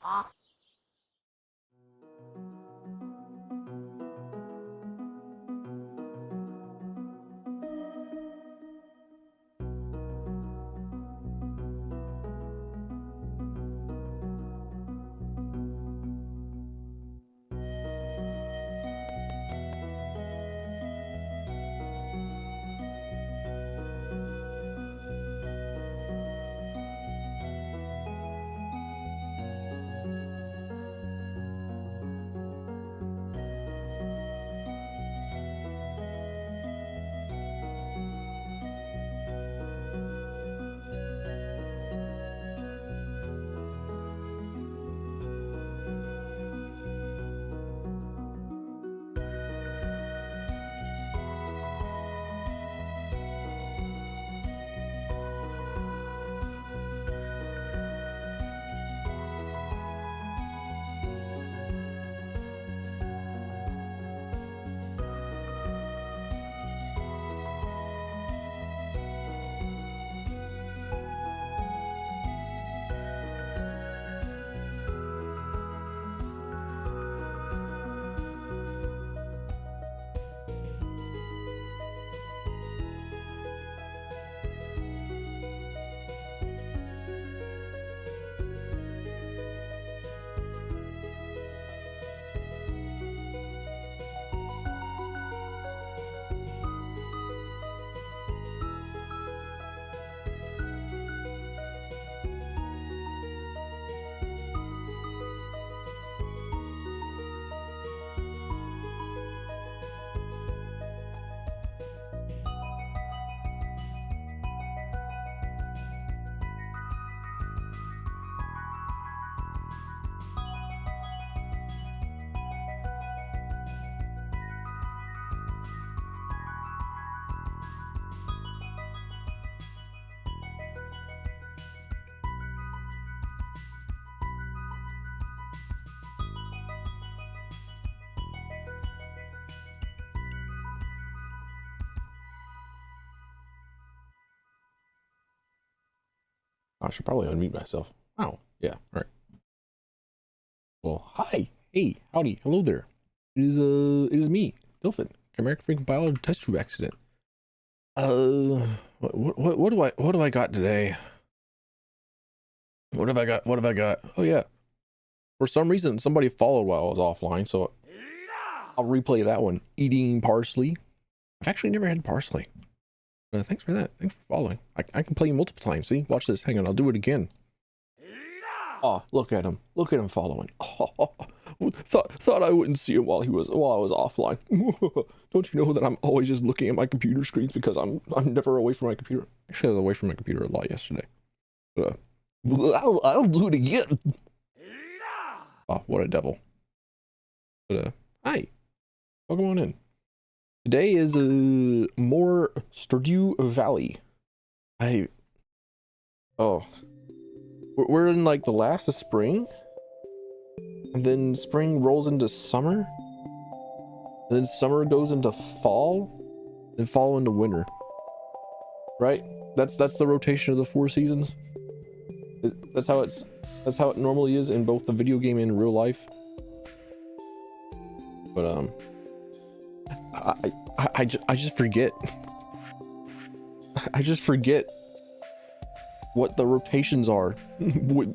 I should probably unmute myself. Oh, yeah. All right. Well, hi. Hey, howdy. Hello there. It is me, Dolphin. American freaking biology test tube accident. What do I got today? What have I got? What have I got? Oh yeah. For some reason, somebody followed while I was offline, so I'll replay that one. Eating parsley. I've actually never had parsley. Thanks for that. Thanks for following. I can play multiple times. See, watch this. Hang on, I'll do it again. Oh, look at him. Look at him following. Oh, thought I wouldn't see him while I was offline. Don't you know that I'm always just looking at my computer screens because I'm never away from my computer. Actually, I was away from my computer a lot yesterday. But I'll do it again. Oh, what a devil. But hi. Welcome on in. Today is more Stardew Valley. We're in like the last of spring, and then spring rolls into summer, and then summer goes into fall, and fall into winter. Right? That's the rotation of the 4 seasons. That's how it normally is in both the video game and real life. But I just forget. I just forget what the rotations are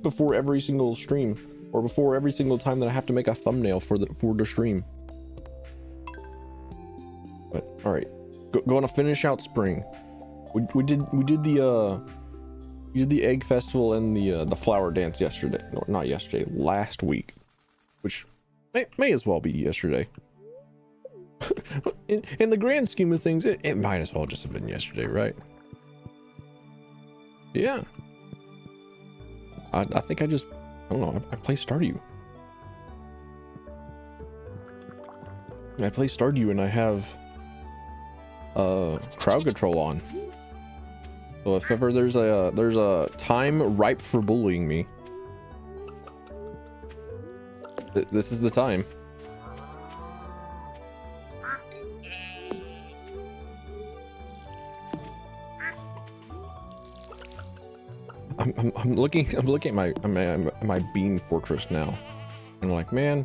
before every single stream, or before every single time that I have to make a thumbnail for the stream. But all right, going to finish out spring. We did the egg festival and the flower dance yesterday. No, not yesterday, last week, which may as well be yesterday. in the grand scheme of things, it might as well just have been yesterday, right? Yeah. I think I don't know, I play Stardew. I play Stardew and I have crowd control on. So if ever there's a time ripe for bullying me, this is the time. I'm looking at my bean fortress now, and I'm like, man,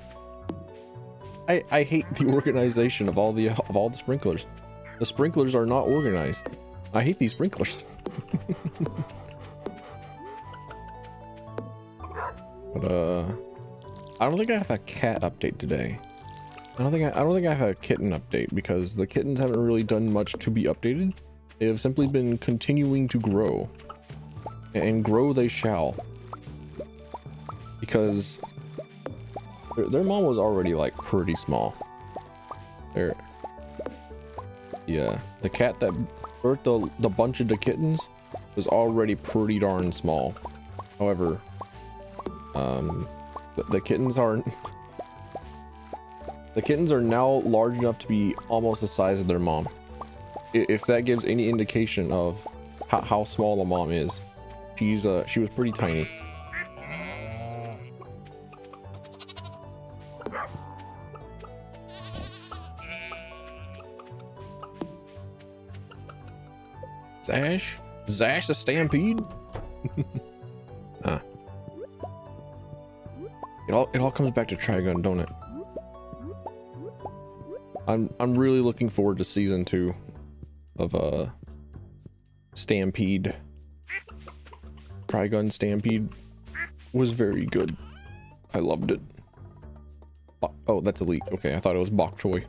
I hate the organization of all the sprinklers. The sprinklers are not organized. I hate these sprinklers. But I don't think I have a cat update today. I don't think I have a kitten update because the kittens haven't really done much to be updated. They have simply been continuing to grow, and grow they shall. Because their mom was already like pretty small. Yeah, the cat that birthed the bunch of the kittens was already pretty darn small. However, the kittens are now large enough to be almost the size of their mom. If that gives any indication of how small the mom is, she was pretty tiny. Zash the stampede. It all comes back to Trigun, don't it? I'm really looking forward to season 2 of Stampede. Trigun Stampede was very good. I loved it. Oh, that's Elite. Okay, I thought it was bok choy.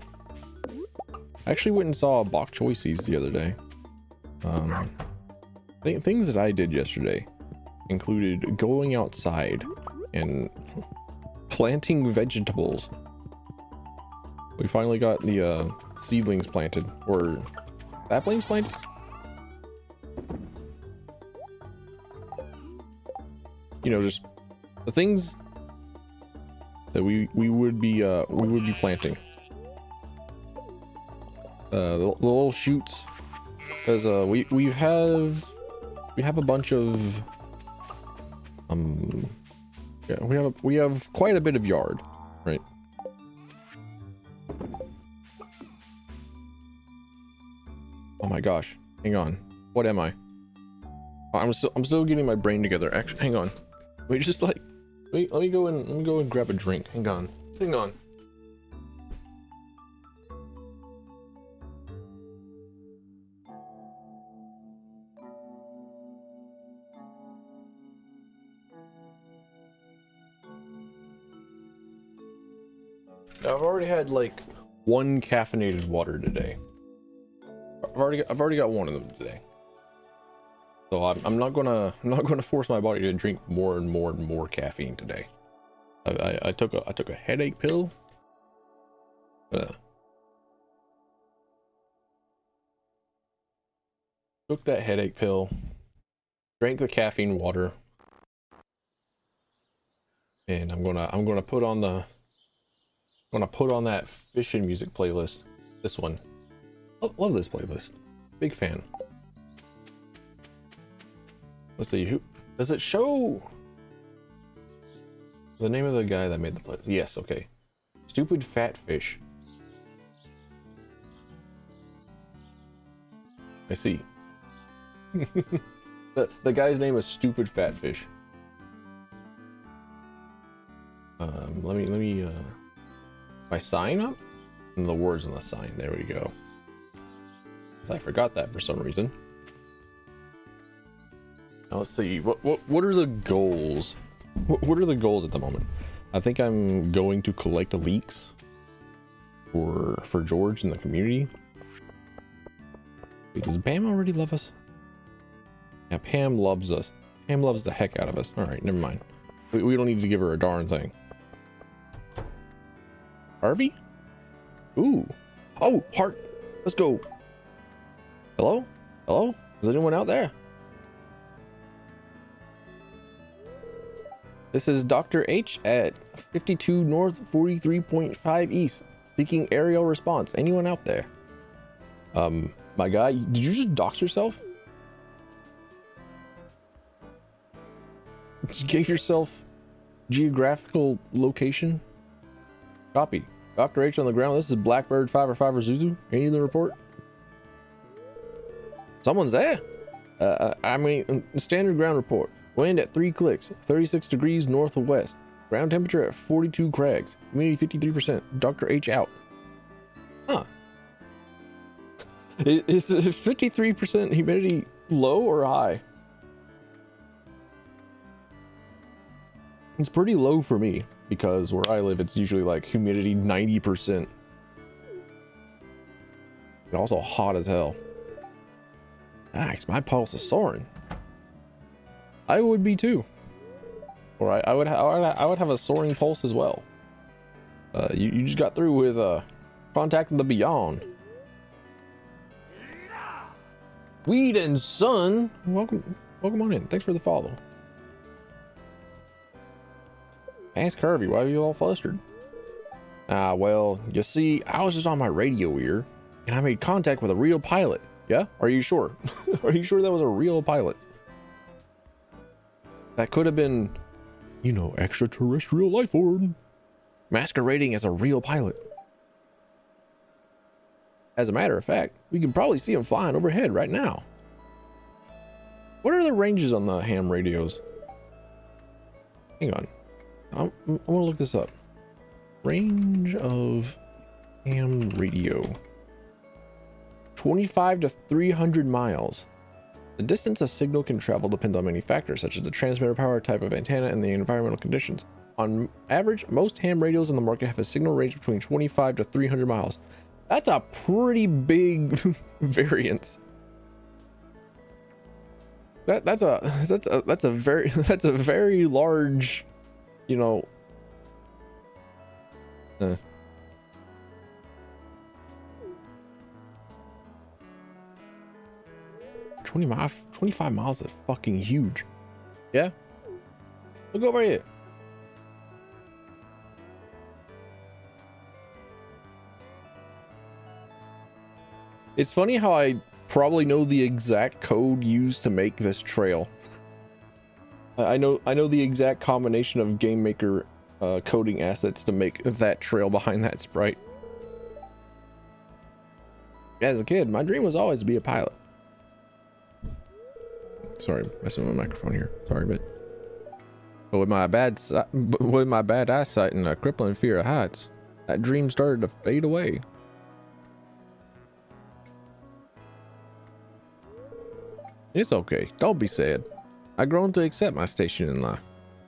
I actually went and saw bok choy seeds the other day. Things that I did yesterday included going outside and planting vegetables. We finally got the seedlings planted, or saplings planted. You know, just the things that we would be planting. The little shoots, because we have a bunch of yeah, we have quite a bit of yard, right? Oh my gosh, hang on, what am I? I'm still getting my brain together. Actually, hang on. We just like let me go and grab a drink. Hang on. I've already had like one caffeinated water today. I've already got one of them today. So I'm not gonna force my body to drink more and more caffeine today. I took a headache pill. Took that headache pill. Drank the caffeine water. And I'm gonna put on that fishing music playlist. This one. Love this playlist. Big fan. Let's see, who does it show the name of the guy that made the playlist? Yes, okay. Stupid Fat Fish. I see. the guy's name is Stupid Fat Fish. Let me my sign up and the words on the sign. There we go. 'Cause I forgot that for some reason. Now let's see. What are the goals? What are the goals at the moment? I think I'm going to collect leaks for George in the community. Wait, does Pam already love us? Yeah, Pam loves us. Pam loves the heck out of us. All right, never mind. We don't need to give her a darn thing. Harvey? Ooh. Oh, heart. Let's go. Hello? Hello? Is anyone out there? This is Dr. H at 52 North 43.5 East, seeking aerial response. Anyone out there? My guy, did you just dox yourself? Just gave yourself geographical location? Copy. Dr. H on the ground. This is Blackbird 505 Zuzu. Any of the report? Someone's there. I mean, standard ground report. Wind at 3 clicks, 36 degrees north of west. Ground temperature at 42 crags. Humidity 53%. Dr. H out. Huh. Is 53% humidity low or high? It's pretty low for me because where I live, it's usually like humidity 90%. It's also hot as hell. Nice, my pulse is soaring. I would be too. Or I would have a soaring pulse as well. You just got through with contacting the beyond. Weed and Sun, welcome on in. Thanks for the follow. Ask Harvey, why are you all flustered? Well, you see, I was just on my radio ear, and I made contact with a real pilot. Yeah? Are you sure? Are you sure that was a real pilot? That could have been, you know, extraterrestrial life form masquerading as a real pilot. As a matter of fact, we can probably see him flying overhead right now. What are the ranges on the ham radios? Hang on. I want to look this up. Range of ham radio. 25 to 300 miles. The distance a signal can travel depends on many factors, such as the transmitter power, type of antenna, and the environmental conditions. On average, most ham radios on the market have a signal range between 25 to 300 miles. That's a pretty big variance. That's a very large, you know. 25 miles is fucking huge. Yeah. Look over here. It's funny how I probably know the exact code used to make this trail. I know the exact combination of game maker coding assets to make that trail behind that sprite. As a kid, my dream was always to be a pilot. Sorry, messing with my microphone here. Sorry, but with my bad eyesight and a crippling fear of heights, that dream started to fade away. It's okay. Don't be sad. I've grown to accept my station in life.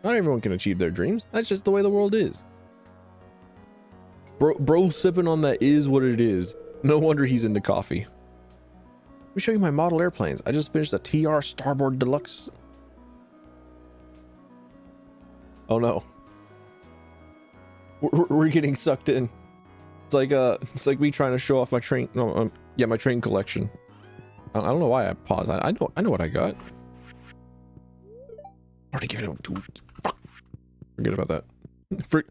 Not everyone can achieve their dreams. That's just the way the world is. Bro sipping on that is what it is. No wonder he's into coffee. Let me show you my model airplanes. I just finished a TR Starboard Deluxe. Oh no. We're getting sucked in. It's like me trying to show off my train. No, yeah, my train collection. I don't know why I paused. I know what I got. Already given it to. Fuck. Forget about that.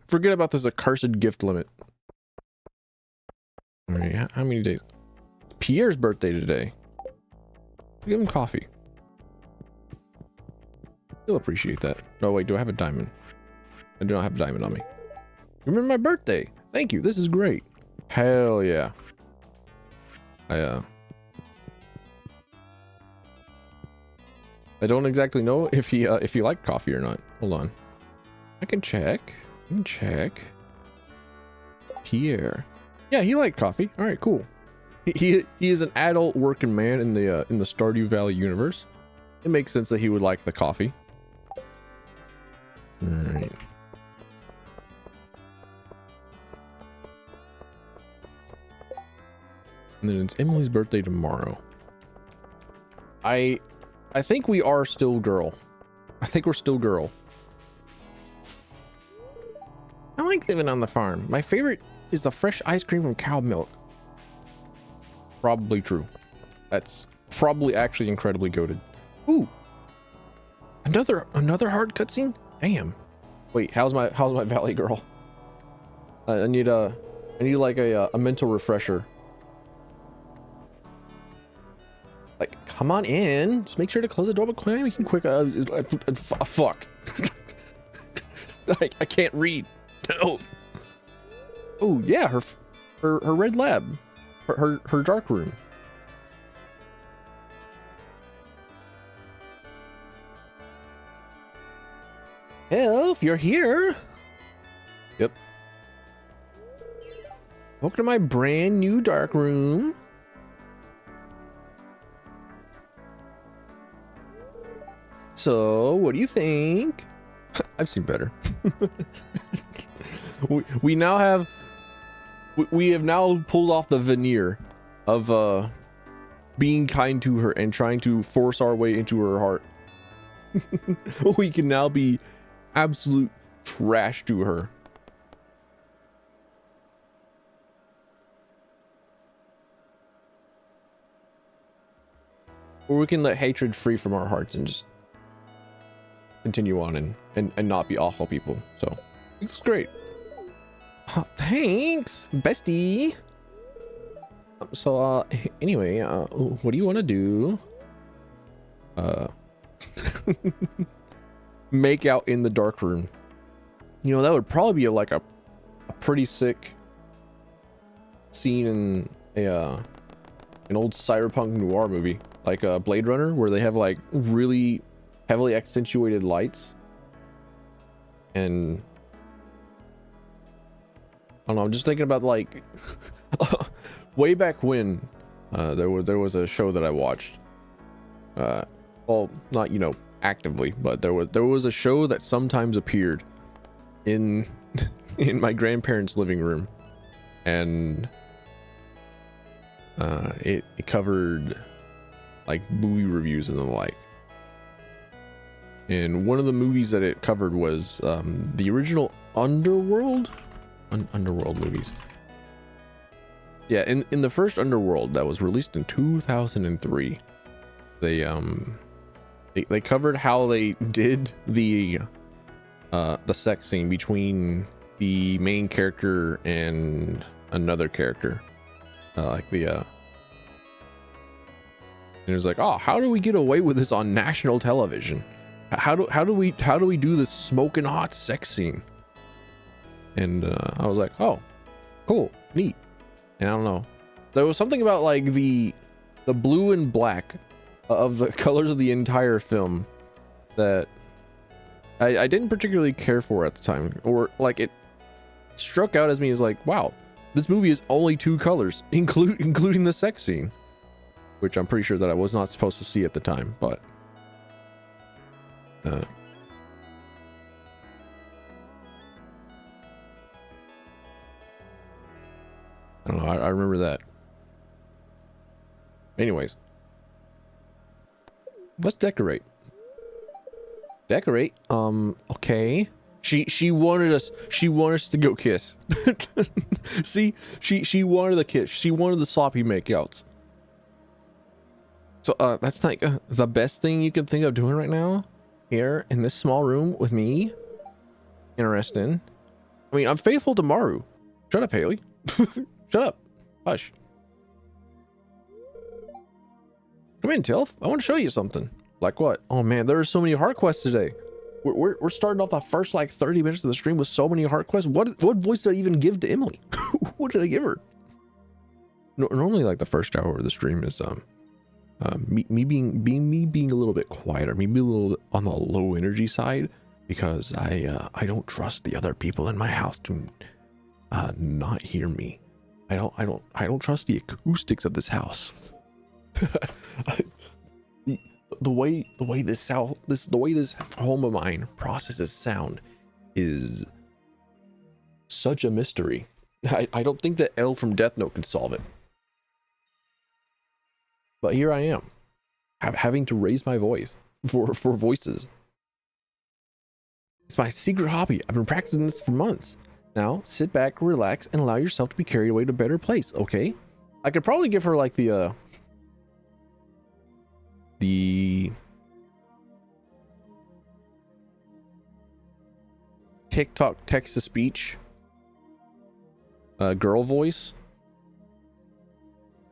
Forget about this accursed gift limit. All right, how many days? Pierre's birthday today. Give him coffee. He'll appreciate that. Oh wait, do I have a diamond? I do not have a diamond on me. Remember my birthday. Thank you. This is great. Hell yeah. I don't exactly know if he liked coffee or not. Hold on. I can check. Pierre. Yeah, he liked coffee. All right, cool. He is an adult working man in the Stardew Valley universe. It makes sense that he would like the coffee. All right. And then it's Emily's birthday tomorrow. I think we are still girl. I think we're still girl. I like living on the farm. My favorite is the fresh ice cream from cow milk. Probably true. That's probably actually incredibly goated. Ooh. Another hard cutscene? Damn. Wait, how's my valley girl? I need like a mental refresher. Like, come on in. Just make sure to close the door, but we can quick. Fuck. I can't read. No. Oh yeah, her red lab, her dark room. Elf, you're here. Yep. Welcome to my brand new dark room. So, what do you think? I've seen better. we now have we have now pulled off the veneer of being kind to her and trying to force our way into her heart. We can now be absolute trash to her. Or we can let hatred free from our hearts and just continue on and not be awful people. So it's great. Oh, thanks, bestie. So anyway, what do you want to do? Make out in the dark room. You know, that would probably be like a pretty sick scene in an old cyberpunk noir movie, like Blade Runner, where they have like really heavily accentuated lights. And I don't know, I'm just thinking about like way back when there was a show that I watched, well, not, you know, actively, but there was a show that sometimes appeared in in my grandparents' living room, and it covered like movie reviews and the like. And one of the movies that it covered was the original Underworld movies. Yeah, in the first Underworld that was released in 2003, they covered how they did the sex scene between the main character and another character, like and it was like, oh, how do we get away with this on national television? How do we do this smoking hot sex scene? And I was like, oh, cool, neat. And I don't know, there was something about like the blue and black of the colors of the entire film that I didn't particularly care for at the time, or like it struck out as me as like, wow, this movie is only two colors, including the sex scene, which I'm pretty sure that I was not supposed to see at the time, but I don't know, I remember that. Anyways, let's decorate. Okay. She wanted us to go kiss. See, she wanted the kiss. She wanted the sloppy makeouts. So that's like the best thing you can think of doing right now here in this small room with me. Interesting. I mean, I'm faithful to Maru. Shut up, Haley. Shut up. Hush. Come in, Tilf. I want to show you something. Like what? Oh man, there are so many heart quests today. We're starting off the first like 30 minutes of the stream with so many heart quests. What voice did I even give to Emily? What did I give her? Normally like the first hour of the stream is me being a little bit quieter, maybe a little on the low energy side, because I don't trust the other people in my house to not hear me. I don't trust the acoustics of this house. The way this home of mine processes sound is such a mystery. I don't think that L from Death Note can solve it. But here I am, having to raise my voice for voices. It's my secret hobby. I've been practicing this for months. Now sit back, relax, and allow yourself to be carried away to a better place, okay? I could probably give her like the TikTok text-to-speech girl voice,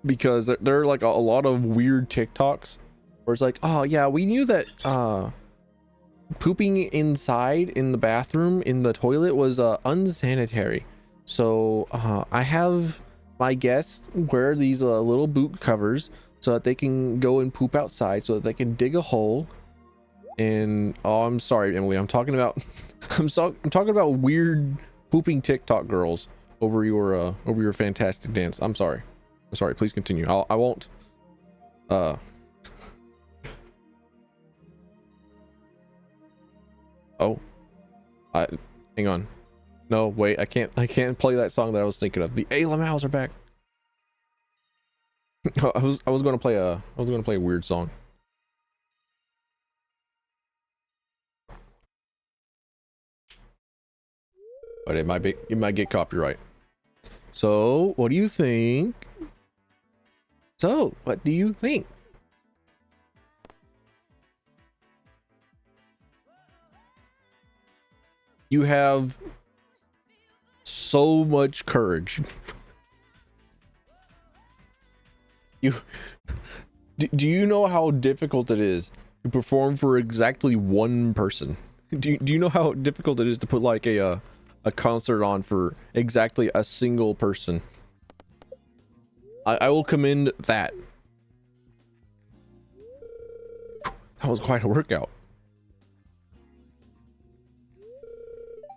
because there are like a lot of weird TikToks where it's like, oh yeah, we knew that pooping inside in the bathroom in the toilet was unsanitary, so I have my guests wear these little boot covers so that they can go and poop outside, so that they can dig a hole And oh, I'm sorry, Emily. I'm talking about I'm talking about weird pooping TikTok girls over your fantastic dance. I'm sorry. I'm sorry. Please continue. I won't. Oh, hang on. No, wait. I can't play that song that I was thinking of. The A-Lamals are back. I was going to play a weird song. But it might get copyright. So, what do you think? So, what do you think? You have so much courage. Do you know how difficult it is to perform for exactly one person? Do you know how difficult it is to put like a concert on for exactly a single person? I will commend that. That was quite a workout.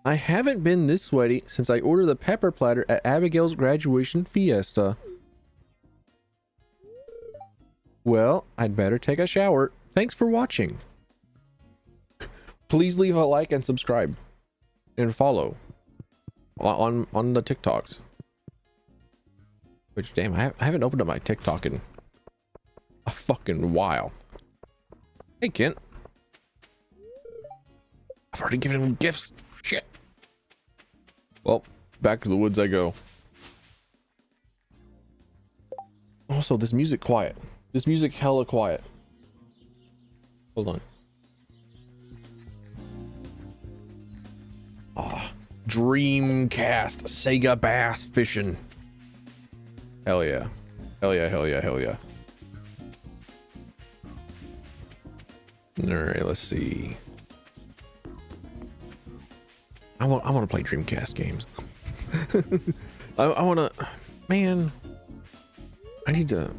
I haven't been this sweaty since I ordered the pepper platter at Abigail's graduation fiesta. Well, I'd better take a shower. Thanks for watching. Please leave a like and subscribe and follow on the TikToks. Which, damn, I haven't opened up my TikTok in a fucking while. Hey, Kent. I've already given him gifts. Shit. Well, back to the woods I go. Also, this music quiet. This music hella quiet. Hold on. Ah, Dreamcast, Sega bass fishing. Hell yeah. Hell yeah, hell yeah, hell yeah. Alright, let's see. I want to play Dreamcast games. I want to, man. I need to.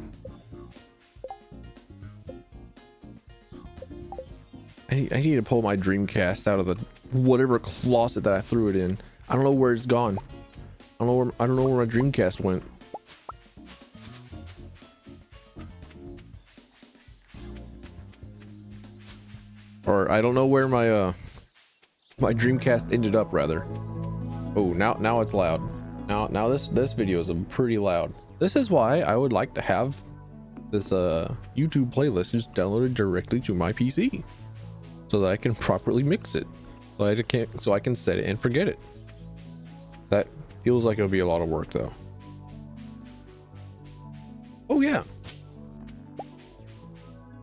I need to pull my Dreamcast out of the whatever closet that I threw it in. I don't know where it's gone. I don't know where my Dreamcast went. Or I don't know where my my Dreamcast ended up, rather. Oh, now it's loud. Now this video is pretty loud. This is why I would like to have this YouTube playlist just downloaded directly to my PC, so that I can properly mix it, so I can set it and forget it. That feels like it'll be a lot of work though. Oh yeah.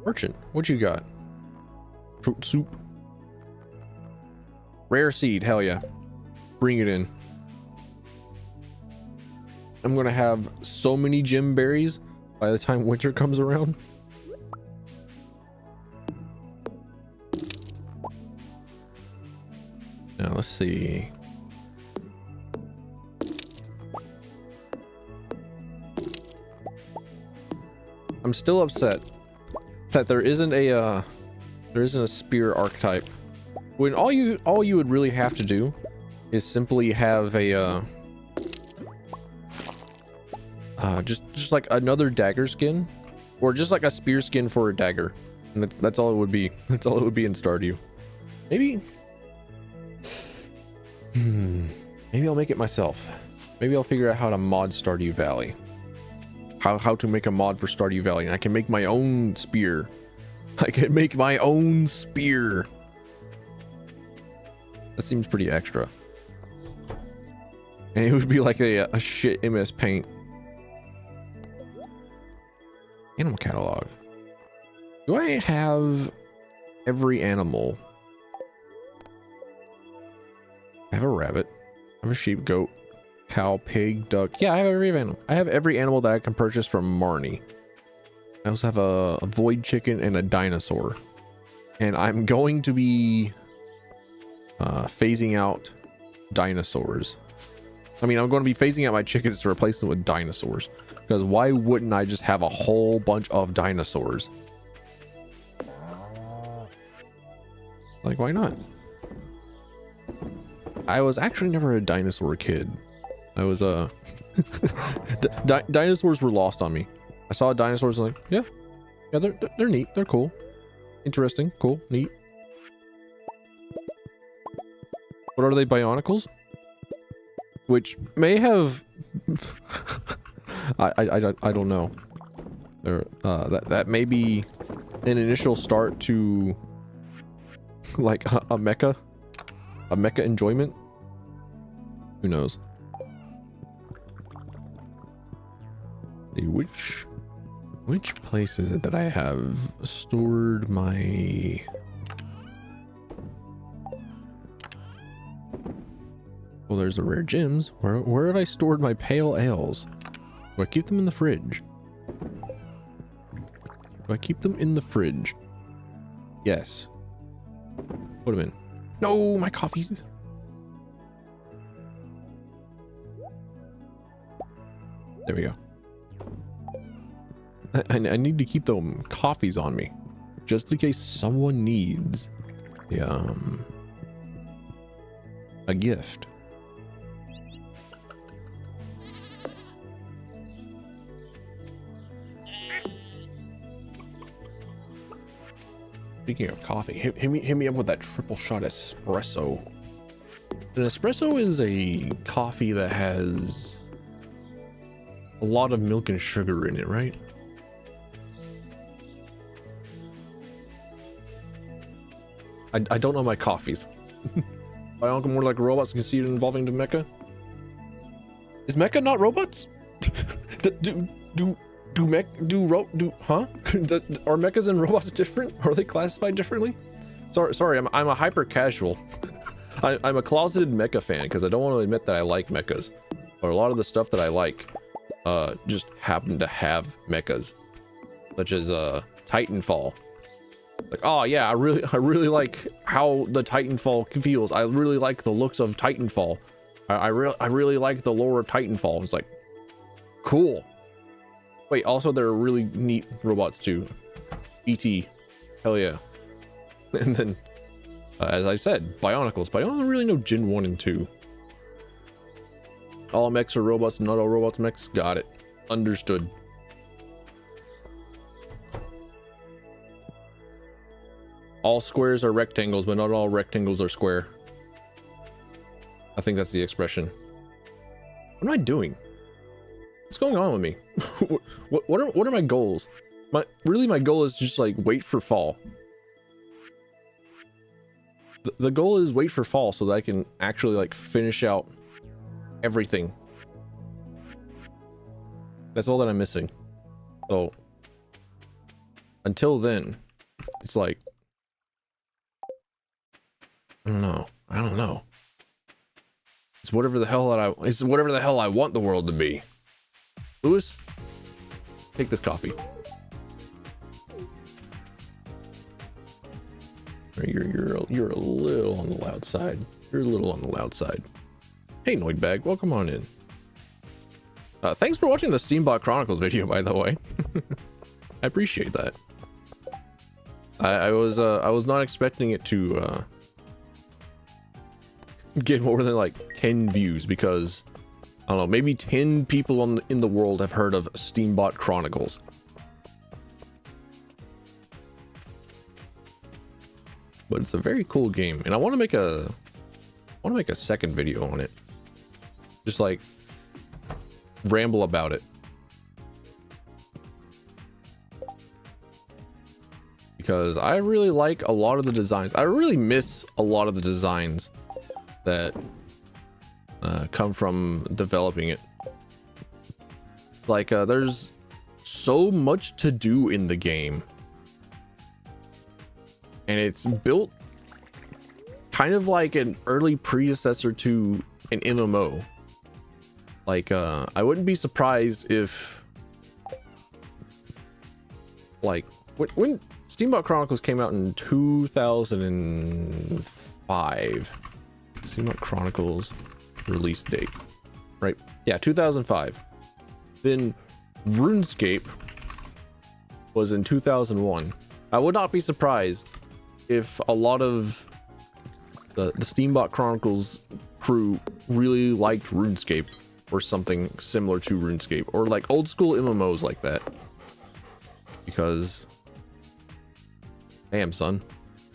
Merchant, what you got? Fruit soup. Rare seed, hell yeah. Bring it in. I'm gonna have so many gem berries by the time winter comes around. Now let's see. I'm still upset that there isn't a spear archetype. When all you would really have to do is simply have a just like another dagger skin, or just like a spear skin for a dagger, and that's all it would be. That's all it would be in Stardew. Maybe maybe I'll make it myself. Maybe I'll figure out how to mod Stardew Valley. How to make a mod for Stardew Valley, and I can make my own spear. I can make my own spear. That seems pretty extra. And it would be like a shit MS Paint. Animal catalog. Do I have every animal? I have a rabbit. I have a sheep, goat, cow, pig, duck. Yeah, I have every animal. I have every animal that I can purchase from Marnie. I also have a void chicken and a dinosaur. And I'm going to be phasing out dinosaurs. I mean, I'm going to be phasing out my chickens to replace them with dinosaurs. Because why wouldn't I just have a whole bunch of dinosaurs? Like, why not? I was actually never a dinosaur kid. I was dinosaurs were lost on me. I saw dinosaurs and like, yeah, they're neat, they're cool, interesting, cool, neat. What are they, bionicles? Which may have I don't know. That may be an initial start to like a mecha enjoyment. Who knows? Which place is it that I have stored my... Well, there's the rare gems. Where have I stored my pale ales? Do I keep them in the fridge? Do I keep them in the fridge? Yes. Put them in. No, my coffees. There we go. I need to keep them coffees on me, just in case someone needs a gift. Speaking of coffee, hit me up with that triple shot espresso. An espresso is a coffee that has a lot of milk and sugar in it, right? I don't know my coffees. My uncle more like robots conceived involving the mecha. Is mecha not robots? Huh? Are mechas and robots different? Are they classified differently? Sorry, I'm a hyper casual. I'm a closeted mecha fan because I don't want to admit that I like mechas. But a lot of the stuff that I like just happen to have mechas, such as Titanfall. Like, oh yeah, I really like how the Titanfall feels. I really like the looks of Titanfall. I really like the lore of Titanfall. It's like, cool. Wait, also they're really neat robots too. E.T. Hell yeah. And then, as I said, Bionicles. But I don't really know Gen 1 and 2. All mechs are robots, not all robots mechs. Got it. Understood. All squares are rectangles, but not all rectangles are square. I think that's the expression. What am I doing? What's going on with me? what are my goals? My goal is just like wait for fall. The goal is wait for fall so that I can actually like finish out everything. That's all that I'm missing. So until then, it's like I don't know. It's whatever the hell I want the world to be. Lewis, take this coffee. You're a little on the loud side. You're a little on the loud side. Hey, Noidbag, welcome on in. Thanks for watching the Steambot Chronicles video, by the way. I appreciate that. I was not expecting it to get more than like 10 views because I don't know, maybe 10 people in the world have heard of Steambot Chronicles. But it's a very cool game, and I want to make a second video on it. Just like ramble about it. Because I really like a lot of the designs. I really miss a lot of the designs that come from developing it. Like there's so much to do in the game, and it's built kind of like an early predecessor to an MMO. Like I wouldn't be surprised if like when Steambot Chronicles came out in 2005. Steambot Chronicles release date, right? Yeah, 2005. Then RuneScape was in 2001. I would not be surprised if a lot of the Steambot Chronicles crew really liked RuneScape or something similar to RuneScape, or like old school MMOs like that. Because, damn son,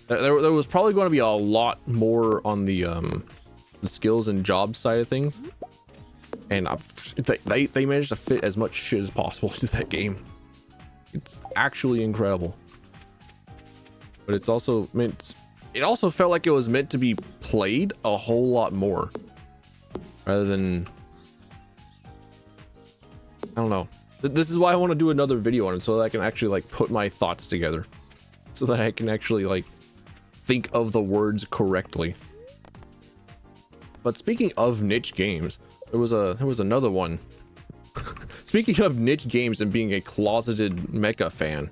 there was probably going to be a lot more on the skills and job side of things, and they managed to fit as much shit as possible into that game. It's actually incredible. But it's also meant, it also felt like it was meant to be played a whole lot more rather than, I don't know. This is why I want to do another video on it, so that I can actually like put my thoughts together, so that I can actually like think of the words correctly. But speaking of niche games, there was another one. Speaking of niche games and being a closeted mecha fan,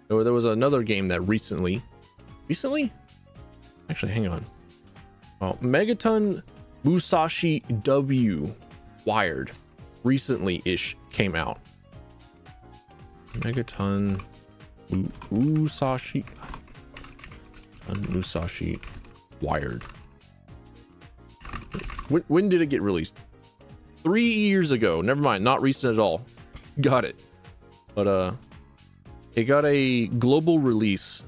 there was another game that recently, actually, hang on. Oh, Megaton Musashi W Wired recently-ish came out. Megaton Musashi Wired. When did it get released? 3 years ago. Never mind, not recent at all. Got it. But it got a global release,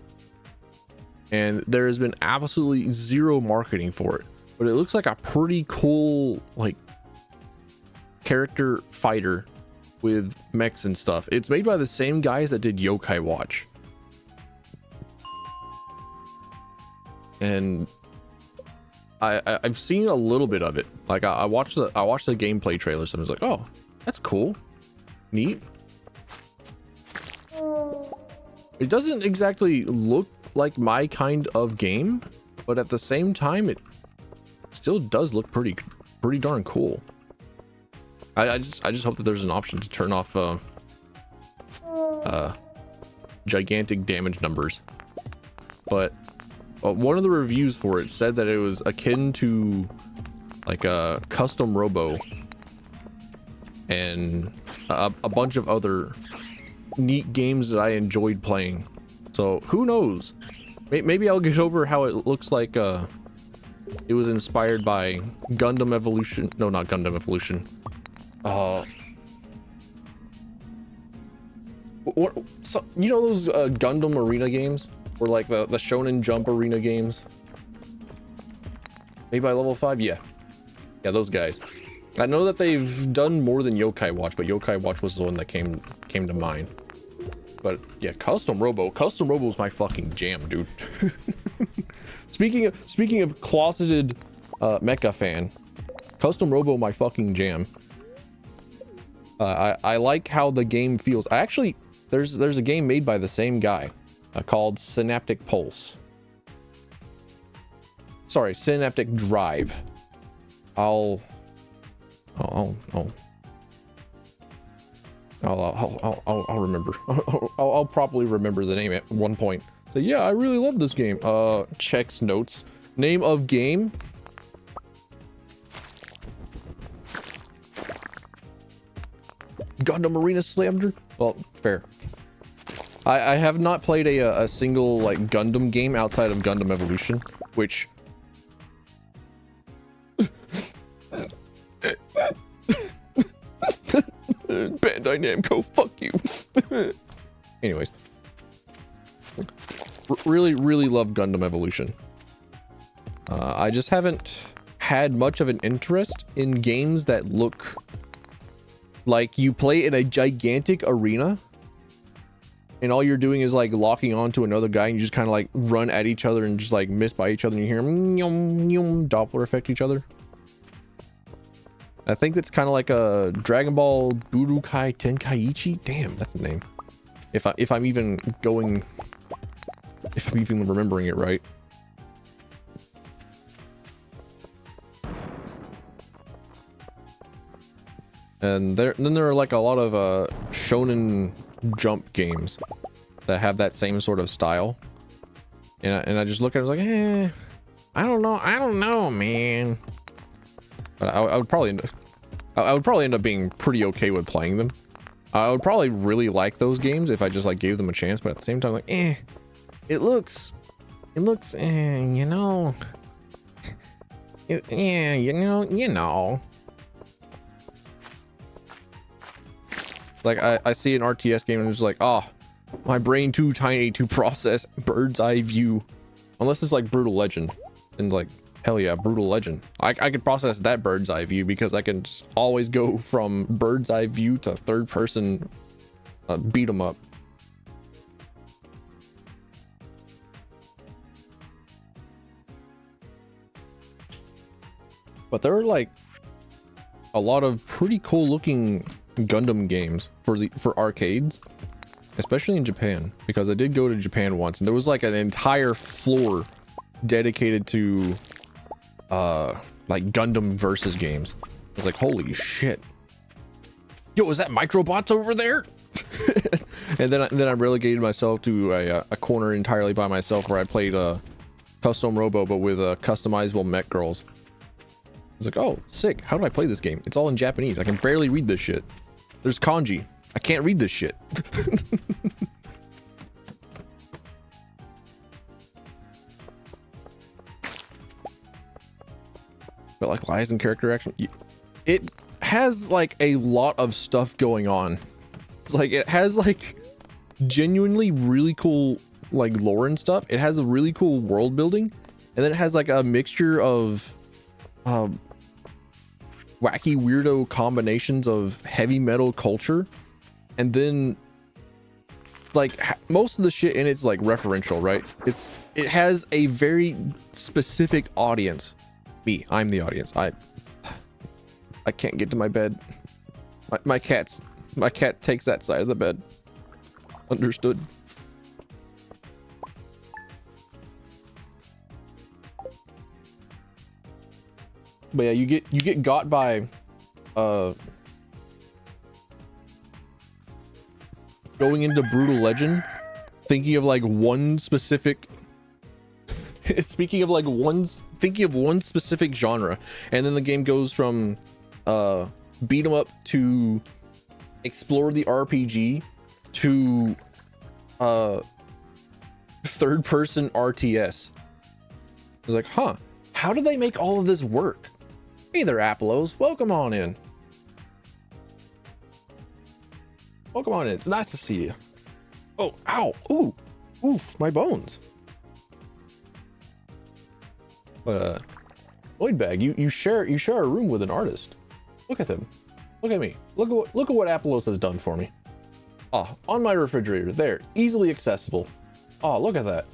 and there has been absolutely zero marketing for it. But it looks like a pretty cool like character fighter with mechs and stuff. It's made by the same guys that did Yokai Watch. And I've seen a little bit of it. Like I watched the gameplay trailers and I was like, oh, that's cool, neat. It doesn't exactly look like my kind of game, but at the same time, it still does look pretty darn cool. I just hope that there's an option to turn off gigantic damage numbers. But one of the reviews for it said that it was akin to like a custom robo and a bunch of other neat games that I enjoyed playing. So who knows? Maybe I'll get over how it looks like it was inspired by Gundam Evolution. No, not Gundam Evolution. So, you know those Gundam Arena games, or like the Shonen Jump Arena games, made by Level 5? Yeah, those guys. I know that they've done more than Yokai Watch, but Yokai Watch was the one that came to mind. But yeah, Custom Robo is my fucking jam, dude. Speaking of closeted mecha fan, Custom Robo my fucking jam. I like how the game feels. There's a game made by the same guy called Synaptic Pulse. Sorry, Synaptic Drive. I'll remember. I'll probably remember the name at one point. So yeah, I really love this game. Checks notes. Name of game. Gundam Arena Slammer. Well, fair. I have not played a single like Gundam game outside of Gundam Evolution, which Bandai Namco, fuck you. Anyways, really love Gundam Evolution. I just haven't had much of an interest in games that look like you play in a gigantic arena and all you're doing is like locking onto another guy and you just kind of like run at each other and just like miss by each other and you hear them Doppler effect each other. I think that's kind of like a Dragon Ball Budokai Tenkaichi. Damn, that's the name. If I'm even remembering it right. And then there are like a lot of Shonen Jump games that have that same sort of style. And I just look at it, I was like, I don't know, man. But I would probably end up being pretty okay with playing them. I would probably really like those games if I just like gave them a chance, but at the same time, like, it looks, you know, Yeah, you know. Like I see an RTS game and it's like, oh, my brain too tiny to process bird's eye view. Unless it's like Brutal Legend, and like, hell yeah, Brutal Legend. I could process that bird's eye view because I can just always go from bird's eye view to third person beat 'em up. But there are like a lot of pretty cool looking Gundam games for arcades, especially in Japan, because I did go to Japan once and there was like an entire floor dedicated to like Gundam versus games. I was like, holy shit. Yo, is that Microbots over there? And then I relegated myself to a corner entirely by myself where I played a custom robo but with customizable mech girls. I was like, oh, sick. How do I play this game? It's all in Japanese. I can barely read this shit. There's kanji. I can't read this shit. But like lies and character action, it has like a lot of stuff going on. It's like it has like genuinely really cool like lore and stuff. It has a really cool world building, and then it has like a mixture of wacky weirdo combinations of heavy metal culture, and then like most of the shit in it's like referential, right? It has a very specific audience. I'm the audience. I can't get to my bed. My cat takes that side of the bed. Understood. But yeah, you get got by going into Brutal Legend, thinking of like one specific thinking of one specific genre, and then the game goes from beat 'em up to explore the RPG to third person RTS. I was like, huh, how do they make all of this work? Hey there, Apollos, welcome on in. Welcome on in. It's nice to see you. Oh, ow, ooh, oof, my bones. But Lloyd Bag, you share a room with an artist. Look at him. Look at me. Look at what Apollos has done for me. Oh, on my refrigerator, there, easily accessible. Oh, look at that.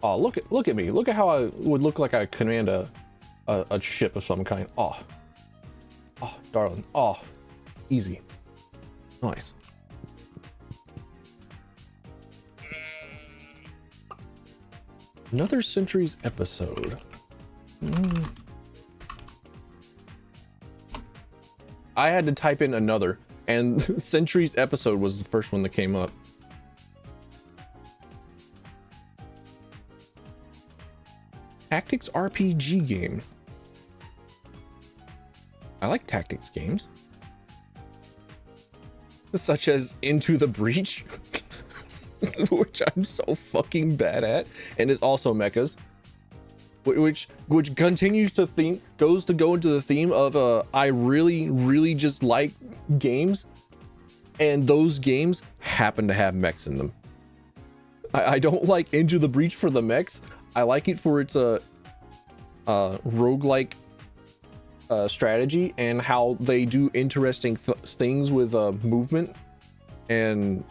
Oh, look at me. Look at how I would look like I command a ship of some kind. Oh, darling. Oh, easy. Nice. Another Centuries episode. I had to type in another, and Centuries episode was the first one that came up. Tactics RPG game. I like tactics games. Such as Into the Breach, which I'm so fucking bad at, and is also mechas. Which continues to go into the theme of I really just like games, and those games happen to have mechs in them. I don't like Into the Breach for the mechs. I like it for its roguelike strategy and how they do interesting things with movement and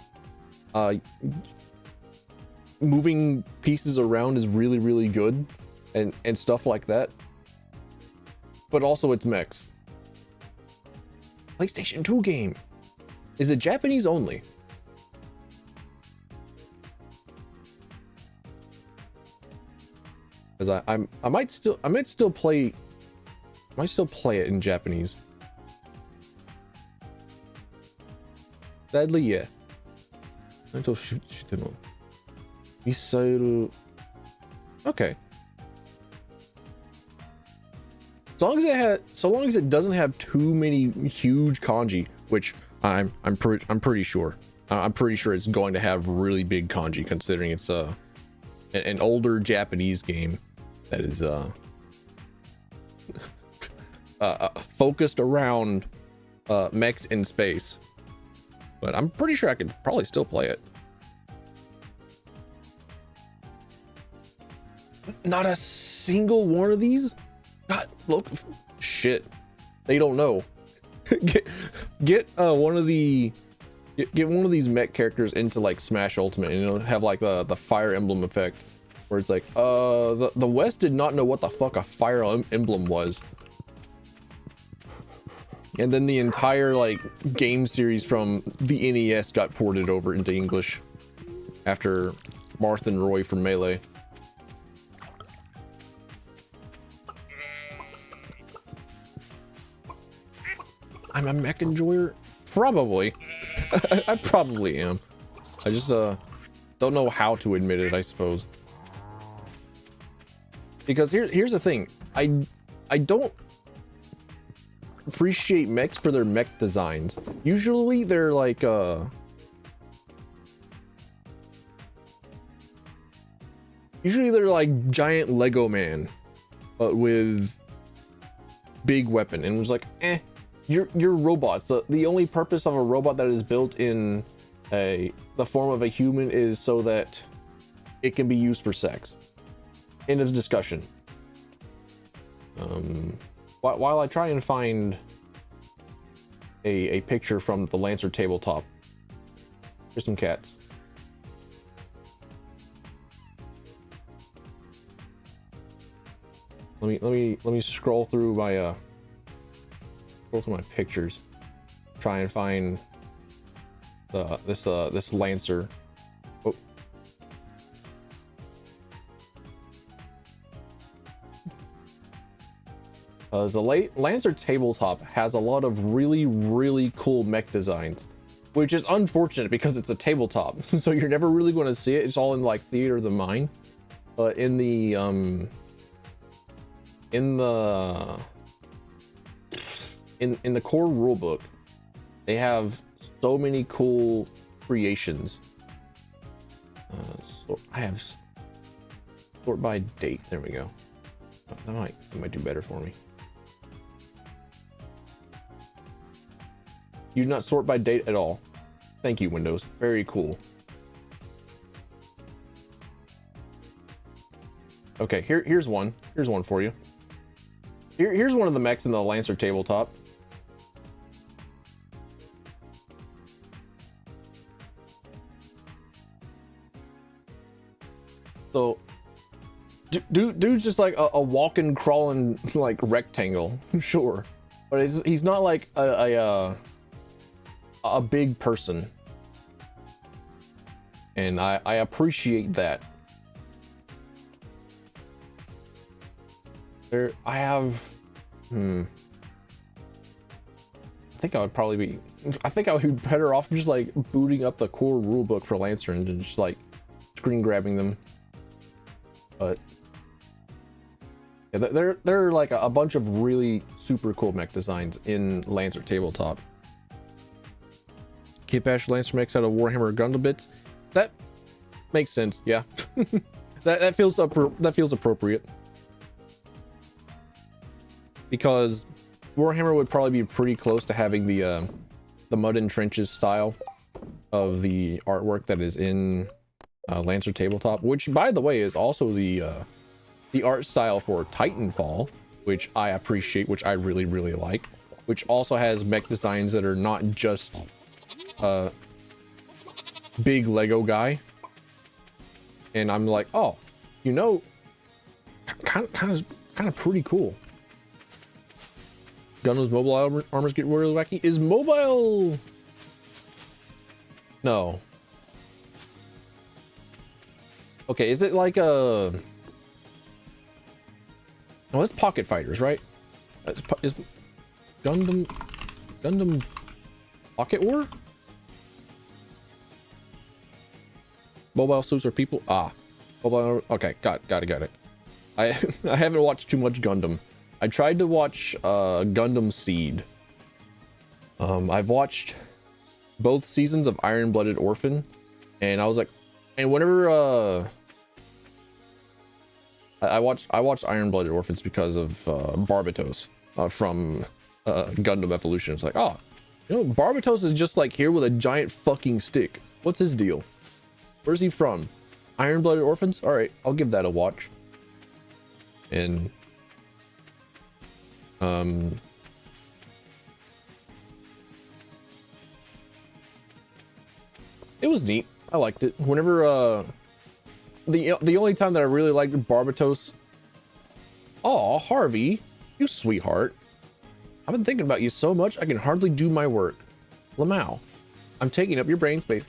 moving pieces around is really good. And stuff like that, but also it's mechs. PlayStation 2 game. Is it Japanese only? Because I might still play it in Japanese. Sadly, yeah. Okay. So long as it doesn't have too many huge kanji, which I'm pretty sure. I'm pretty sure it's going to have really big kanji, considering it's an older Japanese game that is focused around mechs in space. But I'm pretty sure I could probably still play it. Not a single one of these? God, look, shit. They don't know. get one of the get one of these mech characters into like Smash Ultimate, and it'll have like the Fire Emblem effect, where it's like the West did not know what the fuck a Fire Emblem was, and then the entire like game series from the NES got ported over into English after Marth and Roy from Melee. I'm a mech enjoyer? Probably. I probably am. I just don't know how to admit it, I suppose. Because here's the thing. I don't appreciate mechs for their mech designs. Usually they're like giant Lego man, but with big weapon, and it was like, you're robots. The only purpose of a robot that is built in the form of a human is so that it can be used for sex. End of discussion. While I try and find a picture from the Lancer tabletop, here's some cats. Let me scroll through my pictures, try and find this Lancer. The Lancer tabletop has a lot of really cool mech designs, which is unfortunate because it's a tabletop, so you're never really going to see it. It's all in like Theater of the Mind, but in the core rulebook, they have so many cool creations. So I have sort by date. There we go. That might do better for me. You do not sort by date at all. Thank you, Windows. Very cool. Okay, here's one. Here's one for you. Here's one of the mechs in the Lancer tabletop. So, dude's just like a walking, crawling like rectangle, sure, but he's not like a big person, and I appreciate that. I have, I think I would probably be, I think I would be better off just like booting up the core rulebook for Lancer and just like screen grabbing them. But yeah, there are like a bunch of really super cool mech designs in Lancer tabletop. Kid Bash Lancer mechs out of Warhammer Gundam bits. That makes sense. Yeah, that feels appropriate, because Warhammer would probably be pretty close to having the Mud and Trenches style of the artwork that is in Lancer tabletop, which by the way is also the art style for Titanfall, which I appreciate, which I really like, which also has mech designs that are not just big Lego guy. And I'm like, oh, you know, kind of pretty cool. Gundam's mobile armors get really wacky. Is mobile? No. Okay, is it like a? Oh, it's Pocket Fighters, right? Is Gundam Pocket War? Mobile suits are people. Mobile. Okay, got it. I haven't watched too much Gundam. I tried to watch Gundam Seed. I've watched both seasons of Iron Blooded Orphan, and I was like, and whenever I watched Iron Blooded Orphans because of Barbatos, from Gundam Evolution. It's like, oh, you know, Barbatos is just like here with a giant fucking stick. What's his deal? Where's he from? Iron-blooded orphans? All right, I'll give that a watch. And it was neat. I liked it. Whenever the only time that I really liked Barbatos. Oh, Harvey, you sweetheart. I've been thinking about you so much I can hardly do my work. Lamau, I'm taking up your brain space.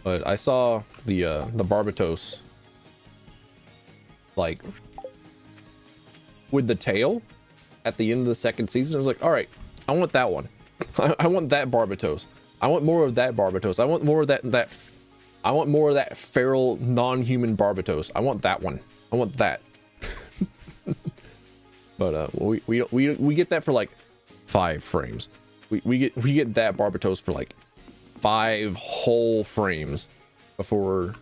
But I saw the Barbatos like with the tail at the end of the second season. I was like, all right, I want that one. I want that Barbatos. I want more of that Barbatos. I want more of that I want more of that feral non-human Barbatos. I want that one. I want that. But we get that for like 5 frames. We get that Barbatos for like 5 whole frames before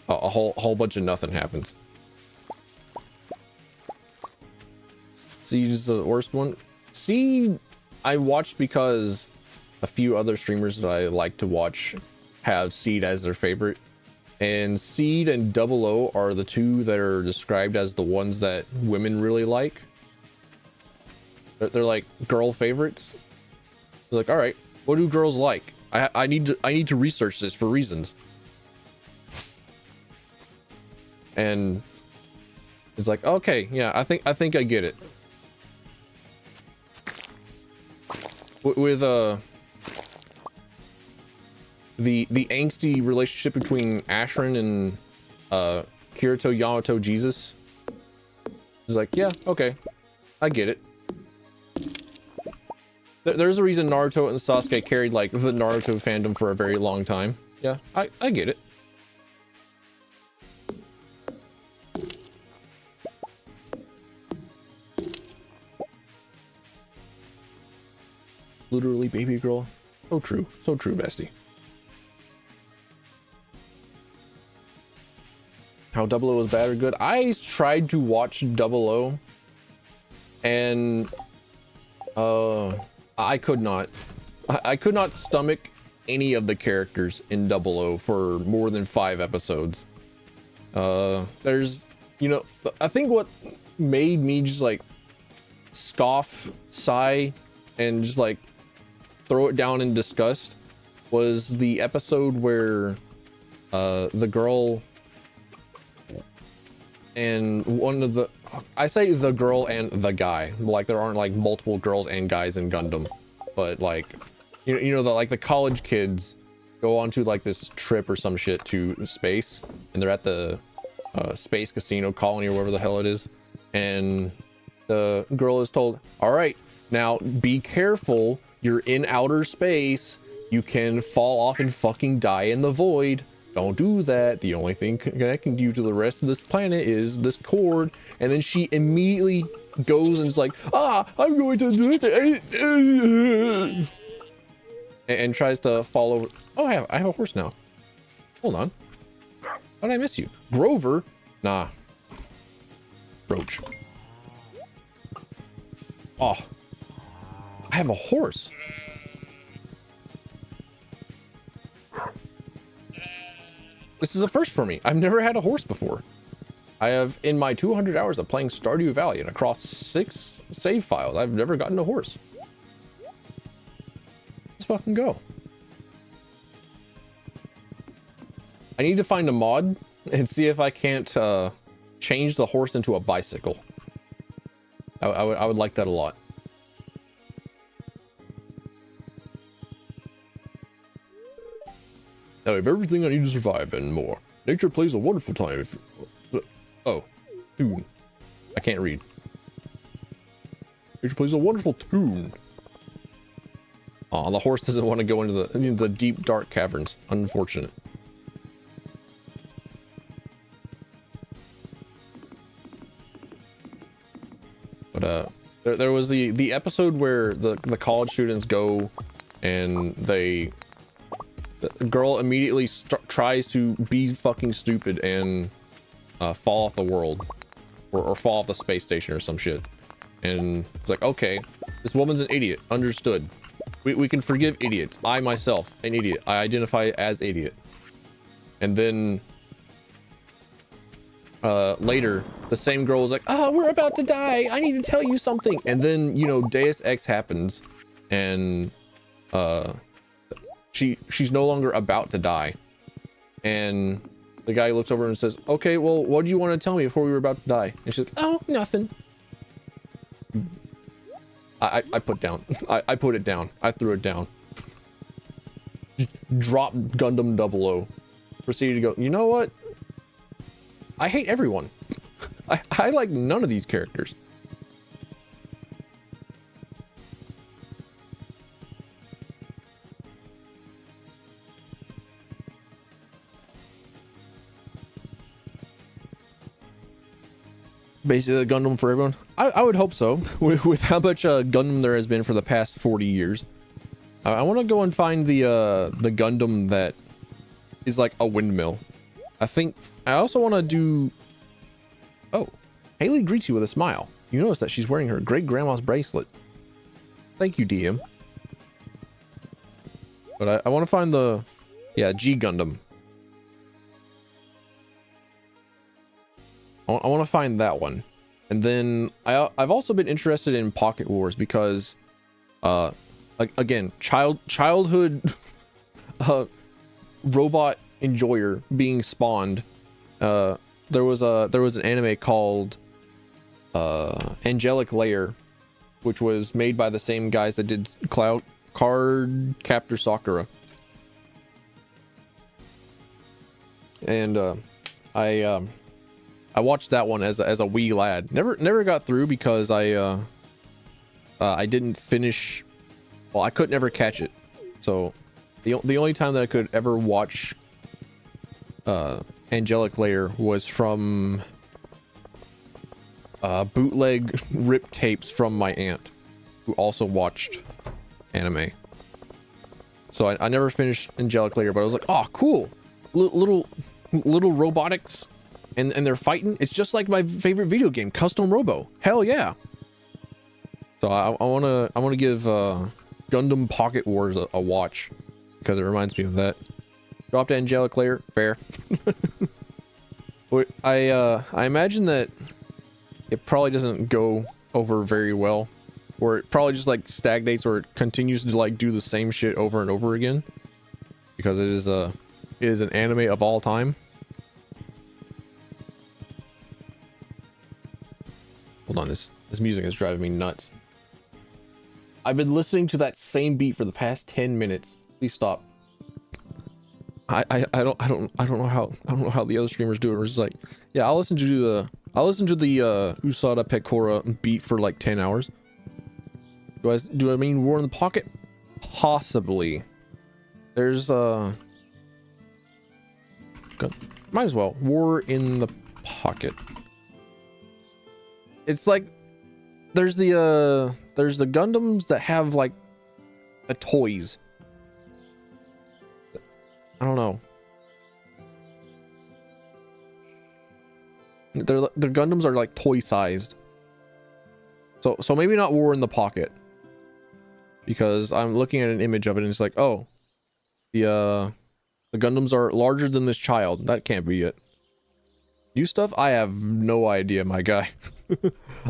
a whole bunch of nothing happens. Siege is the worst one. See, I watched because a few other streamers that I like to watch have Seed as their favorite, and Seed and Double O are the two that are described as the ones that women really like. They're like girl favorites. They're like, all right, what do girls like? I need to research this for reasons. And it's like, okay, yeah, I think I get it. With the angsty relationship between Ashran and Kirito Yamato Jesus is like, yeah, okay, I get it. There's a reason Naruto and Sasuke carried like the Naruto fandom for a very long time. Yeah, I get it. Literally, baby girl. So true, bestie. How Double O was bad or good? I tried to watch Double O, and I could not. I could not stomach any of the characters in Double O for more than 5 episodes. There's, you know, I think what made me just like scoff, sigh, and just like throw it down in disgust was the episode where the girl and one of the, I say the girl and the guy, like there aren't like multiple girls and guys in Gundam, but like you know the like the college kids go on to like this trip or some shit to space, and they're at the space casino colony or whatever the hell it is, and the girl is told, all right, now be careful, you're in outer space, you can fall off and fucking die in the void. Don't do that. The only thing connecting you to the rest of this planet is this cord. And then she immediately goes and is like, I'm going to do it. And tries to follow. Oh, I have a horse now. Hold on. How did I miss you? Grover? Nah. Roach. Oh. I have a horse. This is a first for me. I've never had a horse before. I have, in my 200 hours of playing Stardew Valley and across 6 save files, I've never gotten a horse. Let's fucking go. I need to find a mod and see if I can't change the horse into a bicycle. I would like that a lot. I have everything I need to survive and more. Nature plays a wonderful time if... Oh, tune. I can't read. Nature plays a wonderful tune. Aw, the horse doesn't want to go into the deep, dark caverns. Unfortunate. But, there was the episode where the college students go and the girl immediately tries to be fucking stupid and fall off the world. or fall off the space station or some shit. And it's like, okay, this woman's an idiot. Understood. We can forgive idiots. I myself, an idiot. I identify as idiot. And then later, the same girl was like, oh, we're about to die. I need to tell you something. And then, you know, Deus Ex happens, and she's no longer about to die. And the guy looks over and says, okay, well, what do you want to tell me before we were about to die? And she's like, oh, nothing. I put down. I put it down. I threw it down. Drop Gundam 00. Proceeded to go, you know what? I hate everyone. I like none of these characters. Basically, the Gundam for everyone. I would hope so. With how much Gundam there has been for the past 40 years. I want to go and find the Gundam that is like a windmill. I also want to do... Oh, Haley greets you with a smile. You notice that she's wearing her great-grandma's bracelet. Thank you, DM. But I want to find the... Yeah, G Gundam. I want to find that one. And then I've also been interested in Pocket Wars because, again, childhood robot enjoyer being spawned. There was an anime called Angelic Layer, which was made by the same guys that did Card Captor Sakura. And I watched that one as a wee lad. Never got through because I didn't finish. Well, I could never catch it. So the only time that I could ever watch Angelic Layer was from bootleg rip tapes from my aunt, who also watched anime. So I never finished Angelic Layer, but I was like, oh, cool, little robotics. And they're fighting. It's just like my favorite video game, Custom Robo. Hell yeah! So I wanna give Gundam Pocket Wars a watch because it reminds me of that. Dropped Angelic Layer, fair. But I imagine that it probably doesn't go over very well, or it probably just like stagnates, or it continues to like do the same shit over and over again because it is an anime of all time. Hold on, this music is driving me nuts. I've been listening to that same beat for the past 10 minutes. Please stop. I don't know how the other streamers do it. It's just like, yeah, I'll listen to the Usada Pecora beat for like 10 hours. Do I mean War in the Pocket? Possibly. There's might as well. War in the Pocket. It's like there's the Gundams that have like the toys. I don't know. Their Gundams are like toy sized. So maybe not War in the Pocket. Because I'm looking at an image of it and it's like, oh, the Gundams are larger than this child. That can't be it. New stuff? I have no idea, my guy.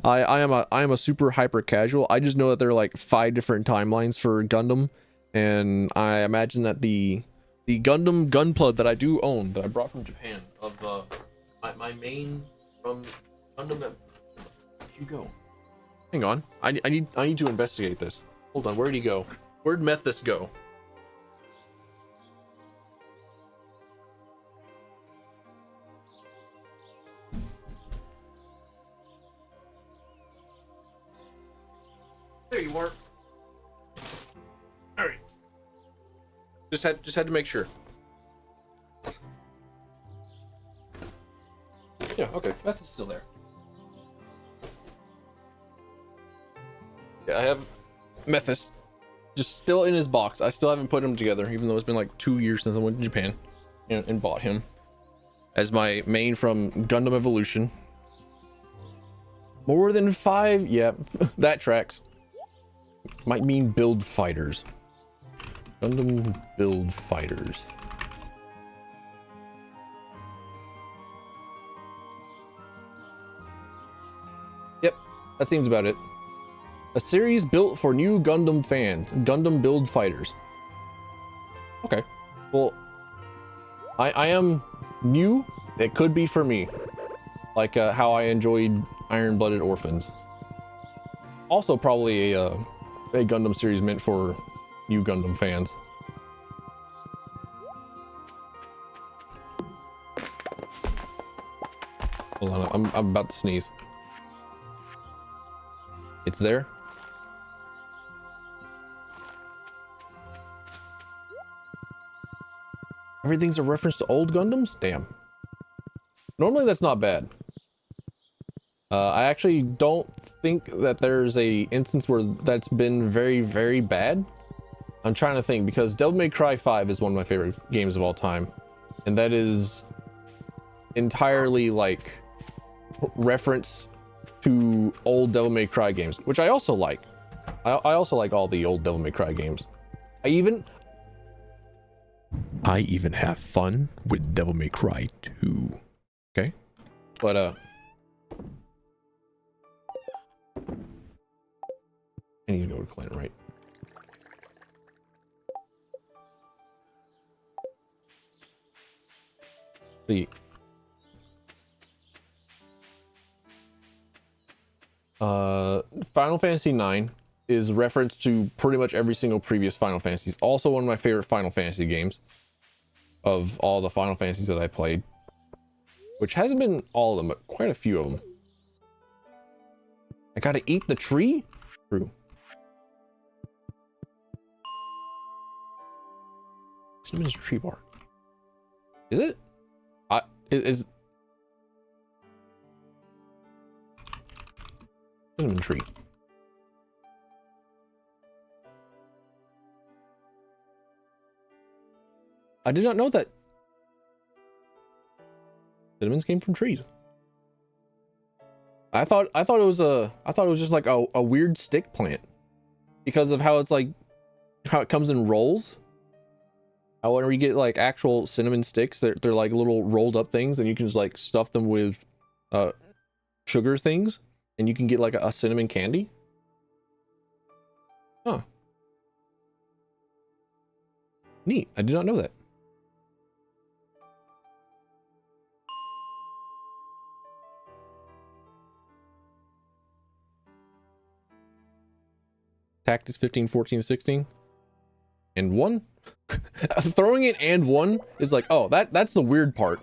I am a super hyper casual. I just know that there are like 5 different timelines for Gundam, and I imagine that the Gundam Gunpla that I do own, that I brought from Japan, of my main from Gundam. Where'd you go? Hang on, I need to investigate this. Hold on, where'd he go? Where'd Methus go? There you are. All right. Just had to make sure. Yeah. Okay. Meth is still there. Yeah, I have Methus just still in his box. I still haven't put him together, even though it's been like 2 years since I went to Japan and bought him as my main from Gundam Evolution. More than 5? Yep, that tracks. Might mean build fighters. Gundam build fighters. Yep, that seems about it. A series built for new Gundam fans. Gundam build fighters. Okay, well, I am new. It could be for me. Like how I enjoyed Iron-Blooded Orphans. Also probably a Gundam series meant for new Gundam fans. Hold on, I'm about to sneeze. It's there. Everything's a reference to old Gundams? Damn. Normally that's not bad. I actually don't think that there's a instance where that's been very, very bad. I'm trying to think, because Devil May Cry 5 is one of my favorite games of all time. And that is entirely like reference to old Devil May Cry games, which I also like. I also like all the old Devil May Cry games. I even have fun with Devil May Cry 2. Okay? But I need to go to clan, right? See. Final Fantasy IX is reference to pretty much every single previous Final Fantasy. It's also one of my favorite Final Fantasy games of all the Final Fantasies that I played, which hasn't been all of them, but quite a few of them. I gotta eat the tree? True. Cinnamon's tree bark. Is it? Is cinnamon tree. I did not know that cinnamons came from trees. I thought it was just like a weird stick plant because of how it's like how it comes in rolls. How whenever you get like actual cinnamon sticks, they're like little rolled up things, and you can just like stuff them with sugar things, and you can get like a cinnamon candy. Huh. Neat. I did not know that. Tactics 15, 14, 16. And 1? Throwing it and 1 is like, oh, that's the weird part.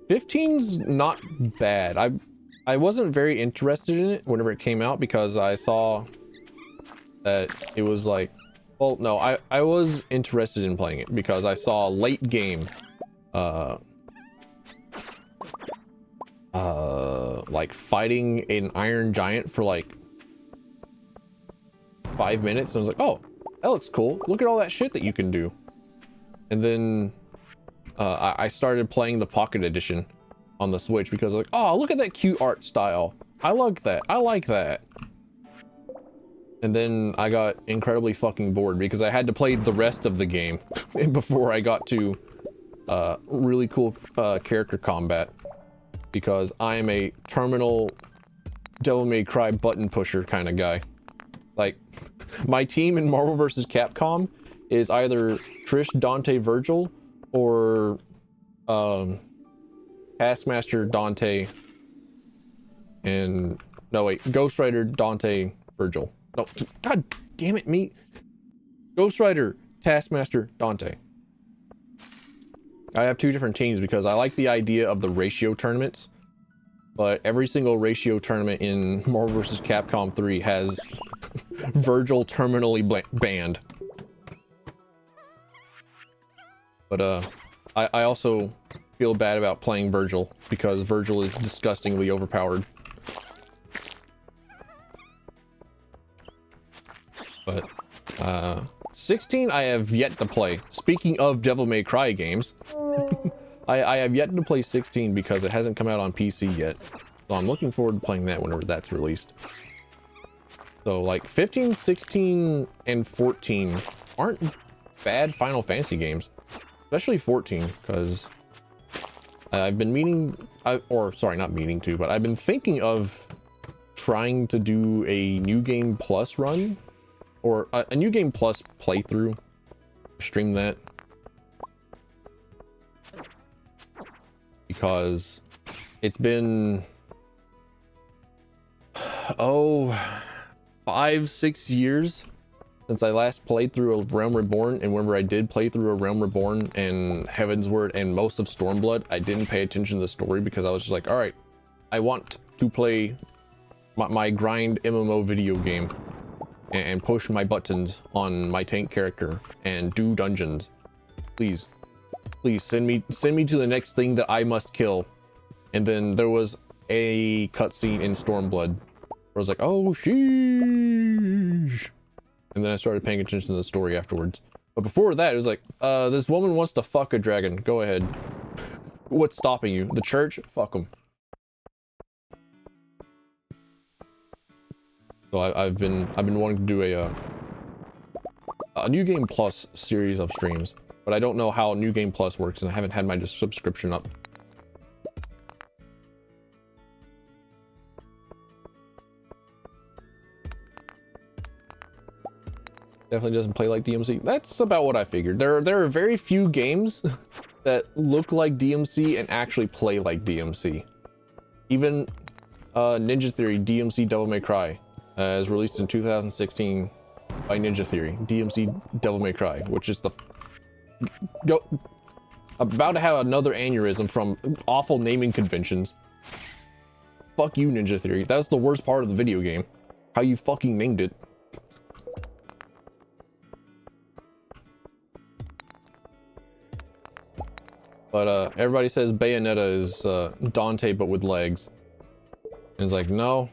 15's not bad. I wasn't very interested in it whenever it came out because I saw that it was like, well, no, I was interested in playing it because I saw late game like fighting an iron giant for like 5 minutes, and I was like, oh, that looks cool. Look at all that shit that you can do. And then I started playing the Pocket Edition on the Switch because I was like, oh, look at that cute art style. I like that. I like that. And then I got incredibly fucking bored because I had to play the rest of the game before I got to really cool character combat, because I am a terminal Devil May Cry button pusher kind of guy. Like, my team in Marvel vs. Capcom is either Trish, Dante, Virgil, or Taskmaster, Dante, and no wait, Ghost Rider, Dante, Virgil. No, god damn it, me. Ghost Rider, Taskmaster, Dante. I have 2 different teams because I like the idea of the ratio tournaments, but every single ratio tournament in Marvel vs. Capcom 3 has Virgil terminally banned. But I also feel bad about playing Virgil because Virgil is disgustingly overpowered. But 16 I have yet to play. Speaking of Devil May Cry games, I have yet to play 16 because it hasn't come out on PC yet. So I'm looking forward to playing that whenever that's released. So like 15, 16, and 14 aren't bad Final Fantasy games, especially 14, because I've been meaning, or sorry, not meaning to, but I've been thinking of trying to do a New Game Plus run, or a New Game Plus playthrough, stream that, because it's been, oh, 5-6 years since I last played through a Realm Reborn, and whenever I did play through a Realm Reborn and Heaven's Word and most of Stormblood, I didn't pay attention to the story because I was just like, all right, I want to play my grind MMO video game and push my buttons on my tank character and do dungeons. Please send me to the next thing that I must kill. And then there was a cutscene in Stormblood where I was like, oh sheesh. And then I started paying attention to the story afterwards. But before that, it was like, this woman wants to fuck a dragon. Go ahead. What's stopping you? The church? Fuck them. So I've been wanting to do a New Game Plus series of streams, but I don't know how New Game Plus works, and I haven't had my subscription up. Definitely doesn't play like DMC. That's about what I figured. There are very few games that look like DMC and actually play like DMC. Even Ninja Theory DMC Devil May Cry is released in 2016 by Ninja Theory. DMC Devil May Cry, which is the about to have another aneurysm from awful naming conventions. Fuck you, Ninja Theory. That's the worst part of the video game. How you fucking named it. But everybody says Bayonetta is Dante but with legs. And it's like, no,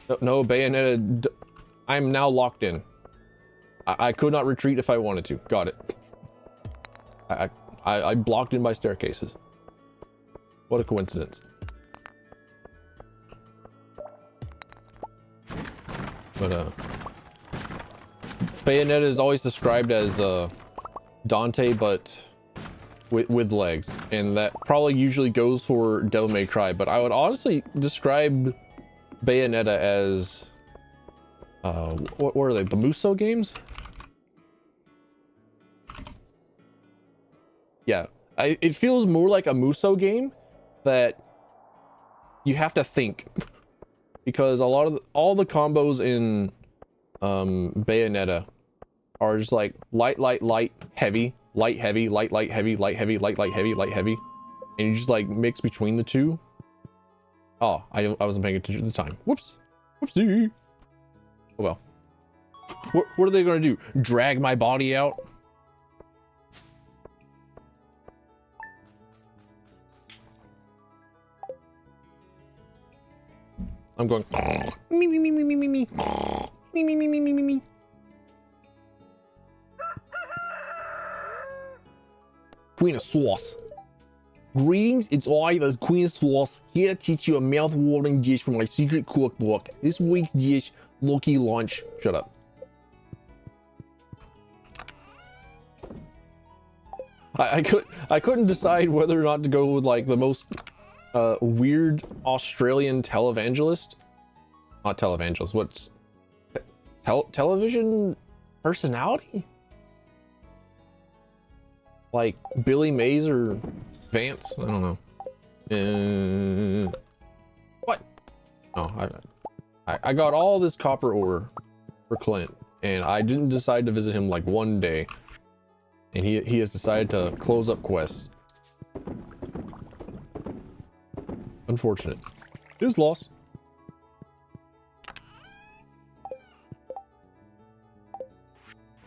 Bayonetta, I'm now locked in. I could not retreat if I wanted to. Got it. I blocked in by staircases. What a coincidence. But Bayonetta is always described as Dante but with legs, and that probably usually goes for Devil May Cry, but I would honestly describe Bayonetta as what are they, the Muso games? Yeah, it feels more like a Muso game that you have to think, because all the combos in Bayonetta are just like light, heavy, light, heavy, light, heavy, light, heavy, light, heavy, light, heavy, and you just like mix between the two. Oh, I wasn't paying attention at the time. Whoops. Whoopsie. Oh well. What are they gonna do? Drag my body out? I'm going me me me me me me me me me me me me me me. Queen of Sauce. Greetings, it's I, the Queen of Sauce, here to teach you a mouth-watering dish from my secret cookbook. This week's dish, Loki lunch. Shut up. I couldn't decide whether or not to go with like the most weird Australian televangelist. Not televangelist. What's television personality? Like Billy Mays or Vance? I don't know. What? Oh, I got all this copper ore for Clint, and I didn't decide to visit him like one day, and he has decided to close up quests. Unfortunate. His loss.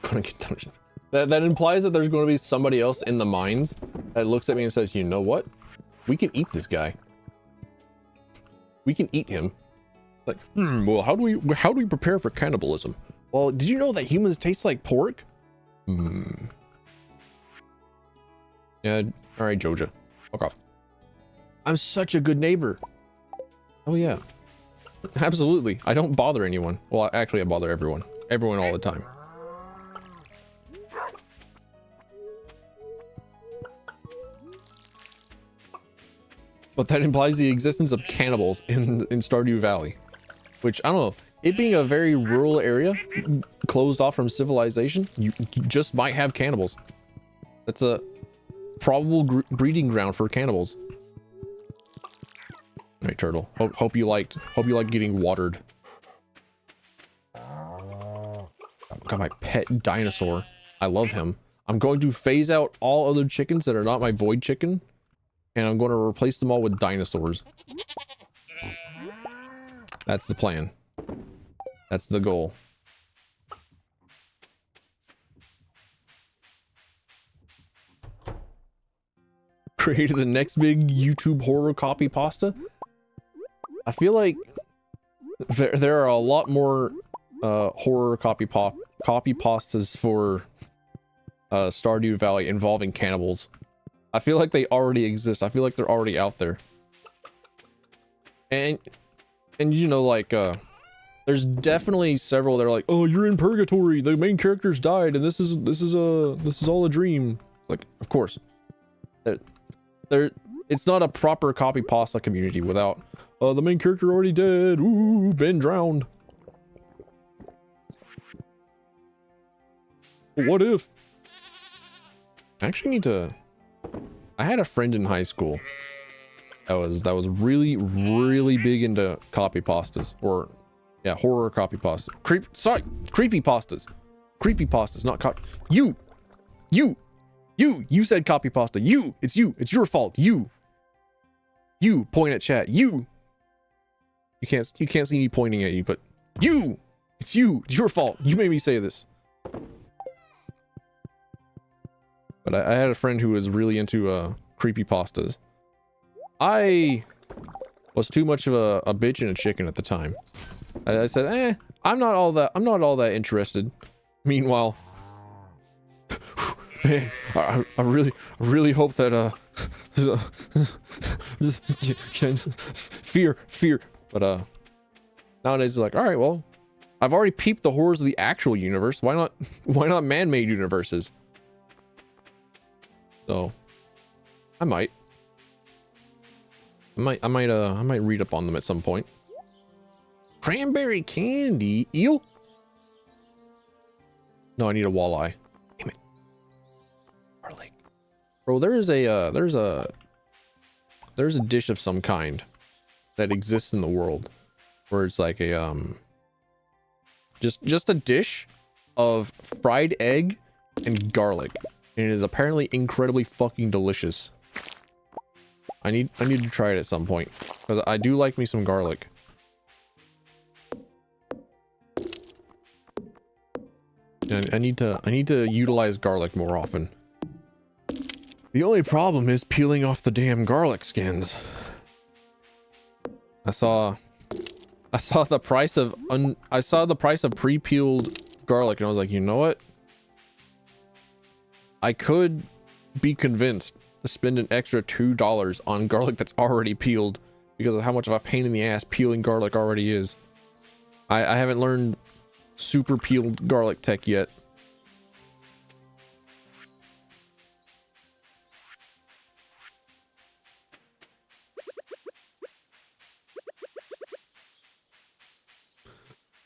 Gonna get dungeon. That implies that there's going to be somebody else in the mines that looks at me and says, you know what? We can eat this guy. We can eat him. Like, well, how do we prepare for cannibalism? Well, did you know that humans taste like pork? Yeah, all right, Joja. Fuck off. I'm such a good neighbor. Oh yeah, absolutely. I don't bother anyone. Well, actually, I bother everyone. Everyone all the time. But that implies the existence of cannibals in Stardew Valley, which I don't know. It being a very rural area, closed off from civilization, you just might have cannibals. That's a probable breeding ground for cannibals. All right, turtle. Hope you liked getting watered. Got my pet dinosaur. I love him. I'm going to phase out all other chickens that are not my void chicken, and I'm going to replace them all with dinosaurs. That's the plan. That's the goal. Created the next big YouTube horror copy pasta. I feel like there are a lot more horror copy pastas for Stardew Valley involving cannibals. I feel like they already exist. I feel like they're already out there. And you know, like there's definitely several that are like, oh, you're in purgatory. The main character's died, and this is all a dream. Like, of course, it's not a proper copy pasta community without the main character already dead. Ooh, Ben drowned. What if? I actually need to. I had a friend in high school that was really big into copy pastas, or yeah, horror copy pasta. Creepy pastas, not copy. You said copy pasta. It's your fault. You point at chat. You can't see me pointing at you, but it's your fault. You made me say this. But I had a friend who was really into creepy pastas. I was too much of a bitch and a chicken at the time. I said, I'm not all that interested. Meanwhile, man, I really hope that fear. But nowadays it's like, all right, well, I've already peeped the horrors of the actual universe. Why not man-made universes? So I might read up on them at some point. Cranberry candy eel? No, I need a walleye. Damn it. Garlic. Bro, there's a dish of some kind that exists in the world where it's like a just a dish of fried egg and garlic. And it is apparently incredibly fucking delicious. I need to try it at some point, because I do like me some garlic. And I need to utilize garlic more often. The only problem is peeling off the damn garlic skins. I saw the price of pre-peeled garlic, and I was like, you know what? I could be convinced to spend an extra $2 on garlic that's already peeled, because of how much of a pain in the ass peeling garlic already is. I haven't learned super peeled garlic tech yet.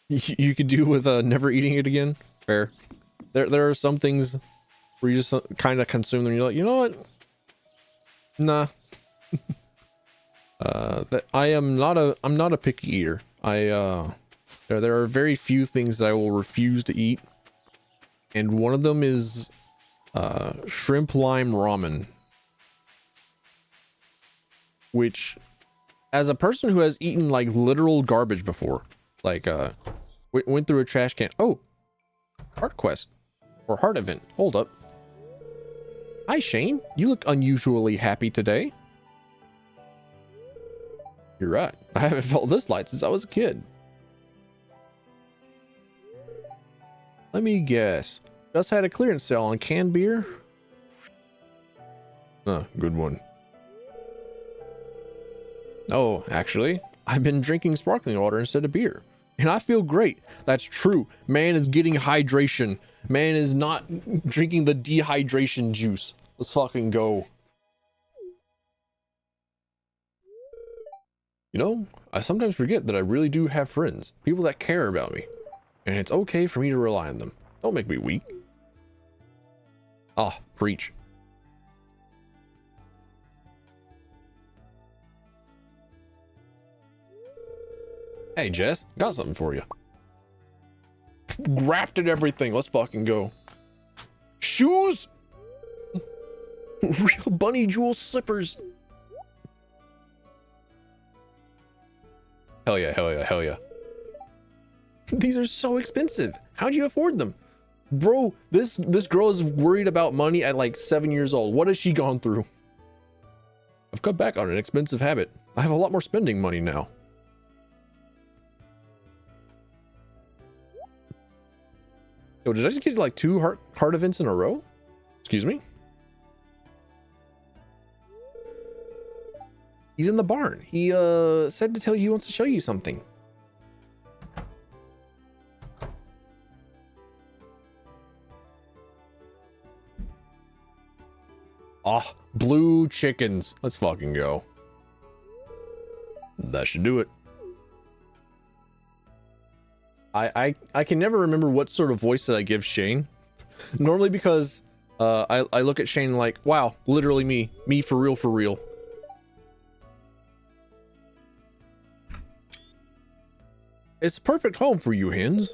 You could do with never eating it again. Fair. There are some things where you just kind of consume them and you're like, you know what? Nah. I'm not a picky eater. There are very few things that I will refuse to eat, and one of them is shrimp lime ramen, which, as a person who has eaten like literal garbage before, like went through a trash can. Oh, heart quest or heart event. Hold up. Hi Shane, you look unusually happy today. You're right. I haven't felt this light since I was a kid. Let me guess. Just had a clearance sale on canned beer. Good one. Oh, actually, I've been drinking sparkling water instead of beer, and I feel great. That's true. Man is getting hydration. Man is not drinking the dehydration juice. Let's fucking go. You know, I sometimes forget that I really do have friends, people that care about me, and it's okay for me to rely on them. Don't make me weak. Ah, preach. Hey, Jess, got something for you. Grafted everything. Let's fucking go. Shoes? Real bunny jewel slippers. Hell yeah, hell yeah, hell yeah. These are so expensive. How'd you afford them? Bro, this girl is worried about money at like 7 years old. What has she gone through? I've cut back on an expensive habit. I have a lot more spending money now. Yo, did I just get like 2 heart events in a row? Excuse me? He's in the barn. He said to tell you he wants to show you something. Ah, blue chickens. Let's fucking go. That should do it. I can never remember what sort of voice that I give Shane. Normally because I look at Shane like, wow, literally me for real, for real. It's a perfect home for you hens.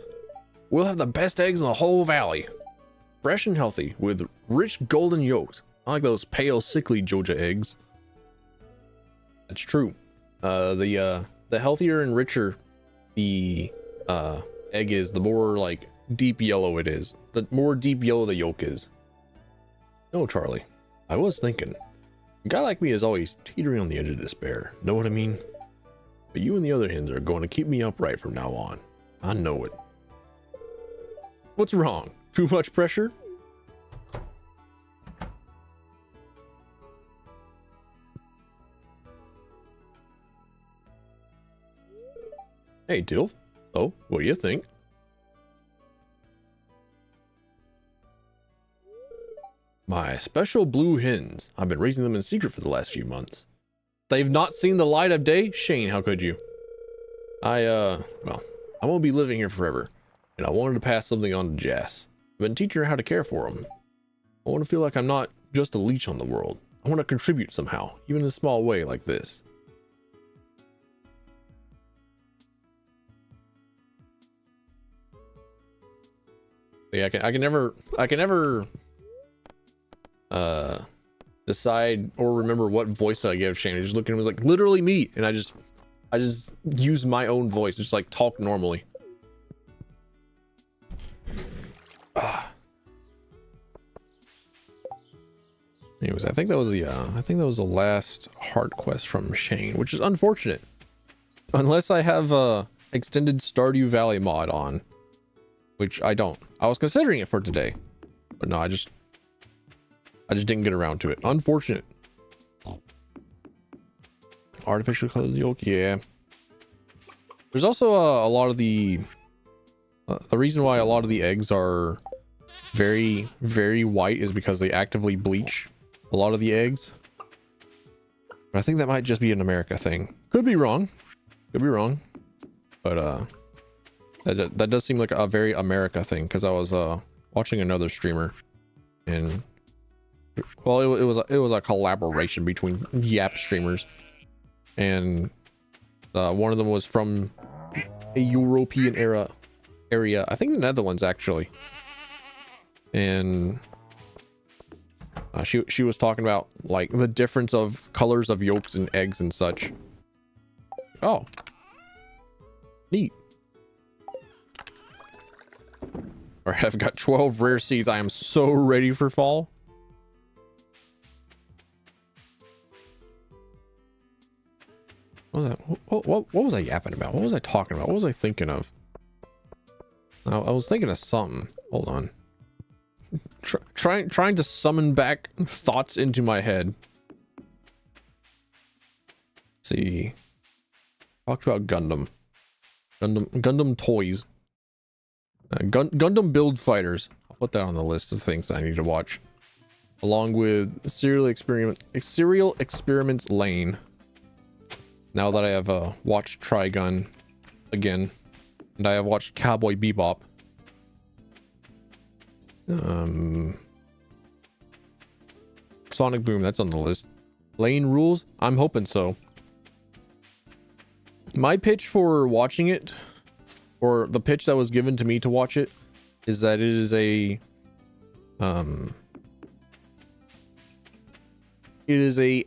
We'll have the best eggs in the whole valley. Fresh and healthy with rich golden yolks. I like those pale, sickly Georgia eggs. That's true. The healthier and richer the egg is, the more like deep yellow it is. The more deep yellow the yolk is. No, Charlie. I was thinking. A guy like me is always teetering on the edge of despair. Know what I mean? But you and the other hens are going to keep me upright from now on. I know it. What's wrong? Too much pressure? Hey, Dilf. Oh, what do you think? My special blue hens. I've been raising them in secret for the last few months. They've not seen the light of day? Shane, how could you? Well, I won't be living here forever, and I wanted to pass something on to Jess. I've been teaching her how to care for them. I want to feel like I'm not just a leech on the world. I want to contribute somehow, even in a small way like this. Yeah, I can never decide or remember what voice that I gave Shane. I just looked at him, was like, literally me, and I just use my own voice, just like talk normally. Anyways, I think that was the last hard quest from Shane, which is unfortunate. Unless I have a extended Stardew Valley mod on, which I don't. I was considering it for today, but no, I just didn't get around to it. Unfortunate. Artificial colored yolk, yeah. There's also a lot of the reason why a lot of the eggs are very, very white is because they actively bleach a lot of the eggs. But I think that might just be an America thing. Could be wrong. Could be wrong. But that does seem like a very America thing, because I was watching another streamer, and well, it was a collaboration between Yap streamers, and one of them was from a European area, I think the Netherlands actually, and she was talking about like the difference of colors of yolks and eggs and such. Oh, neat. All right, I've got 12 rare seeds. I am so ready for fall. What was that? What was I yapping about? What was I talking about? What was I thinking of? I was thinking of something. Hold on. Trying to summon back thoughts into my head. Let's see. Talked about Gundam toys. Gundam build fighters. I'll put that on the list of things that I need to watch. Along with Serial Experiments Lane. Now that I have watched Trigun again. And I have watched Cowboy Bebop. Sonic Boom, that's on the list. Lane Rules? I'm hoping so. My pitch for watching it, or the pitch that was given to me to watch it, is that it is a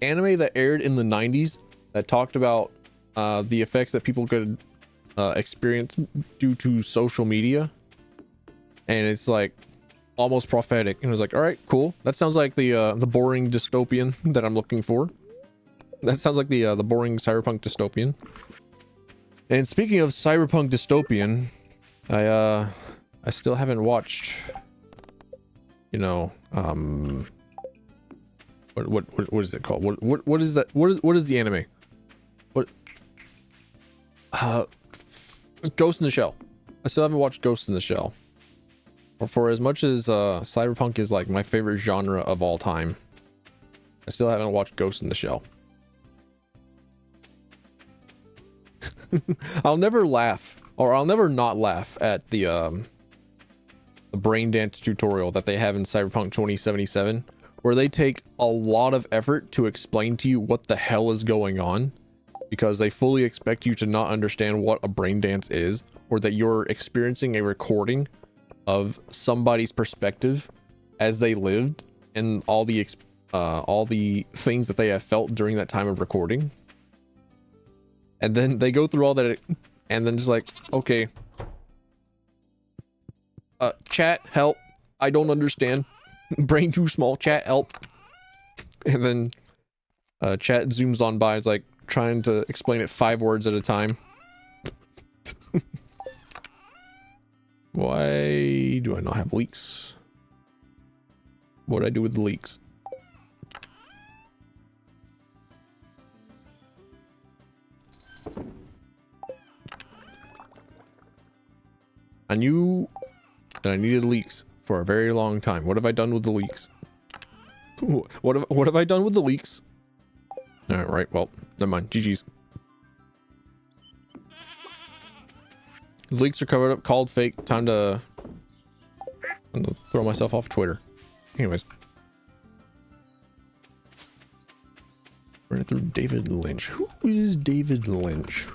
anime that aired in the 90s that talked about the effects that people could experience due to social media, and it's like almost prophetic. And it was like, all right, cool. That sounds like the boring dystopian that I'm looking for. That sounds like the boring cyberpunk dystopian. And speaking of cyberpunk dystopian, I still haven't watched, you know, what is it called? What is that? What is the anime? What? Ghost in the Shell. I still haven't watched Ghost in the Shell. For as much as cyberpunk is like my favorite genre of all time, I still haven't watched Ghost in the Shell. I'll never laugh, or I'll never not laugh at the brain dance tutorial that they have in Cyberpunk 2077, where they take a lot of effort to explain to you what the hell is going on, because they fully expect you to not understand what a brain dance is, or that you're experiencing a recording of somebody's perspective as they lived, and all the things that they have felt during that time of recording. And then they go through all that, and then just like, okay, chat, help, I don't understand. Brain too small, chat, help. And then chat zooms on by, it's like trying to explain it 5 words at a time. Why do I not have leaks? What did I do with the leaks? I knew that I needed leaks for a very long time. What have I done with the leaks? What have I done with the leaks? All right, well, never mind. GG's. The leaks are covered up, called fake. Time to throw myself off Twitter. Anyways. Running through David Lynch. Who is David Lynch?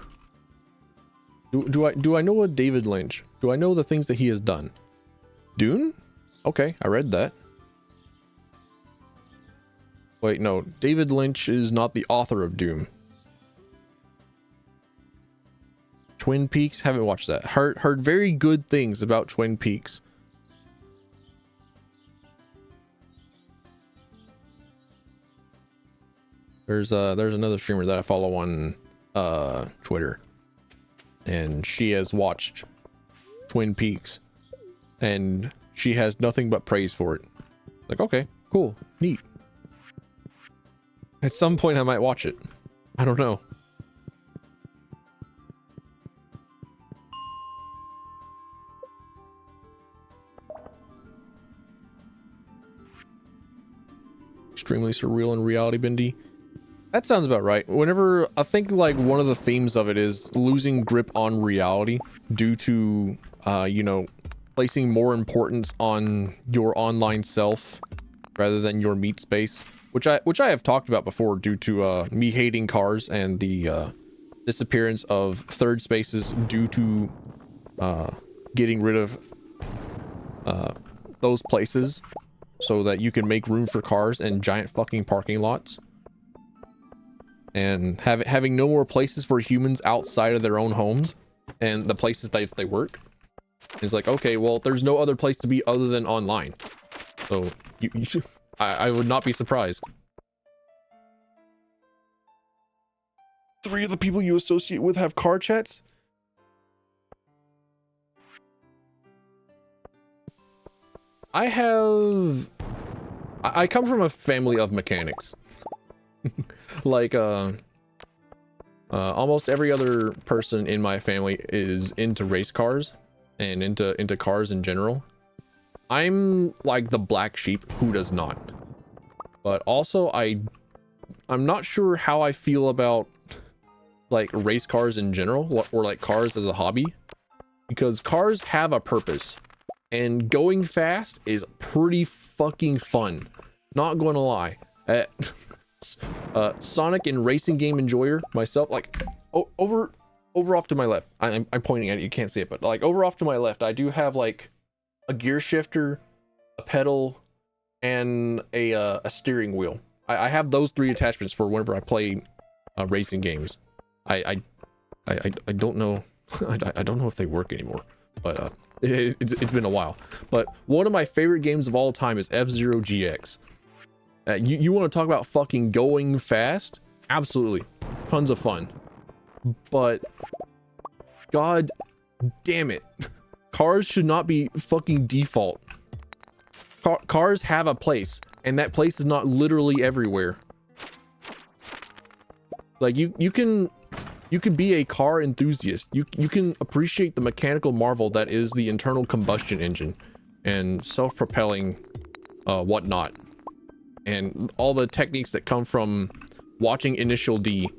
Do I know a David Lynch? Do I know the things that he has done? Dune? Okay, I read that. Wait, no. David Lynch is not the author of Doom. Twin Peaks? Haven't watched that. Heard very good things about Twin Peaks. There's another streamer that I follow on Twitter, and she has watched Twin Peaks, and she has nothing but praise for it. Like, okay, cool, neat. At some point I might watch it. I don't know. Extremely surreal and reality bendy. That sounds about right. Whenever I think like one of the themes of it is losing grip on reality due to you know, placing more importance on your online self rather than your meat space, which I have talked about before due to me hating cars and the disappearance of third spaces due to getting rid of those places so that you can make room for cars and giant fucking parking lots. And having no more places for humans outside of their own homes and the places that they work. It's like, okay, well, there's no other place to be other than online. So I would not be surprised. 3 of the people you associate with have car chats? I come from a family of mechanics. Like, Almost every other person in my family is into race cars and into cars in general. I'm like the black sheep who does not. But also I'm not sure how I feel about like race cars in general, or like cars as a hobby, because cars have a purpose and going fast is pretty fucking fun, not gonna lie. Sonic and racing game enjoyer myself, like over off to my left, I'm pointing at it, you can't see it, but like over off to my left I do have like a gear shifter, a pedal, and a steering wheel. I have those three attachments for whenever I play racing games. I don't know. I don't know if they work anymore, but it's been a while. But one of my favorite games of all time is F-Zero GX. You want to talk about fucking going fast? Absolutely, tons of fun. But god damn it, cars should not be fucking default. Cars have a place, and that place is not literally everywhere. Like you can be a car enthusiast. You can appreciate the mechanical marvel that is the internal combustion engine and self-propelling whatnot, and all the techniques that come from watching Initial D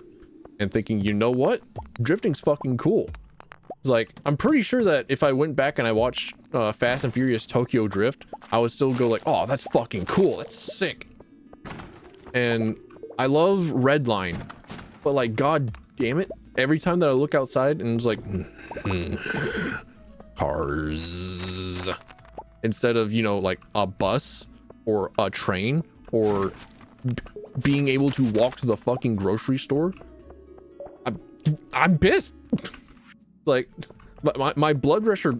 and thinking, you know what, drifting's fucking cool. It's like, I'm pretty sure that if I went back and I watched Fast and Furious Tokyo Drift, I would still go like, oh, that's fucking cool, that's sick. And I love Redline, but like, god damn it, every time that I look outside and it's like cars, instead of, you know, like a bus or a train or being able to walk to the fucking grocery store, I'm pissed. Like my blood pressure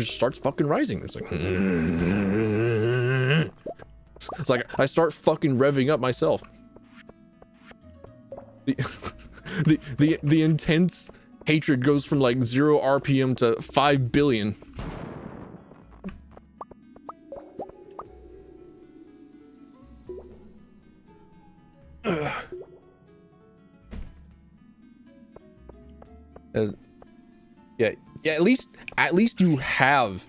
starts fucking rising. It's like I start fucking revving up myself. The intense hatred goes from like 0 RPM to 5 billion. Yeah, at least you have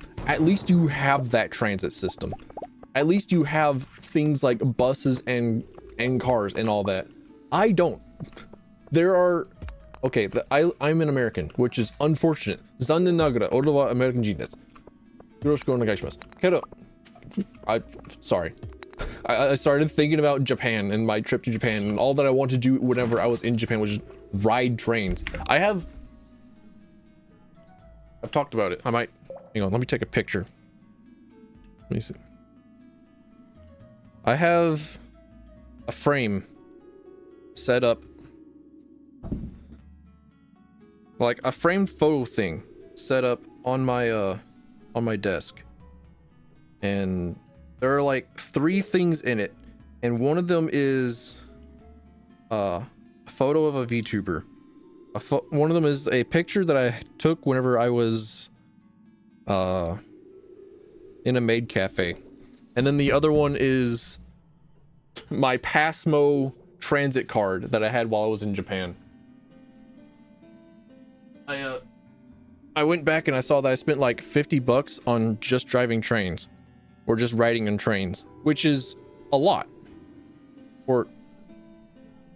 that transit system. At least you have things like buses and cars and all that. I don't. There are, okay, I'm an American, which is unfortunate. Zannen nagara, ore wa American desu. Yoroshiku onegaishimasu. Sorry. I started thinking about Japan and my trip to Japan, and all that I wanted to do whenever I was in Japan was just ride trains. I've talked about it. I might, hang on, let me take a picture. Let me see. I have a frame set up, like a framed photo thing set up on my desk, and there are like 3 things in it, and one of them is a photo of a VTuber. One of them is a picture that I took whenever I was in a maid cafe, and then the other one is my Passmo transit card that I had while I was in Japan. I went back and I saw that I spent like $50 on just driving trains, or just riding on trains, which is a lot. For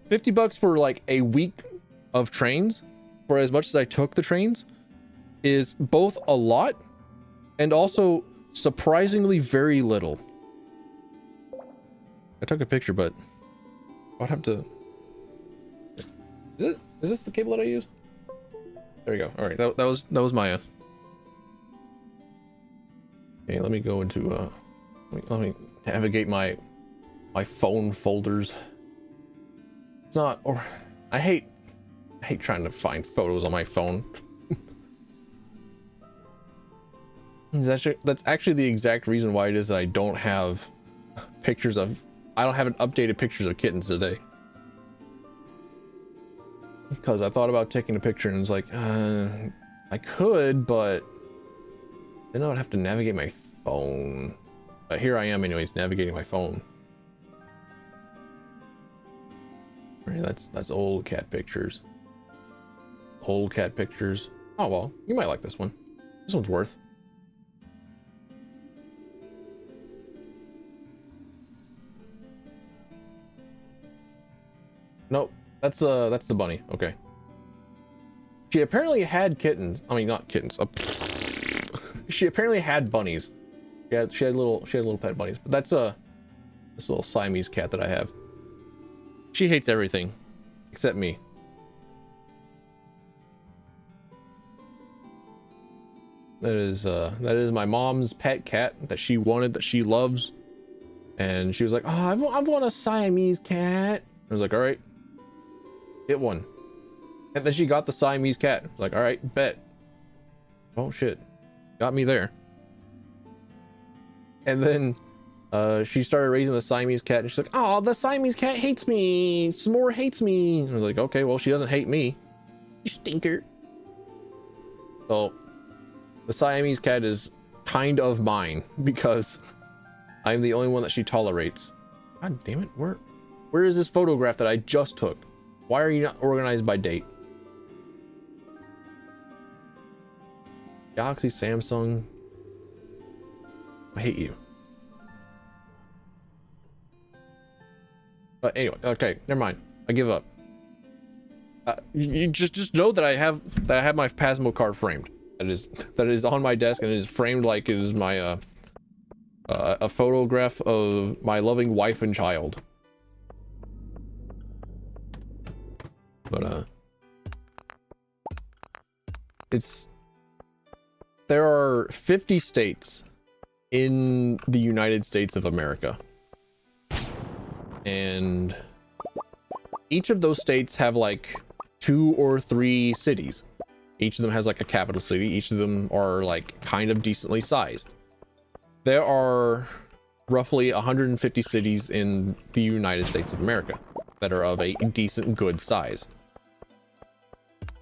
$50 for like a week of trains, for as much as I took the trains, is both a lot and also surprisingly very little. I took a picture, but I'd have to. Is this the cable that I use? There we go. All right, that was Maya. Okay, let me go into let me navigate my phone folders. It's not, or I hate trying to find photos on my phone. That's actually the exact reason why it is that I don't have I don't have an updated pictures of kittens today. Because I thought about taking a picture and it's like, I could, but then I would have to navigate my phone. But here I am anyways, navigating my phone. Right, that's old cat pictures. Old cat pictures. Oh well, you might like this one. This one's worth. Nope, that's the bunny. Okay. She apparently had kittens. I mean, not kittens. She apparently had bunnies. She had little pet bunnies. But that's this little Siamese cat that I have. She hates everything except me. That is my mom's pet cat that she wanted, that she loves, and she was like, "Oh, I want a Siamese cat." I was like, "All right, get one." And then she got the Siamese cat. Like, "All right, bet." Oh shit, got me there. And then she started raising the Siamese cat, and she's like, "Oh, the Siamese cat hates me. S'more hates me." And I was like, "Okay, well, she doesn't hate me. You stinker." So the Siamese cat is kind of mine because I'm the only one that she tolerates. God damn it, where is this photograph that I just took? Why are you not organized by date? Galaxy, Samsung. I hate you. But anyway, okay, never mind. I give up. You just know that I have my Phasmo card framed. That is on my desk, and it is framed like it is my a photograph of my loving wife and child. But there are 50 states in the United States of America, and each of those states have like 2 or 3 cities. Each of them has like a capital city. Each of them are like kind of decently sized. There are roughly 150 cities in the United States of America that are of a decent good size.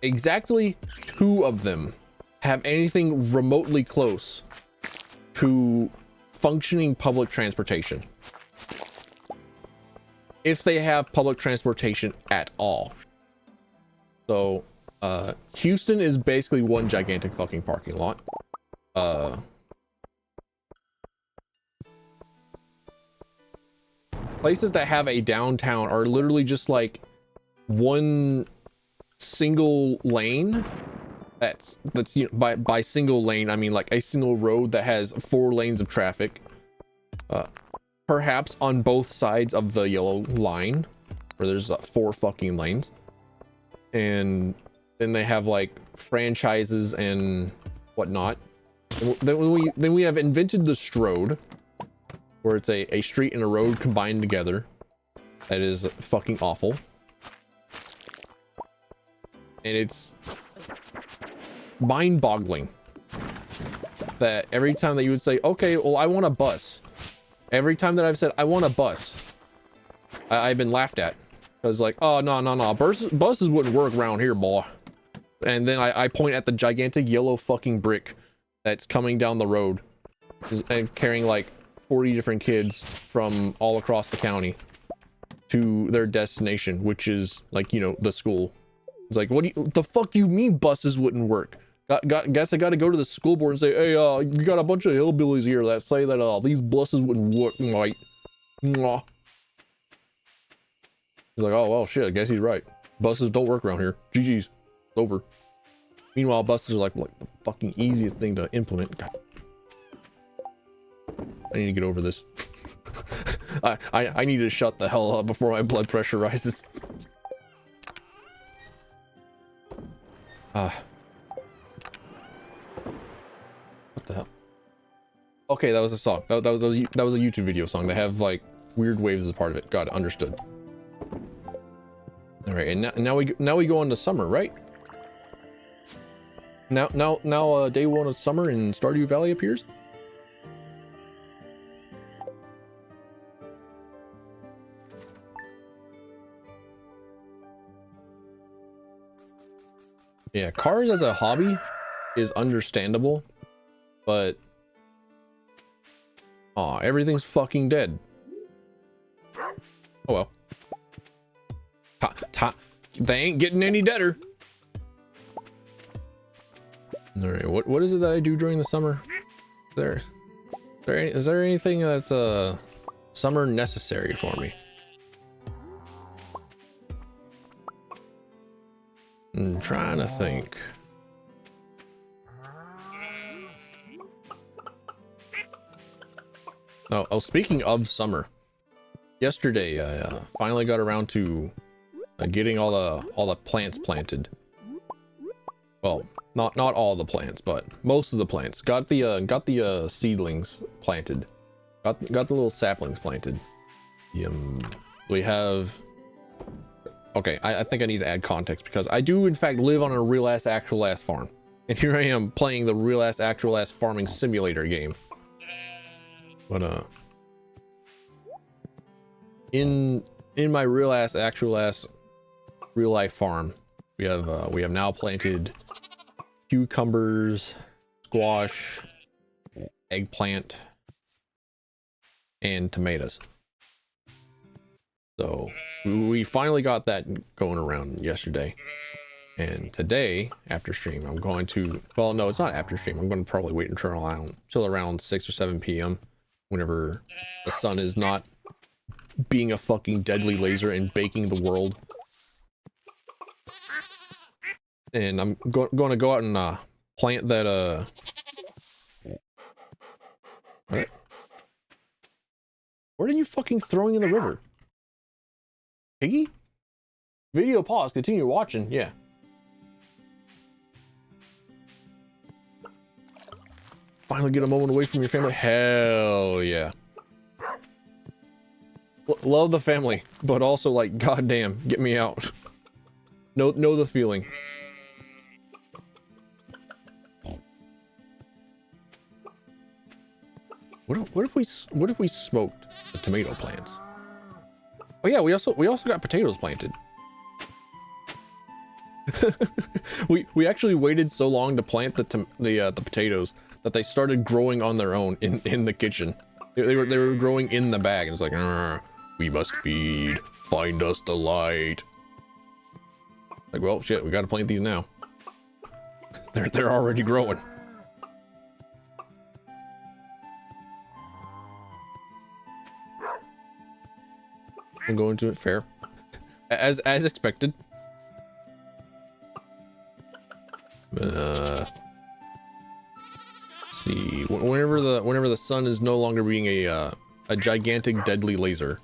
Exactly 2 of them have anything remotely close to functioning public transportation, if they have public transportation at all. So Houston is basically one gigantic fucking parking lot. Places that have a downtown are literally just like one single lane. That's you know, by single lane I mean like a single road that has 4 lanes of traffic, perhaps on both sides of the yellow line, where there's 4 fucking lanes. And then they have like franchises and whatnot. And then we have invented the Strode, where it's a street and a road combined together. That is fucking awful. And it's mind-boggling that every time that you would say, "Okay, well, I want a bus," every time that I've said I want a bus, I've been laughed at. Because like, "Oh, no, buses wouldn't work around here, boy." And then I point at the gigantic yellow fucking brick that's coming down the road and carrying like 40 different kids from all across the county to their destination, which is like, you know, the school. It's like, what the fuck you mean buses wouldn't work? Guess I gotta go to the school board and say, "Hey, you got a bunch of hillbillies here that say that these buses wouldn't work." Like, mwah. He's like, "Oh well, shit, I guess he's right. Buses don't work around here. GG's. It's over." Meanwhile, buses are like the fucking easiest thing to implement. God. I need to get over this. I need to shut the hell up before my blood pressure rises. What the hell? Okay, that was a song. That was a YouTube video song. They have like weird waves as a part of it. Got it. Understood. All right, and now we go into summer, right? Now day 1 of summer in Stardew Valley appears. Yeah, cars as a hobby is understandable, but everything's fucking dead. Oh well. They ain't getting any deader. All right, what is it that I do during the summer? Is there anything that's summer necessary for me? I'm trying to think. Oh, speaking of summer, yesterday I finally got around to getting all the plants planted. Well, not all the plants, but most of the plants. Got the seedlings planted. Got the little saplings planted. We have. Okay, I think I need to add context because I do in fact live on a real ass actual ass farm, and here I am playing the real ass actual ass farming simulator game. But in my real ass actual ass real life farm, we have now planted cucumbers, squash, eggplant, and tomatoes. So we finally got that going around yesterday. And today, after stream, I'm going to, well, no, it's not after stream. I'm going to probably wait until around 6 or 7 p.m. whenever the sun is not being a fucking deadly laser and baking the world. And I'm going to go out and plant that what? What are you fucking throwing in the river? Piggy? Video pause, continue watching, yeah. Finally get a moment away from your family. Hell yeah. Love the family, but also like, goddamn, get me out. Know the feeling. What if we smoked the tomato plants? Oh yeah, we also got potatoes planted. we actually waited so long to plant the potatoes that they started growing on their own in the kitchen. They were growing in the bag, and it's like, we must feed. Find us the light. Like, well, shit, we gotta plant these now. They're already growing. I'm going to it fair, as expected. Let's see. Whenever the sun is no longer being a gigantic deadly laser,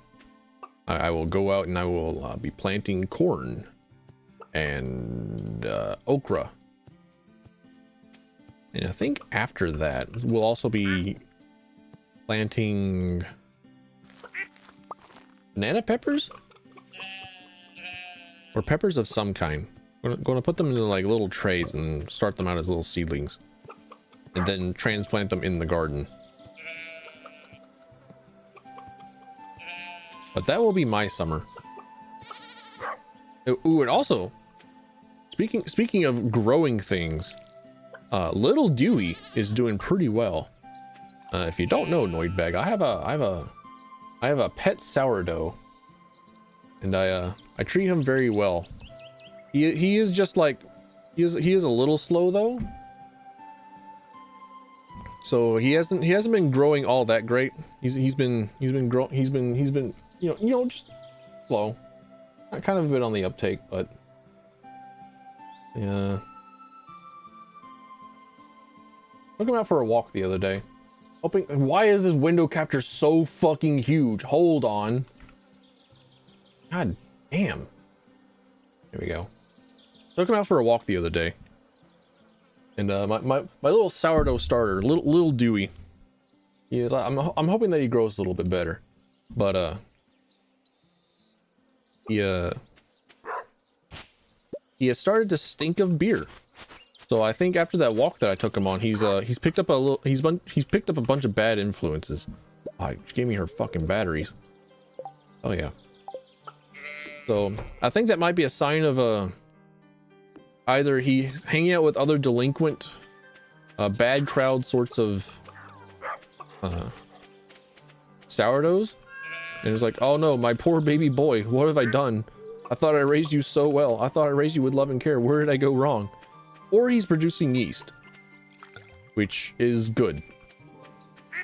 I will go out and I will be planting corn and okra. And I think after that we'll also be planting banana peppers or peppers of some kind. We're going to put them in like little trays and start them out as little seedlings and then transplant them in the garden. But that will be my summer. Ooh, and also speaking of growing things, little Dewey is doing pretty well. If you don't know, Noidbag, I have a pet sourdough, and I treat him very well. He is just like he is a little slow though, so he hasn't been growing all that great. He's been you know just slow. I kind of a bit on the uptake, but yeah. Took him out for a walk the other day. Hoping, why is this window capture so fucking huge? Hold on. God damn. There we go. Took him out for a walk the other day. And my little sourdough starter, little Dewey. I'm hoping that he grows a little bit better. But he has started to stink of beer. So I think after that walk that I took him on, he's picked up a bunch of bad influences. Oh, she gave me her fucking batteries. Oh yeah. So I think that might be a sign of either he's hanging out with other delinquent, bad crowd sorts of sourdoughs, and it's like, oh no, my poor baby boy, what have I done? I thought I raised you so well. I thought I raised you with love and care. Where did I go wrong? Or he's producing yeast. which is good.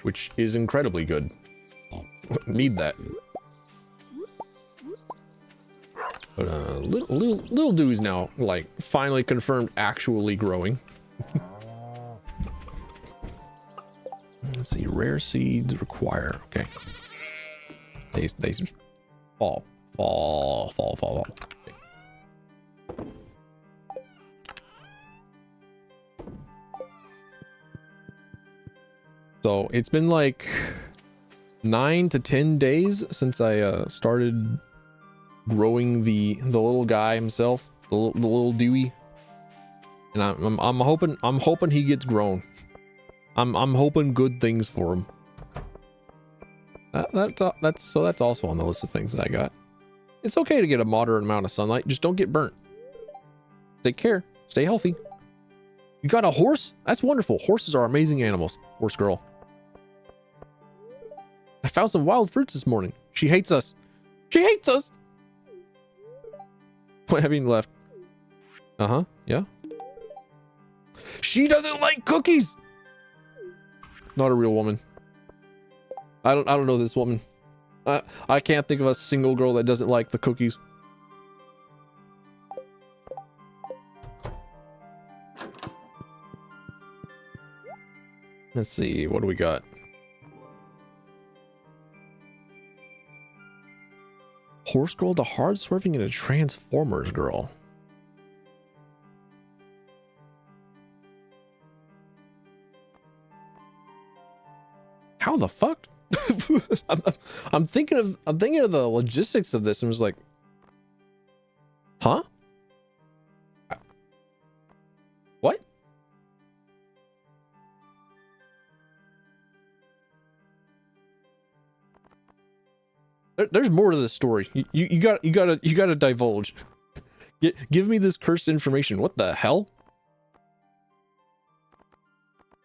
Which is incredibly good. Need that. But little Dewey's now like finally confirmed actually growing. Let's see, rare seeds require. Okay. They fall. Okay. So it's been like 9 to 10 days since I started growing the little guy himself, the little Dewey, and I'm hoping he gets grown. I'm hoping good things for him. That's also on the list of things that I got. It's okay to get a moderate amount of sunlight, just don't get burnt. Take care, stay healthy. You got a horse? That's wonderful. Horses are amazing animals. Horse girl. I found some wild fruits this morning. She hates us. She hates us. What have you left? Uh-huh. Yeah. She doesn't like cookies. Not a real woman. I don't know this woman. I can't think of a single girl that doesn't like the cookies. Let's see, what do we got? Horse girl to hard swerving into Transformers girl. How the fuck? I'm thinking of the logistics of this and was like, huh? What? There's more to this story. You gotta divulge. Give me this cursed information. What the hell?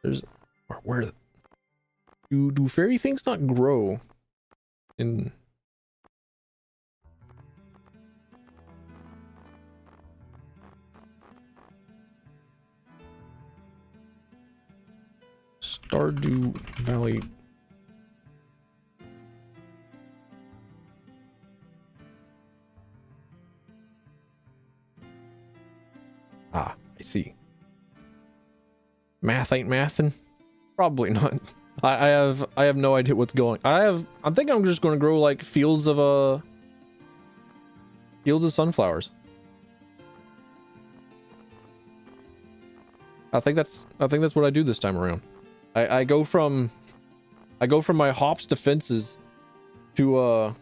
There's where do fairy things not grow in Stardew Valley? Ah, I see. Math ain't mathin'? Probably not. I have no idea what's going. I'm thinking I'm just going to grow like fields of sunflowers. I think that's what I do this time around. I go from my hops to fences to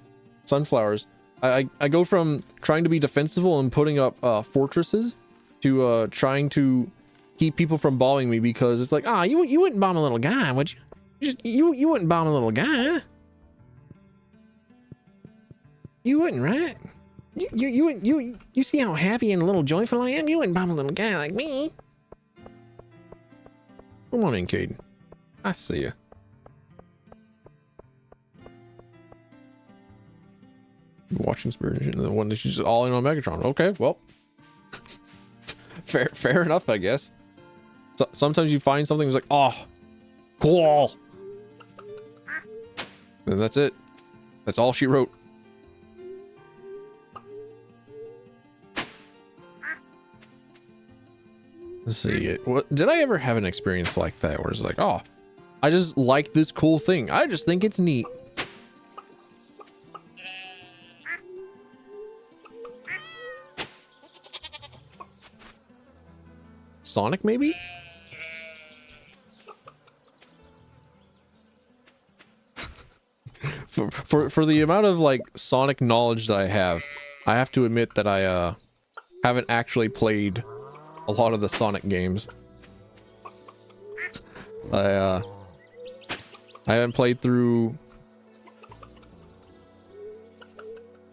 sunflowers. I go from trying to be defensible and putting up fortresses to trying to keep people from bombing me, because it's like, ah, you wouldn't bomb a little guy, would you? You wouldn't bomb a little guy. You wouldn't, right? You see how happy and a little joyful I am? You wouldn't bomb a little guy like me. Come on in, Caden. I see ya. Watching Spirit and the one that she's all in on Megatron. Okay, well. fair enough, I guess. So, sometimes you find something that's like, oh, cool. And that's it. That's all she wrote. Let's see. What did I ever have an experience like that where it's like, oh, I just like this cool thing. I just think it's neat. Sonic, maybe? For the amount of like Sonic knowledge that I have to admit that I haven't actually played a lot of the Sonic games. I haven't played through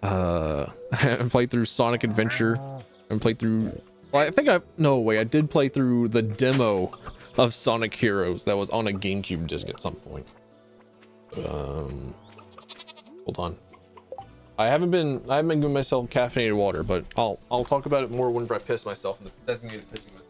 I haven't played through Sonic Adventure. I haven't played through, well, I did play through the demo of Sonic Heroes that was on a GameCube disc at some point. Hold on. I haven't been giving myself caffeinated water, but I'll talk about it more whenever I piss myself in the designated pissing myself.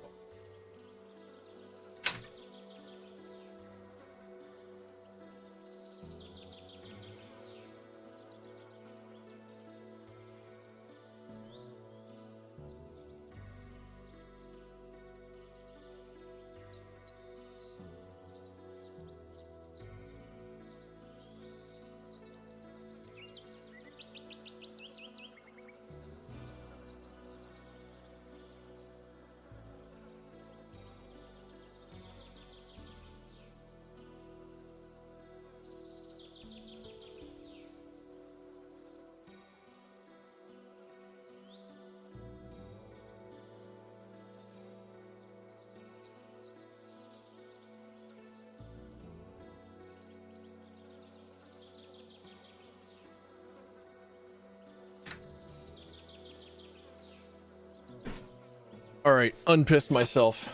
All right, unpissed myself.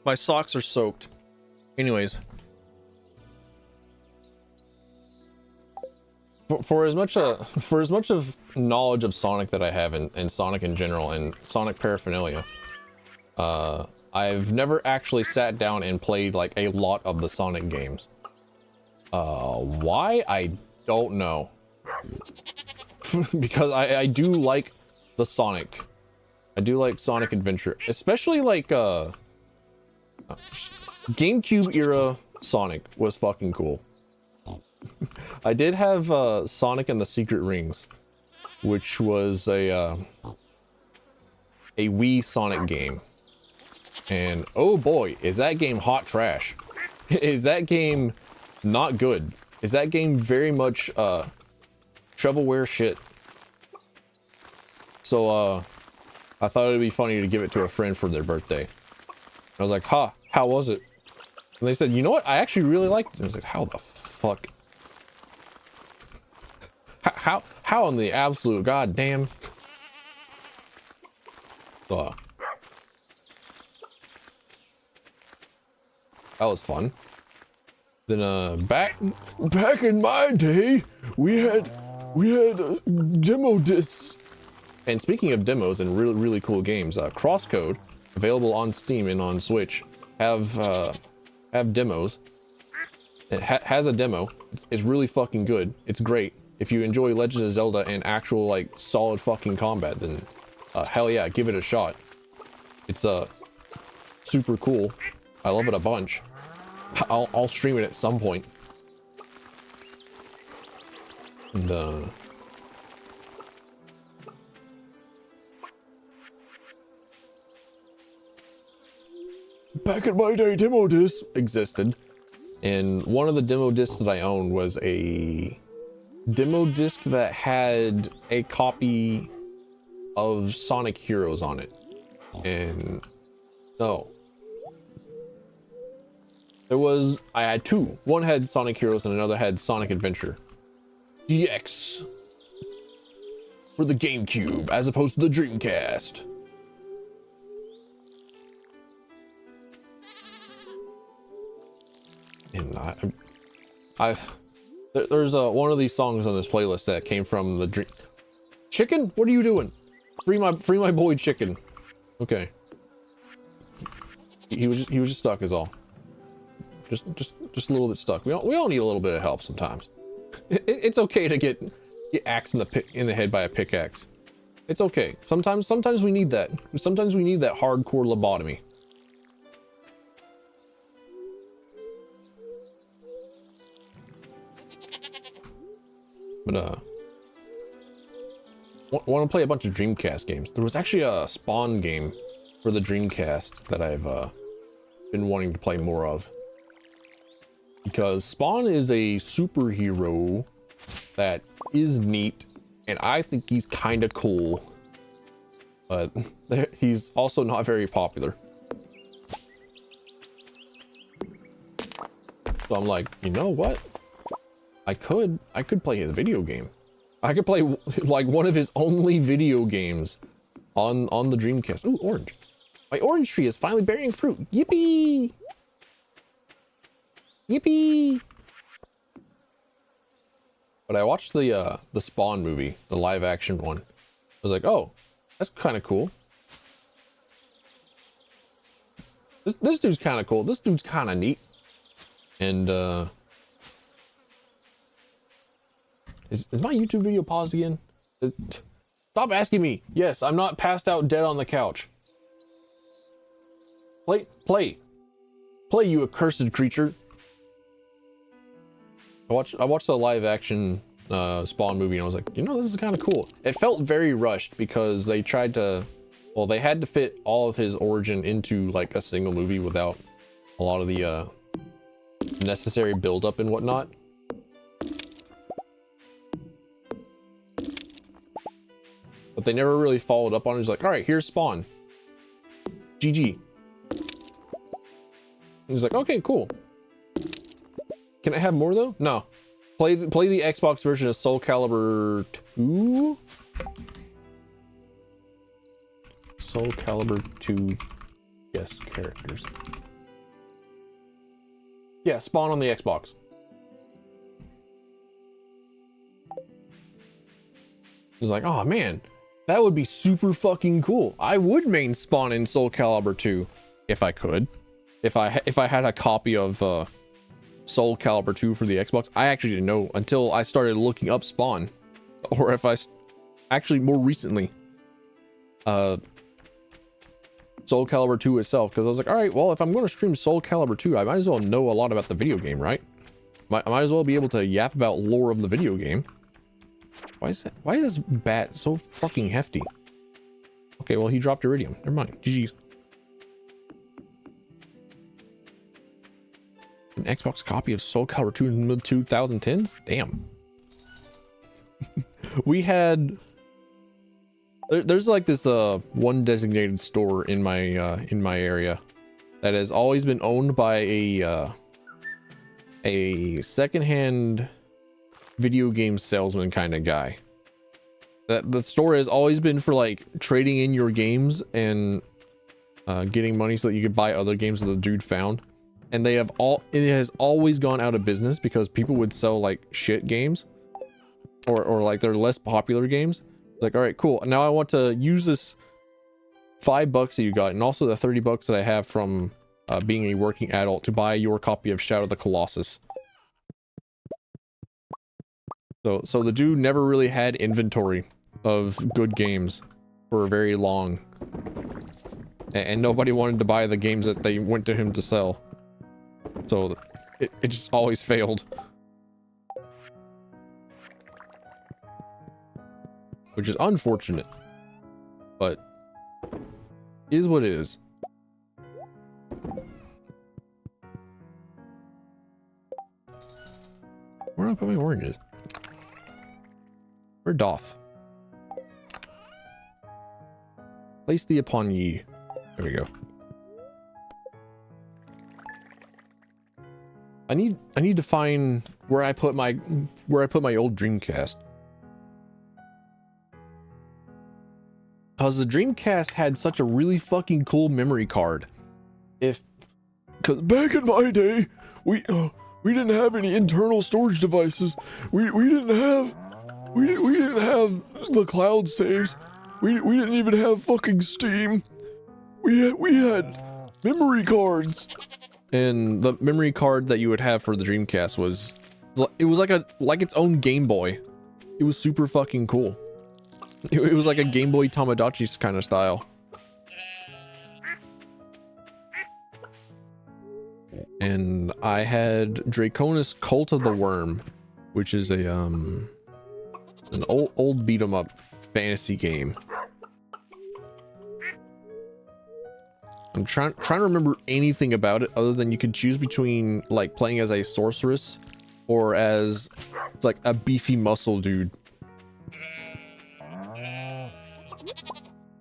My socks are soaked. Anyways, for as much of knowledge of Sonic that I have, and Sonic in general, and Sonic paraphernalia, I've never actually sat down and played like a lot of the Sonic games. Why? I don't know. Because I do like the Sonic. I do like Sonic Adventure, especially like GameCube era Sonic was fucking cool. I did have Sonic and the Secret Rings, which was a Wii Sonic game. And oh boy, is that game hot trash. Is that game not good? Is that game very much shovelware shit? So I thought it'd be funny to give it to a friend for their birthday. I was like, huh, how was it? And they said, you know what? I actually really liked it. And I was like, how the fuck? How in the absolute goddamn? That was fun. Then back in my day, we had demo discs. And speaking of demos and really cool games, Crosscode, available on Steam and on Switch, have demos. It has a demo. It's really fucking good. It's great. If you enjoy Legend of Zelda and actual like solid fucking combat, then hell yeah, give it a shot. It's super cool. I love it a bunch. I'll stream it at some point. And back in my day, demo discs existed, and one of the demo discs that I owned was a demo disc that had a copy of Sonic Heroes on it. And no, I had two. One had Sonic Heroes and another had Sonic Adventure DX for the GameCube as opposed to the Dreamcast. And there's one of these songs on this playlist that came from the Dream. Chicken? What are you doing? Free my boy Chicken. Okay. He was just stuck is all. Just a little bit stuck. We all need a little bit of help sometimes. It's okay to get axed in the head by a pickaxe. It's okay. Sometimes we need that. Sometimes we need that hardcore lobotomy. But want to play a bunch of Dreamcast games. There was actually a Spawn game for the Dreamcast that I've been wanting to play more of. Because Spawn is a superhero that is neat, and I think he's kind of cool. But he's also not very popular. So I'm like, you know what? I could play his video game. I could play like one of his only video games on the Dreamcast. Ooh, orange. My orange tree is finally bearing fruit. Yippee! Yippee! But I watched the Spawn movie, the live action one. I was like, oh, that's kind of cool. This dude's kind of cool. This dude's kind of neat. And is my YouTube video paused again? Stop asking me. Yes, I'm not passed out dead on the couch. Play, you accursed creature. I watched the live action Spawn movie and I was like, you know, this is kind of cool. It felt very rushed because they tried to, well, they had to fit all of his origin into like a single movie without a lot of the necessary build-up and whatnot. But they never really followed up on it. It's like, all right, here's Spawn. GG. He's like, okay, cool. Can I have more though? No. Play the Xbox version of Soul Calibur 2? Soul Calibur 2 guest characters. Yeah, spawn on the Xbox. It's like, oh man, that would be super fucking cool. I would main spawn in Soul Calibur 2 if I could. If I had a copy of Soul Calibur 2 for the Xbox. I actually didn't know until I started looking up spawn, or if I actually more recently Soul Calibur 2 itself, because I was like, all right, well, if I'm going to stream Soul Calibur 2, I might as well know a lot about the video game, right? I might as well be able to yap about lore of the video game. Why is this bat so fucking hefty? Okay, well, he dropped iridium. Never mind. GG's. An Xbox copy of Soul Calibur 2 in the mid-2010s? Damn. We had... There's like this one designated store in my area that has always been owned by a secondhand video game salesman kind of guy. That the store has always been for like trading in your games and getting money so that you could buy other games that the dude found. And it has always gone out of business because people would sell like shit games or like their less popular games. Like, all right, cool. Now I want to use this $5 that you got and also the $30 that I have from being a working adult to buy your copy of Shadow of the Colossus. So the dude never really had inventory of good games for very long. And nobody wanted to buy the games that they went to him to sell. So it just always failed. Which is unfortunate. But is what it is. Where do I put my oranges? Where doth? Place thee upon ye. There we go. I need to find where I put my old Dreamcast. Cause the Dreamcast had such a really fucking cool memory card. Cause back in my day, we didn't have any internal storage devices. We didn't have the cloud saves. We didn't even have fucking Steam. We had memory cards. And the memory card that you would have for the Dreamcast was like its own Game Boy. It was super fucking cool. It was like a Game Boy Tamagotchi kind of style. And I had Draconis Cult of the Worm, which is an old beat 'em up fantasy game. I'm trying to remember anything about it other than you could choose between like playing as a sorceress or as it's like a beefy muscle dude.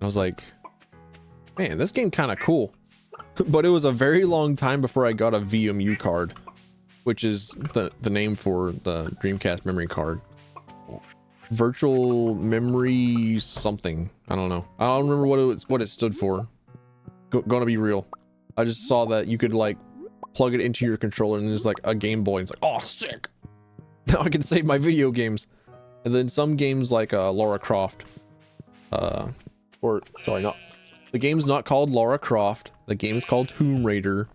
I was like, man, this game kind of cool. But it was a very long time before I got a VMU card, which is the name for the Dreamcast memory card. Virtual memory something. I don't know. I don't remember what it stood for. Gonna be real. I just saw that you could like plug it into your controller and there's like a Game Boy. And it's like, oh, sick. Now I can save my video games. And then some games like Lara Croft. Sorry, not. The game's not called Lara Croft. The game is called Tomb Raider.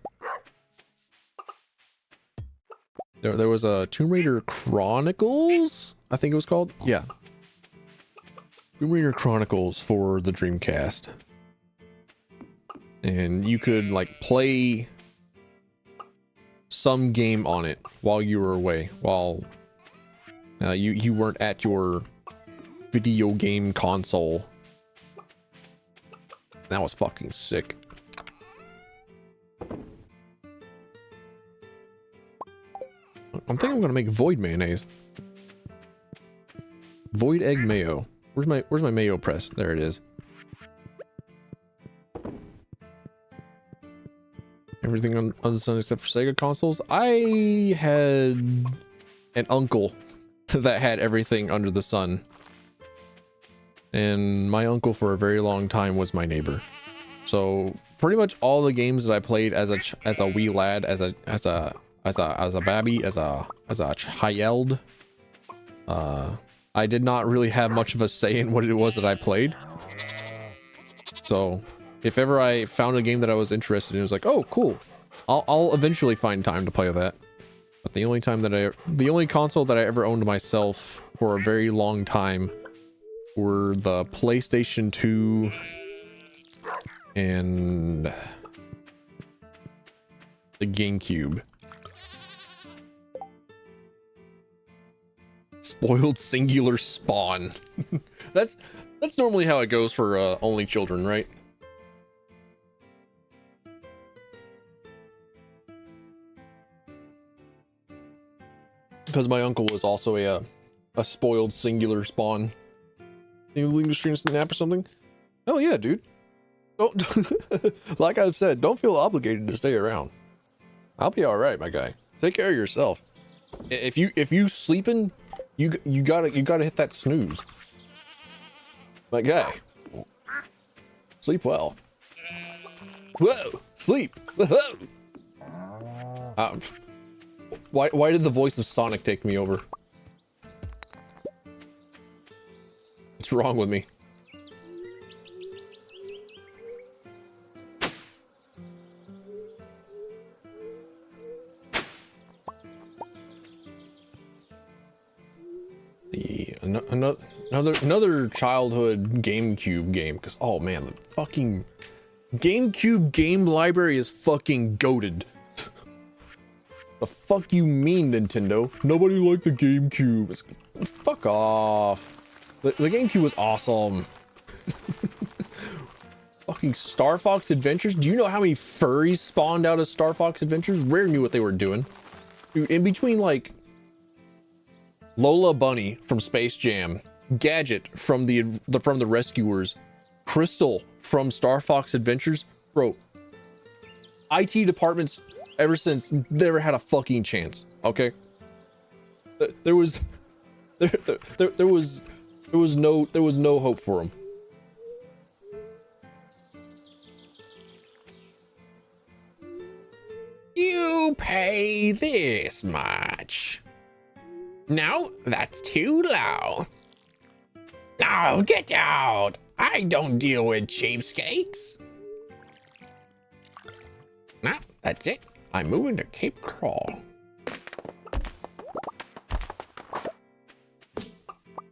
There was a Tomb Raider Chronicles, I think it was called. Yeah. Tomb Raider Chronicles for the Dreamcast. And you could like play some game on it while you were away, while you weren't at your video game console. That was fucking sick. I'm thinking I'm gonna make void mayonnaise. Void egg mayo. Where's my mayo press? There it is. Everything on the sun except for Sega consoles. I had an uncle that had everything under the sun. And my uncle for a very long time was my neighbor. So pretty much all the games that I played as a wee lad, as a babby, as a child, I did not really have much of a say in what it was that I played. So if ever I found a game that I was interested in, it was like, oh, cool. I'll eventually find time to play that. But the only console that I ever owned myself for a very long time were the PlayStation 2 and the GameCube. Spoiled singular spawn. That's normally how it goes for only children, right? Because my uncle was also a spoiled singular spawn. You leaving the stream snap or something? Oh yeah, dude. Don't like I've said, don't feel obligated to stay around. I'll be all right, my guy. Take care of yourself. If you sleeping, you gotta hit that snooze. My guy. Sleep well. Whoa, sleep. Whoa. Why did the voice of Sonic take me over? What's wrong with me? Another childhood GameCube game, because oh man, the fucking GameCube game library is fucking goated. The fuck you mean, Nintendo? Nobody liked the GameCube. Fuck off. The GameCube was awesome. Fucking Star Fox Adventures. Do you know how many furries spawned out of Star Fox Adventures? Rare knew what they were doing. Dude, in between like Lola Bunny from Space Jam, Gadget from the Rescuers, Crystal from Star Fox Adventures, bro. IT departments ever since never had a fucking chance. Okay, there was no hope for them. You pay this much. No, that's too low. No, get out. I don't deal with cheapskates. No, that's it. I'm moving to Cape Crawl.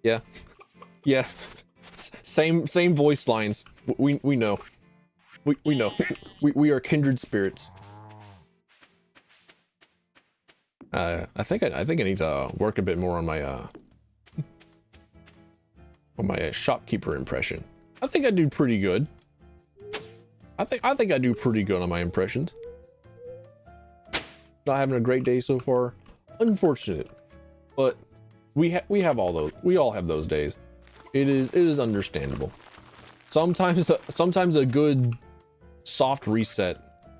Yeah. Yeah. Same voice lines. We know. We know. We are kindred spirits. I think I need to work a bit more on my shopkeeper impression. I think I do pretty good. I think I do pretty good on my impressions. Not having a great day so far. Unfortunate, but we have all those. We all have those days. It is understandable. Sometimes a good soft reset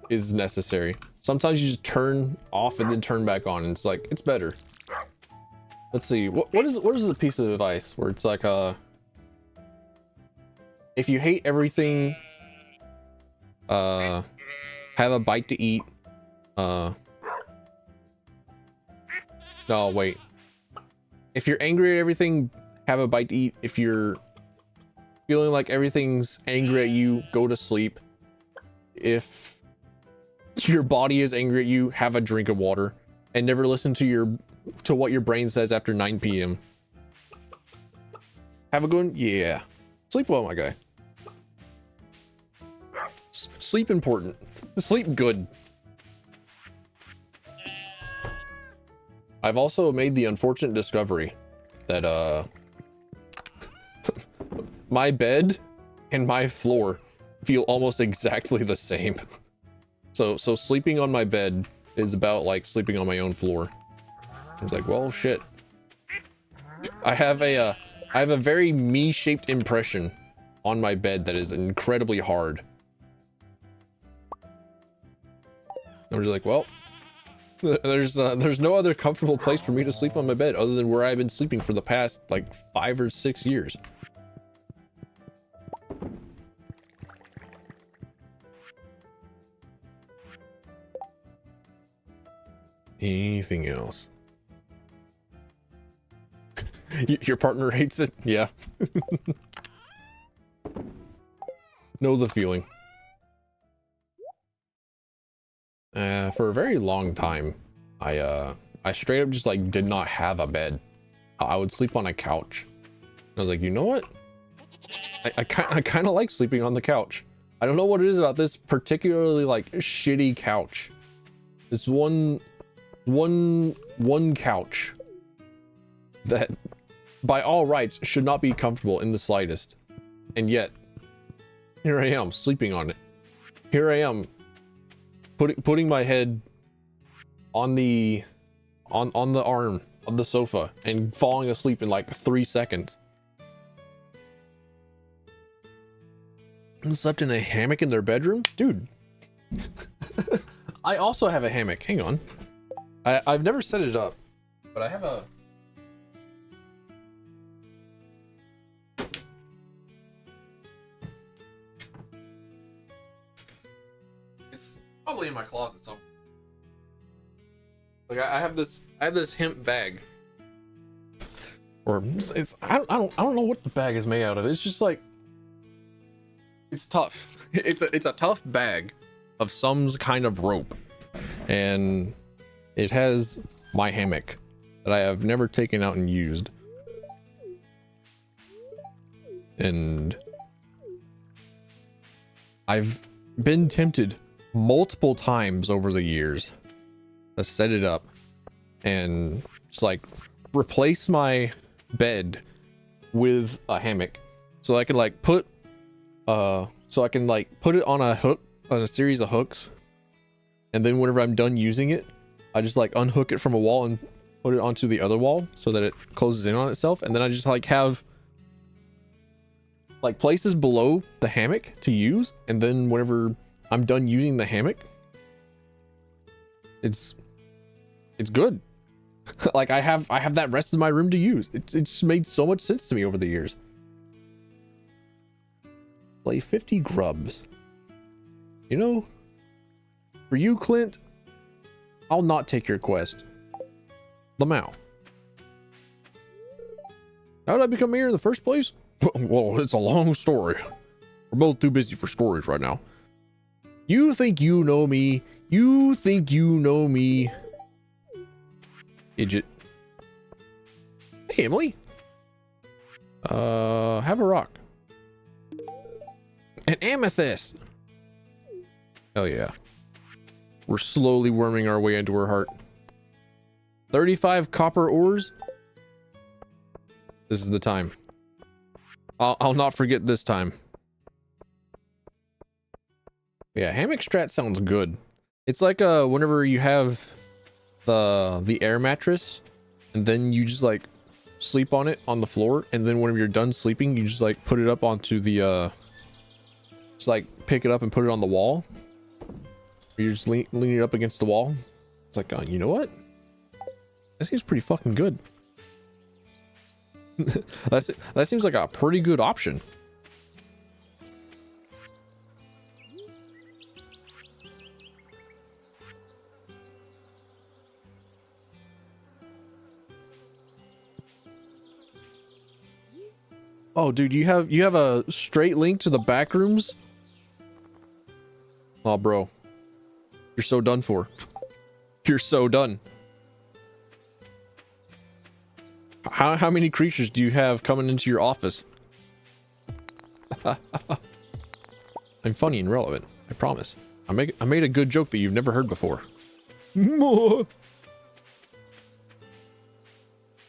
is necessary. Sometimes you just turn off and then turn back on, and it's like it's better. Let's see. What is the piece of advice where it's like if you hate everything, have a bite to eat. No, wait. If you're angry at everything, have a bite to eat. If you're feeling like everything's angry at you, go to sleep. If your body is angry at you, have a drink of water, and never listen to what your brain says after 9 p.m. Have a good one? Yeah. Sleep well, my guy. Sleep important. Sleep good. I've also made the unfortunate discovery that my bed and my floor feel almost exactly the same. So sleeping on my bed is about like sleeping on my own floor. I was like, well, shit. I have a very me-shaped impression on my bed that is incredibly hard. I'm just like, well, there's no other comfortable place for me to sleep on my bed other than where I've been sleeping for the past like 5 or 6 years. anything else. Your partner hates it? Yeah. Know the feeling. For a very long time, I straight up just like did not have a bed. I would sleep on a couch. I was like, you know what? I kind of like sleeping on the couch. I don't know what it is about this particularly like shitty couch. This one couch that by all rights should not be comfortable in the slightest. And yet, here I am sleeping on it. Here I am putting my head on the arm of the sofa and falling asleep in like 3 seconds. Slept in a hammock in their bedroom? Dude. I also have a hammock. Hang on. I've never set it up, but I have a... It's probably in my closet somewhere. Like I have this hemp bag. Or it's I don't know what the bag is made out of. It's just like it's tough. It's a tough bag of some kind of rope, and it has my hammock that I have never taken out and used. And I've been tempted multiple times over the years to set it up and just like replace my bed with a hammock so I can like put it on a hook, on a series of hooks, and then whenever I'm done using it, I just like unhook it from a wall and put it onto the other wall so that it closes in on itself, and then I just like have like places below the hammock to use, and then whenever I'm done using the hammock, it's good. Like I have that rest of my room to use. It's just made so much sense to me over the years. Play 50 grubs. You know, for you, Clint, I'll not take your quest. Lamau. How did I become here in the first place? Well, it's a long story. We're both too busy for stories right now. You think you know me. You think you know me. Idiot. Hey, Emily. Have a rock. An amethyst. Hell yeah. We're slowly worming our way into her heart. 35 copper ores. This is the time. I'll not forget this time. Yeah, hammock strat sounds good. It's like whenever you have the air mattress and then you just like sleep on it on the floor, and then whenever you're done sleeping you just like put it up onto the just like pick it up and put it on the wall. Or you're just leaning it up against the wall. It's like, you know what? That seems pretty fucking good. That seems like a pretty good option. Oh, dude, you have a straight link to the back rooms? Oh, bro. You're so done for. You're so done. How many creatures do you have coming into your office? I'm funny and relevant, I promise. I made a good joke that you've never heard before.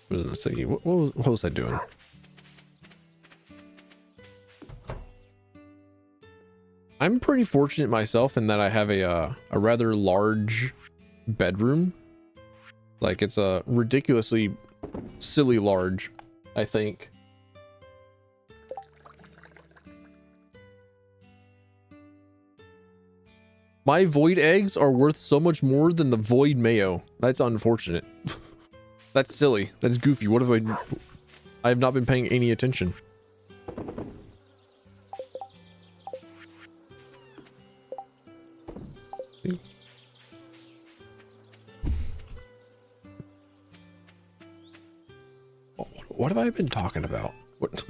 Let's see, what was I doing? I'm pretty fortunate myself in that I have a rather large bedroom. Like, it's a ridiculously silly large, I think. My void eggs are worth so much more than the void mayo. That's unfortunate. That's silly. That's goofy. What have I have not been paying any attention. what have I been talking about? What?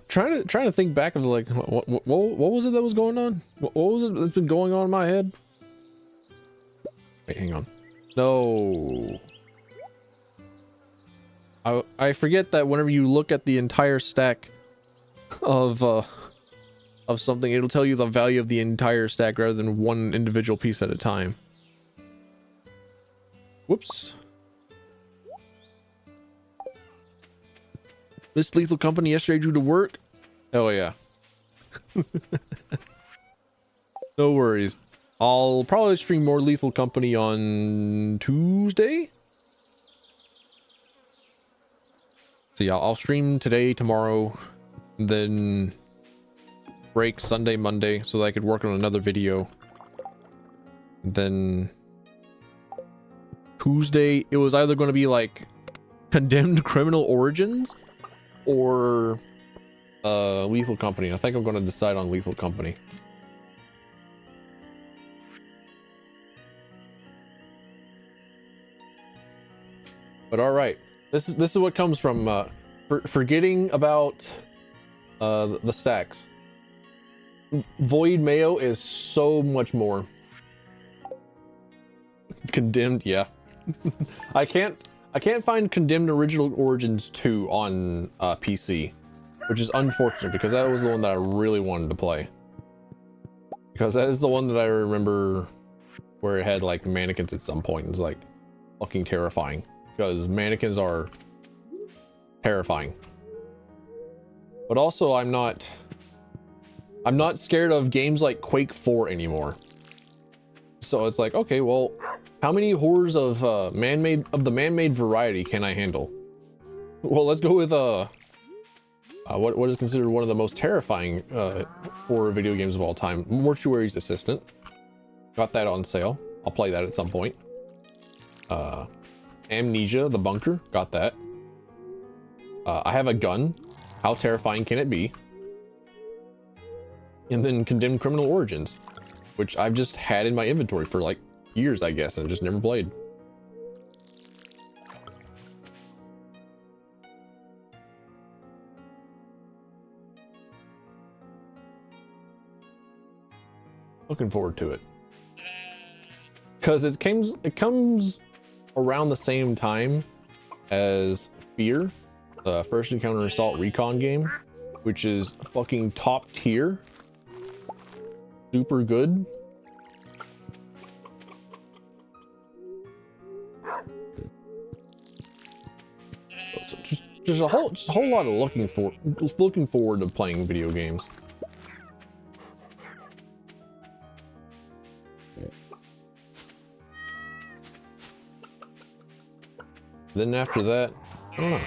Trying to think back of like what was it that was going on? What was it that's been going on in my head? Wait, hang on. No. I forget that whenever you look at the entire stack of something, it'll tell you the value of the entire stack rather than one individual piece at a time. Whoops. This Lethal Company yesterday drew to work. Oh yeah. No worries. I'll probably stream more Lethal Company on Tuesday. So yeah, I'll stream today, tomorrow, then break Sunday, Monday, so that I could work on another video. Then Tuesday, it was either going to be like Condemned Criminal Origins or Lethal Company. I think I'm going to decide on Lethal Company. But all right, this is what comes from forgetting about the stacks. Void Mayo is so much more. Condemned, yeah. I can't find Condemned Original Origins 2 on PC, which is unfortunate because that was the one that I really wanted to play. Because that is the one that I remember where it had like mannequins at some point. It was like fucking terrifying because mannequins are terrifying. But also I'm not scared of games like Quake 4 anymore. So it's like, okay, well, how many horrors of the man-made variety can I handle? Well, let's go with what is considered one of the most terrifying horror video games of all time, Mortuary's Assistant. Got that on sale. I'll play that at some point. Amnesia, The Bunker, got that. I have a gun. How terrifying can it be? And then Condemned Criminal Origins, which I've just had in my inventory for like years, I guess, and just never played. Looking forward to it. Because it comes around the same time as Fear, the First Encounter Assault Recon game, which is fucking top tier. Super good. So just a whole lot of looking forward to playing video games. Then after that, I don't know.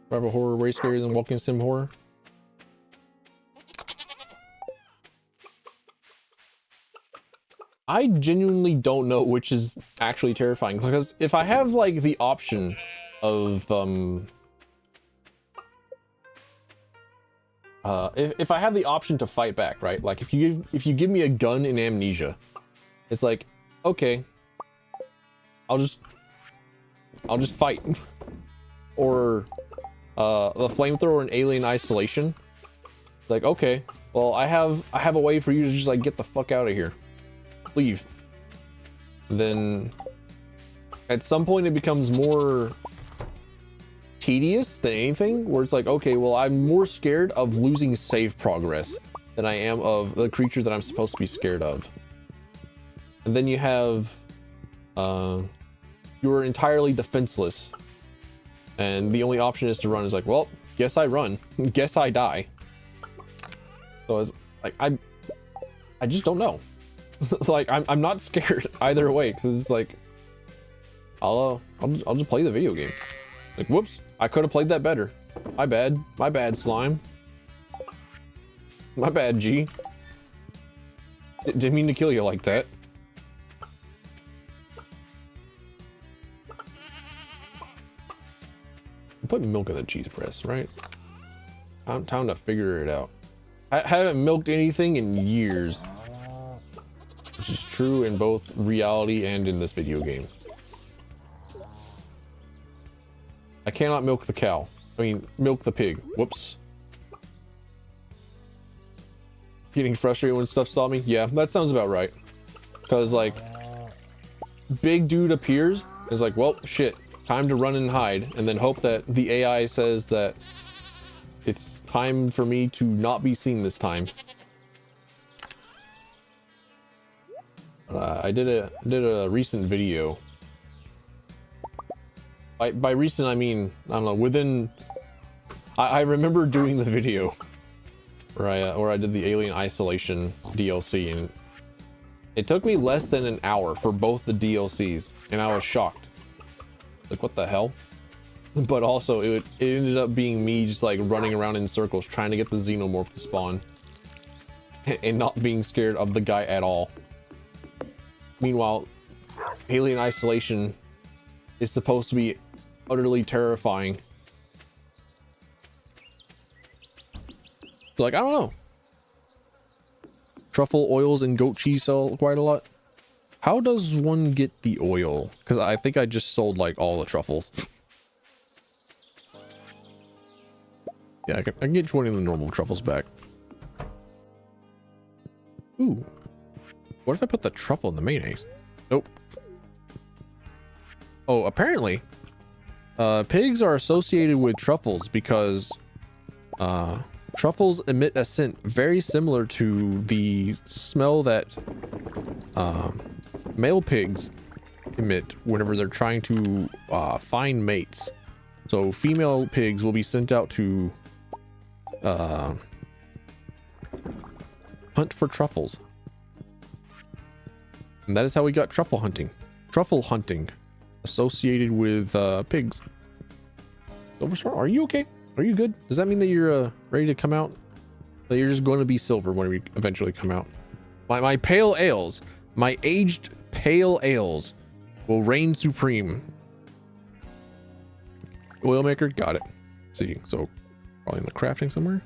Survival horror way scarier than walking sim horror. I genuinely don't know which is actually terrifying, because if I have like the option of if I have the option to fight back, right? Like if you give me a gun in Amnesia, it's like, okay, I'll just fight. Or the flamethrower in Alien Isolation, like, okay, well, I have a way for you to just like get the fuck out of here, leave. Then at some point it becomes more tedious than anything, where it's like, okay, well, I'm more scared of losing save progress than I am of the creature that I'm supposed to be scared of. And then you have you're entirely defenseless, and the only option is to run. Is like, well, guess I run, guess I die. So it's like, I just don't know. It's like I'm not scared either way, because it's like I'll just play the video game. Like, whoops, I could have played that better. My bad, slime. My bad, G. Didn't mean to kill you like that. Put milk in the cheese press, right? Time to figure it out. I haven't milked anything in years. Which is true in both reality and in this video game. I cannot milk the cow. I mean, milk the pig. Whoops. Getting frustrated when stuff saw me? Yeah, that sounds about right. Because, like, big dude appears, is like, well, shit, time to run and hide, and then hope that the AI says that it's time for me to not be seen this time. I did a recent video. By recent, I mean, I don't know, within... I remember doing the video where I did the Alien Isolation DLC, and it took me less than an hour for both the DLCs, and I was shocked. Like, what the hell? But also, it ended up being me just like running around in circles trying to get the xenomorph to spawn, and not being scared of the guy at all. Meanwhile, Alien Isolation is supposed to be utterly terrifying. So, like, I don't know. Truffle oils and goat cheese sell quite a lot. How does one get the oil? Because I think I just sold like all the truffles. Yeah, I can get 20 of the normal truffles back. Ooh. What if I put the truffle in the mayonnaise? Nope. Oh, apparently, pigs are associated with truffles because truffles emit a scent very similar to the smell that male pigs emit whenever they're trying to find mates. So female pigs will be sent out to hunt for truffles. And that is how we got truffle hunting. Truffle hunting associated with pigs. Silverstar, are you okay? Are you good? Does that mean that you're ready to come out? That you're just going to be silver when we eventually come out? My pale ales, my aged pale ales will reign supreme. Oil maker, got it. Let's see, so probably in the crafting somewhere.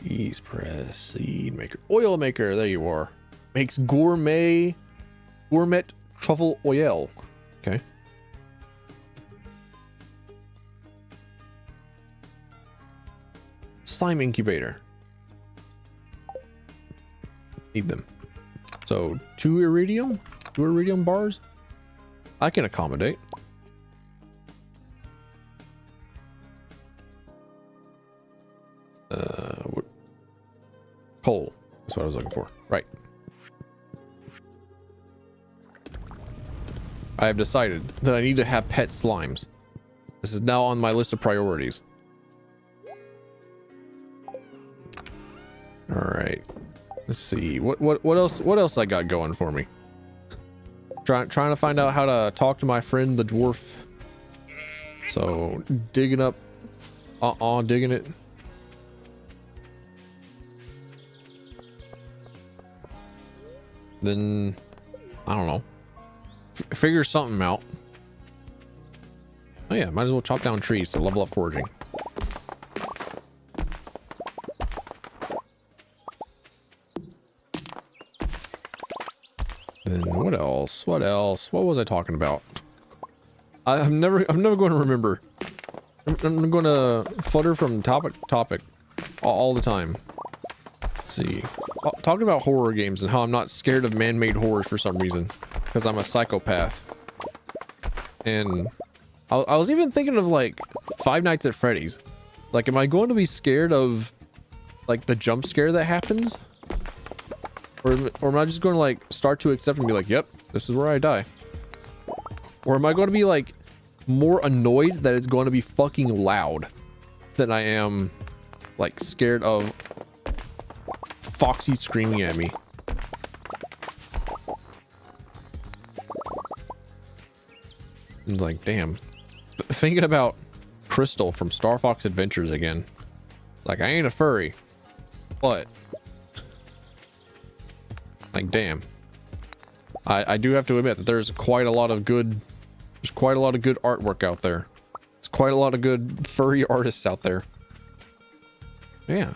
Ease press, seed maker, oil maker, there you are. Makes gourmet truffle oil. Okay. Slime incubator. Need them. So 2 iridium bars. I can accommodate. Coal. That's what I was looking for. Right. I have decided that I need to have pet slimes. This is now on my list of priorities. All right. Let's see. What else I got going for me? Trying to find out how to talk to my friend the dwarf. So digging up, digging it. Then I don't know. Figure something out. Oh yeah, might as well chop down trees to level up foraging. Then what else? What else? What was I talking about? I'm never going to remember. I'm going to flutter from topic to topic all the time. Let's see. Talking about horror games and how I'm not scared of man-made horrors for some reason, because I'm a psychopath. And I was even thinking of like Five Nights at Freddy's. Like, am I going to be scared of like the jump scare that happens? Or am I just going to like start to accept and be like, yep, this is where I die? Or am I going to be like more annoyed that it's going to be fucking loud than I am like scared of Foxy screaming at me? And like, damn. Thinking about Crystal from Star Fox Adventures again. Like, I ain't a furry, but like, damn. I do have to admit that there's quite a lot of good There's quite a lot of good artwork out there. There's quite a lot of good furry artists out there. Yeah,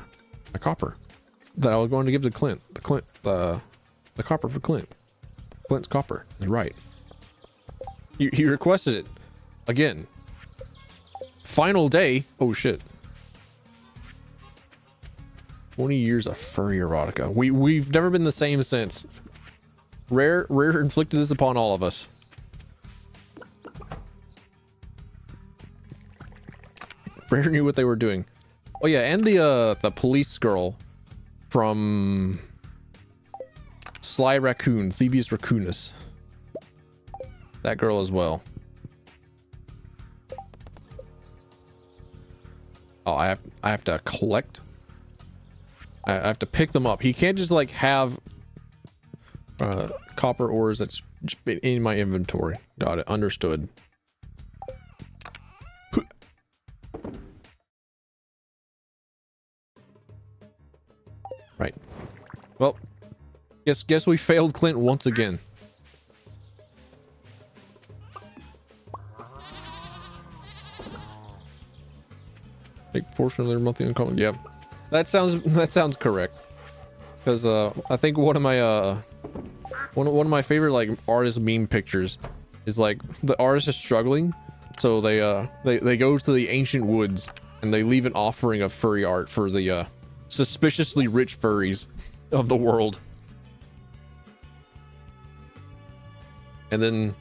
a copper that I was going to give to Clint. The copper for Clint. Clint's copper is right. He requested it again. Final day. Oh shit. 20 years of furry erotica. We've never been the same since. Rare inflicted this upon all of us. Rare knew what they were doing. Oh yeah, and the police girl from Sly Raccoon, Thievius Raccoonus. That girl as well. Oh, I have to collect. I have to pick them up. He can't just like have copper ores that's just in my inventory. Got it. Understood. Right. Well, guess we failed Clint once again. Big portion of their monthly income. Yep. That sounds correct. Because I think one of my favorite like artist meme pictures is like the artist is struggling, so they go to the ancient woods and they leave an offering of furry art for the suspiciously rich furries of the world. And then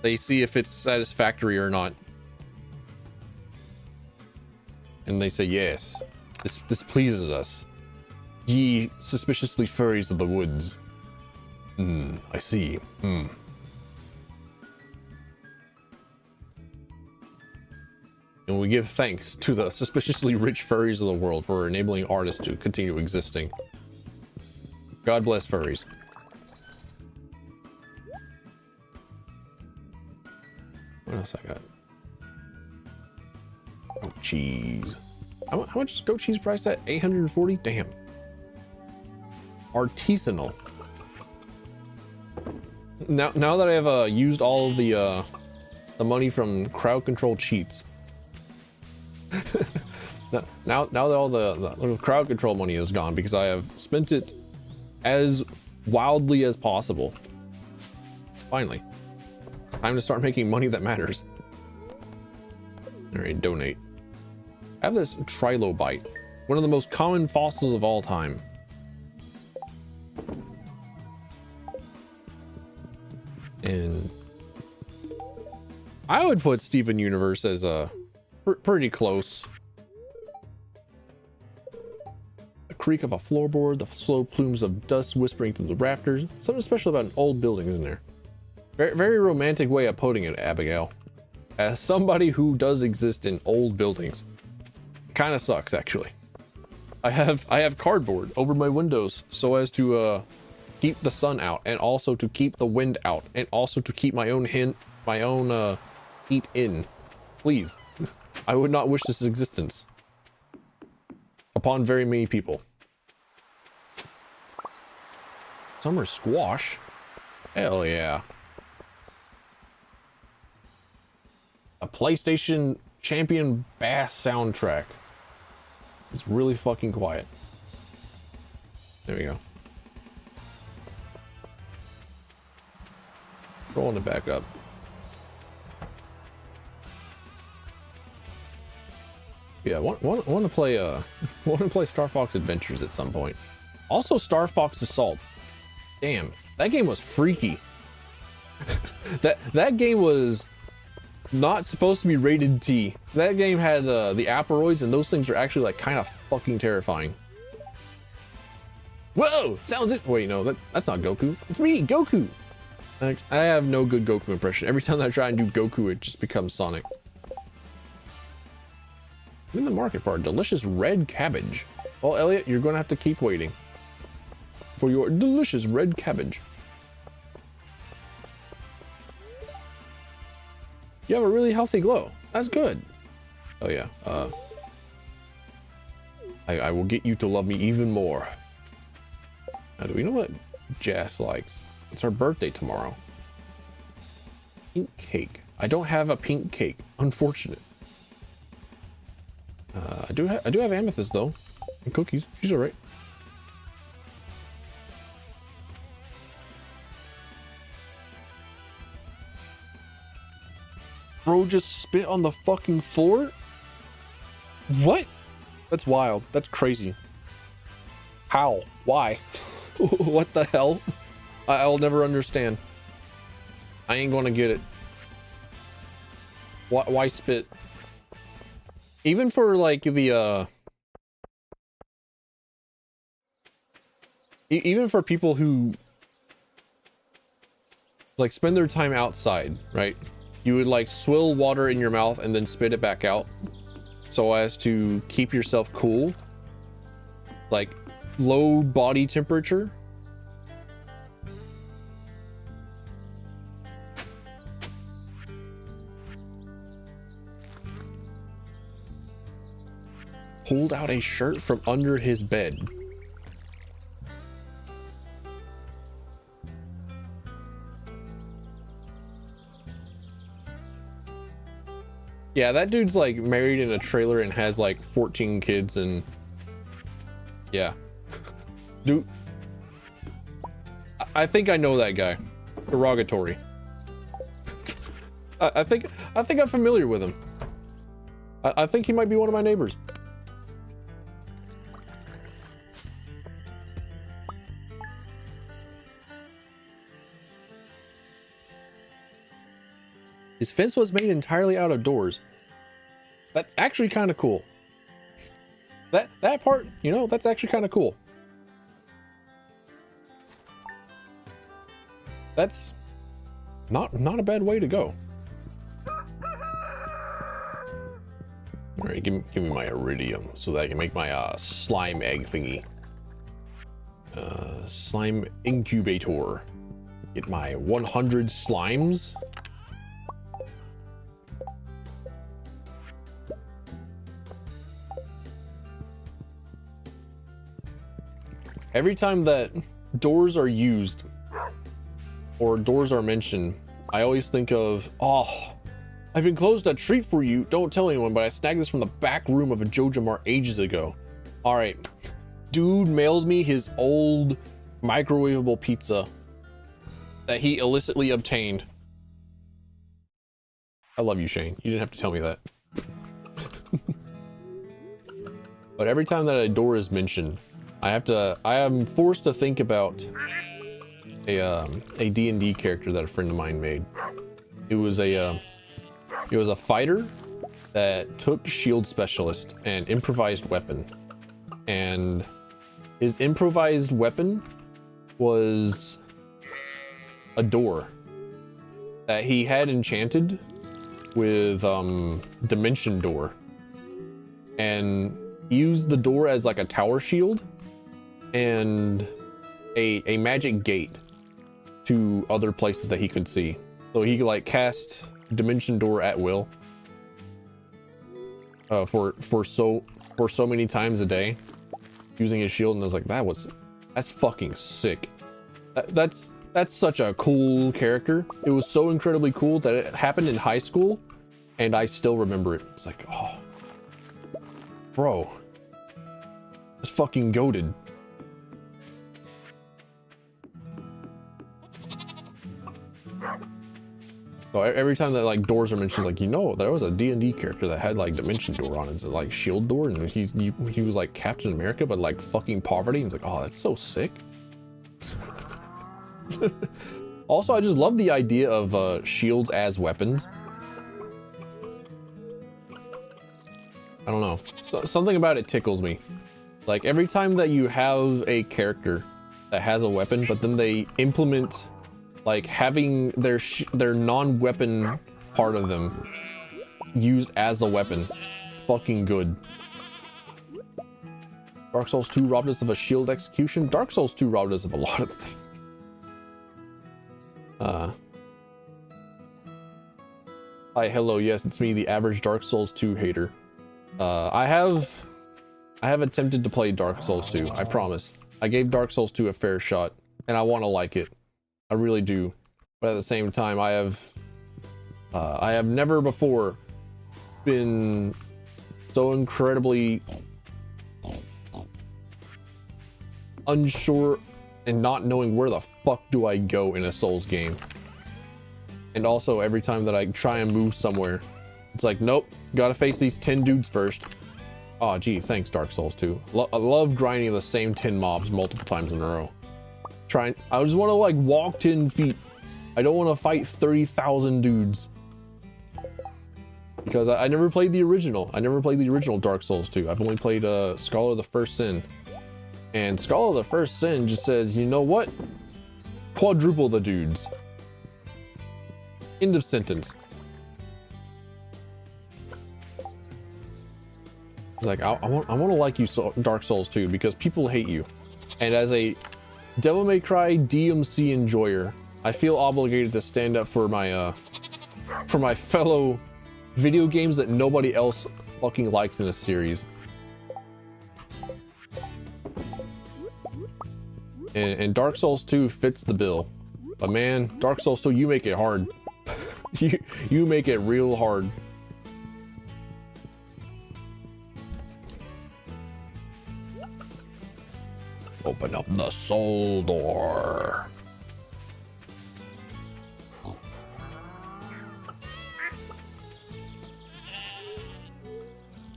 they see if it's satisfactory or not. And they say, yes, this pleases us. Ye suspiciously furries of the woods. I see. And we give thanks to the suspiciously rich furries of the world for enabling artists to continue existing. God bless furries. What else I got? Goat cheese. How much is goat cheese priced at? 840? Damn. Artisanal. Now that I have used all of the money from crowd control cheats. now that all the crowd control money is gone because I have spent it as wildly as possible. Finally. Time to start making money that matters. Alright, donate. I have this trilobite, one of the most common fossils of all time. And I would put Steven Universe as pretty close. The creak of a floorboard, the slow plumes of dust whispering through the rafters. Something special about an old building, isn't there? Very, very romantic way of putting it, Abigail. As somebody who does exist in old buildings, it kind of sucks actually. I have cardboard over my windows so as to keep the sun out, and also to keep the wind out, and also to keep my own heat in. Please, I would not wish this existence upon very many people. Summer squash? Hell yeah. A PlayStation Champion Bass soundtrack. It's really fucking quiet. There we go. Rolling it back up. Yeah, want to play Star Fox Adventures at some point. Also Star Fox Assault. Damn, that game was freaky. that game was not supposed to be rated T. That game had the Aperoids, and those things are actually like kind of fucking terrifying. Whoa, sounds it. Wait, no, that's not Goku. It's me, Goku. I have no good Goku impression. Every time I try and do Goku, it just becomes Sonic. I'm in the market for a delicious red cabbage. Well, Elliot, you're going to have to keep waiting for your delicious red cabbage. You have a really healthy glow. That's good. Oh yeah. I will get you to love me even more. Now, do we know what Jess likes? It's her birthday tomorrow. Eat cake. I don't have a pink cake. Unfortunate. I do have amethyst though, and cookies. She's all right. Bro just spit on the fucking floor? What? That's wild. That's crazy. How? Why? What the hell? I'll never understand. I ain't gonna get it. Why spit? Even for like the even for people who like spend their time outside, right? You would like swill water in your mouth and then spit it back out so as to keep yourself cool, like low body temperature. Pulled out a shirt from under his bed. Yeah, that dude's like married in a trailer and has like 14 kids and yeah. Dude, I think I know that guy. Derogatory. I think I'm familiar with him. I think he might be one of my neighbors. His fence was made entirely out of doors. That's actually kind of cool. That part, you know, that's actually kind of cool. That's not a bad way to go. All right, give me my iridium so that I can make my slime egg thingy. Slime incubator. Get my 100 slimes. Every time that doors are used or doors are mentioned, I always think of, oh, I've enclosed a treat for you. Don't tell anyone, but I snagged this from the back room of a Joja Mart ages ago. All right, dude mailed me his old microwavable pizza that he illicitly obtained. I love you, Shane. You didn't have to tell me that. But every time that a door is mentioned, I am forced to think about a D&D character that a friend of mine made. It was a fighter that took shield specialist and improvised weapon. And his improvised weapon was a door that he had enchanted with dimension door, and used the door as like a tower shield and a magic gate to other places that he could see. So he could like cast dimension door at will for so many times a day using his shield. And I was like, that's fucking sick. That's such a cool character. It was so incredibly cool that it happened in high school and I still remember it. It's like, oh bro, it's fucking goated. So every time that like doors are mentioned, like, you know, there was a D&D character that had like dimension door on it, like shield door, and he was like Captain America, but like fucking poverty. And it's like, oh, that's so sick. Also, I just love the idea of shields as weapons. I don't know, something about it tickles me. Like every time that you have a character that has a weapon, but then they implement like having their non-weapon part of them used as a weapon. Fucking good. Dark Souls 2 robbed us of a shield execution. Dark Souls 2 robbed us of a lot of things. Hi, hello, yes, it's me, the average Dark Souls 2 hater. I have attempted to play Dark Souls 2, I promise. I gave Dark Souls 2 a fair shot, and I want to like it. I really do. But at the same time, I have I have never before been so incredibly unsure and not knowing where the fuck do I go in a Souls game. And also every time that I try and move somewhere, it's like, nope, gotta face these 10 dudes first. Oh gee, thanks Dark Souls 2. I love grinding the same 10 mobs multiple times in a row. I just want to like walk 10 feet. I don't want to fight 30,000 dudes. Because I never played the original. I never played the original Dark Souls 2. I've only played Scholar of the First Sin. And Scholar of the First Sin just says, you know what? Quadruple the dudes. End of sentence. It's like, I want to like you, Dark Souls 2, because people hate you. And as a Devil May Cry DMC enjoyer, I feel obligated to stand up for my fellow video games that nobody else fucking likes in a series. And Dark Souls 2 fits the bill. But man, Dark Souls 2, you make it hard. you make it real hard. Open up the soul door.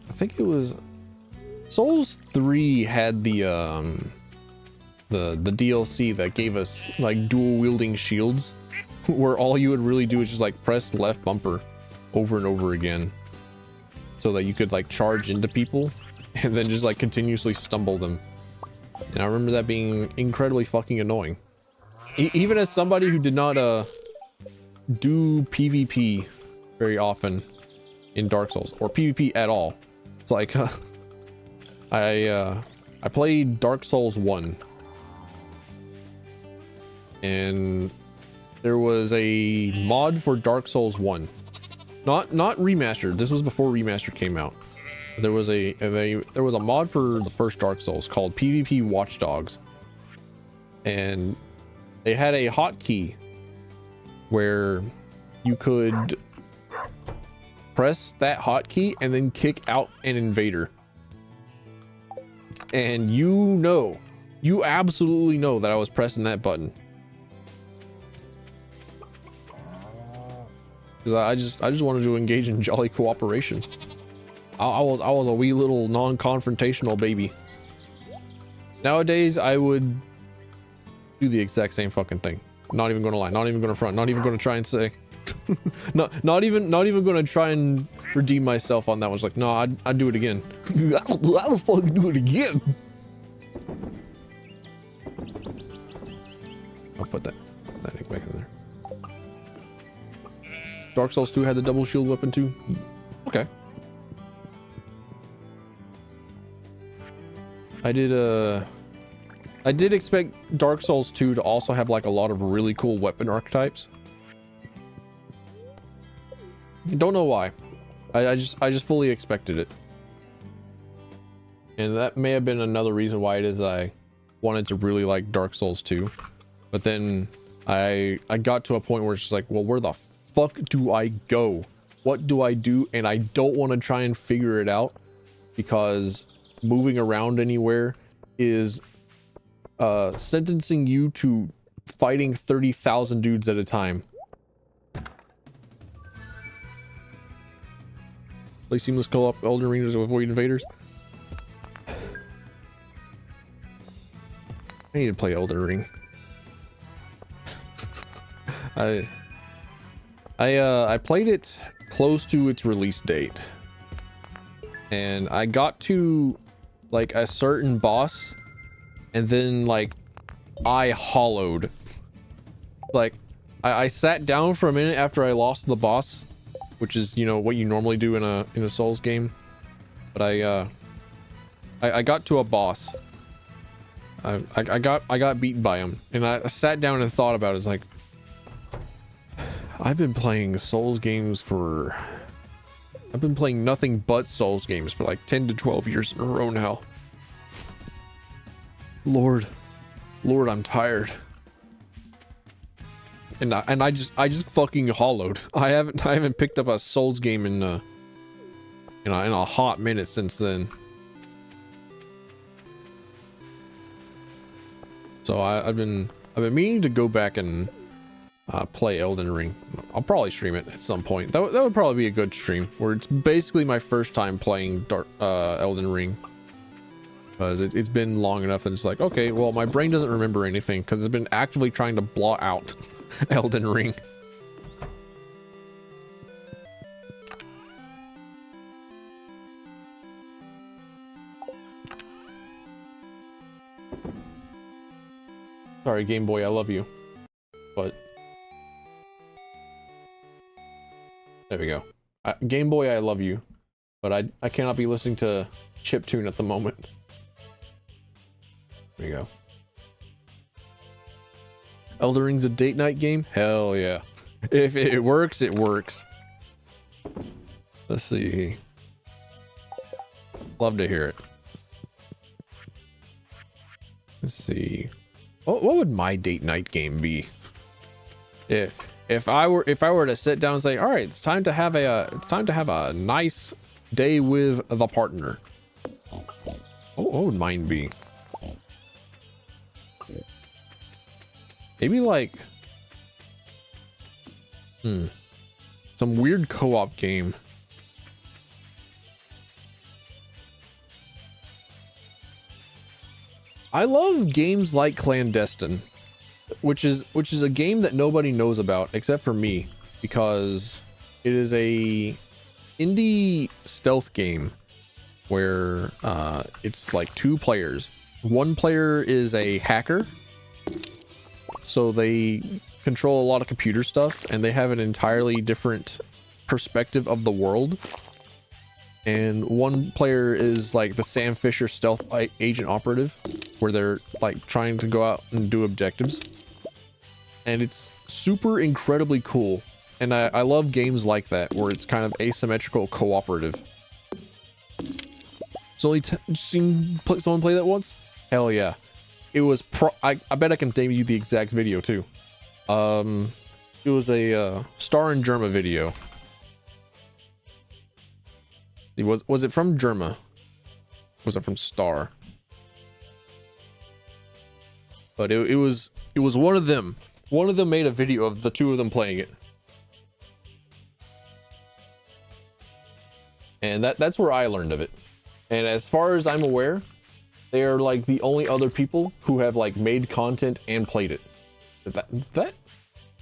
I think it was Souls 3 had the DLC that gave us like dual wielding shields where all you would really do is just like press left bumper over and over again so that you could like charge into people and then just like continuously stumble them. And I remember that being incredibly fucking annoying. Even as somebody who did not do PvP very often in Dark Souls or PvP at all. It's like I played Dark Souls 1 and there was a mod for Dark Souls 1. Not remastered. This was before remastered came out. There was a mod for the first Dark Souls called PvP Watchdogs. And they had a hotkey where you could press that hotkey and then kick out an invader. And you absolutely know that I was pressing that button. Because I just wanted to engage in jolly cooperation. I was a wee little non-confrontational baby. Nowadays, I would do the exact same fucking thing. Not even gonna lie. Not even gonna front. Not even gonna try and say. not even gonna try and redeem myself on that one. It's like, no, I'd do it again. I'll fucking do it again. I'll put that thing back in there. Dark Souls 2 had the double shield weapon too. Okay. I did expect Dark Souls 2 to also have like a lot of really cool weapon archetypes. Don't know why. I just fully expected it. And that may have been another reason why it is I wanted to really like Dark Souls 2. But then I got to a point where it's just like, well, where the fuck do I go? What do I do? And I don't want to try and figure it out because moving around anywhere is sentencing you to fighting 30,000 dudes at a time. Play seamless co-op Elden Ring to avoid invaders. I need to play Elden Ring. I played it close to its release date, and I got to like a certain boss, and then like I hollowed. Like I sat down for a minute after I lost the boss, which is, you know, what you normally do in a Souls game. But I got to a boss. I got beaten by him, and I sat down and thought about it. It's like, I've been playing Souls games for... I've been playing nothing but Souls games for like 10 to 12 years in a row now. Lord, I'm tired. and I just fucking hollowed. I haven't picked up a Souls game in a hot minute since then. So I've been meaning to go back and play Elden Ring. I'll probably stream it at some point. That would probably be a good stream, where it's basically my first time playing Elden Ring. Because it's been long enough that it's like, okay, well, my brain doesn't remember anything because it's been actively trying to blot out Elden Ring. Sorry, Game Boy, I love you. But there we go. Game Boy, I love you. But I cannot be listening to chiptune at the moment. There you go. Elden Ring's a date night game? Hell yeah. If it works, it works. Let's see. Love to hear it. Let's see. What would my date night game be? If I were to sit down and say, all right, it's time to have a nice day with the partner. What would mine be? Maybe like some weird co-op game. I love games like Clandestine, which is a game that nobody knows about except for me, because it is a indie stealth game where it's like 2 players. One player is a hacker, so they control a lot of computer stuff and they have an entirely different perspective of the world. And one player is like the Sam Fisher stealth agent operative, where they're like trying to go out and do objectives. And it's super incredibly cool. And I love games like that, where it's kind of asymmetrical cooperative. So only seen someone play that once? Hell yeah. It was I bet I can name you the exact video too. It was a Star and Germa video. Was it from Germa? Was it from Star? But it was one of them. One of them made a video of the 2 of them playing it. And that's where I learned of it. And as far as I'm aware, they are like the only other people who have like made content and played it. That?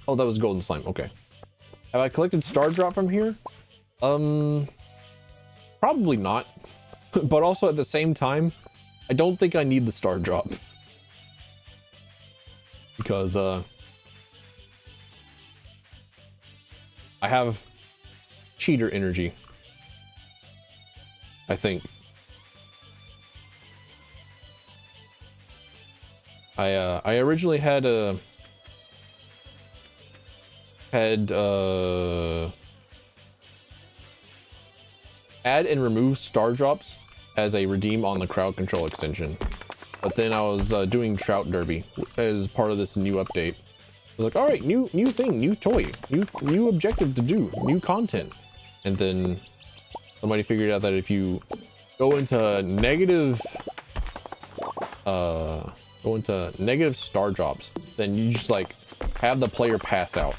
Oh, that was Golden Slime. Okay. Have I collected Star Drop from here? Probably not. But also at the same time, I don't think I need the Star Drop. Because I have cheater energy, I think. I originally had add and remove star drops as a redeem on the crowd control extension, but then I was doing Trout Derby as part of this new update. I was like, all right, new thing, new toy, new objective to do, new content. And then somebody figured out that if you go into negative star drops, then you just like have the player pass out.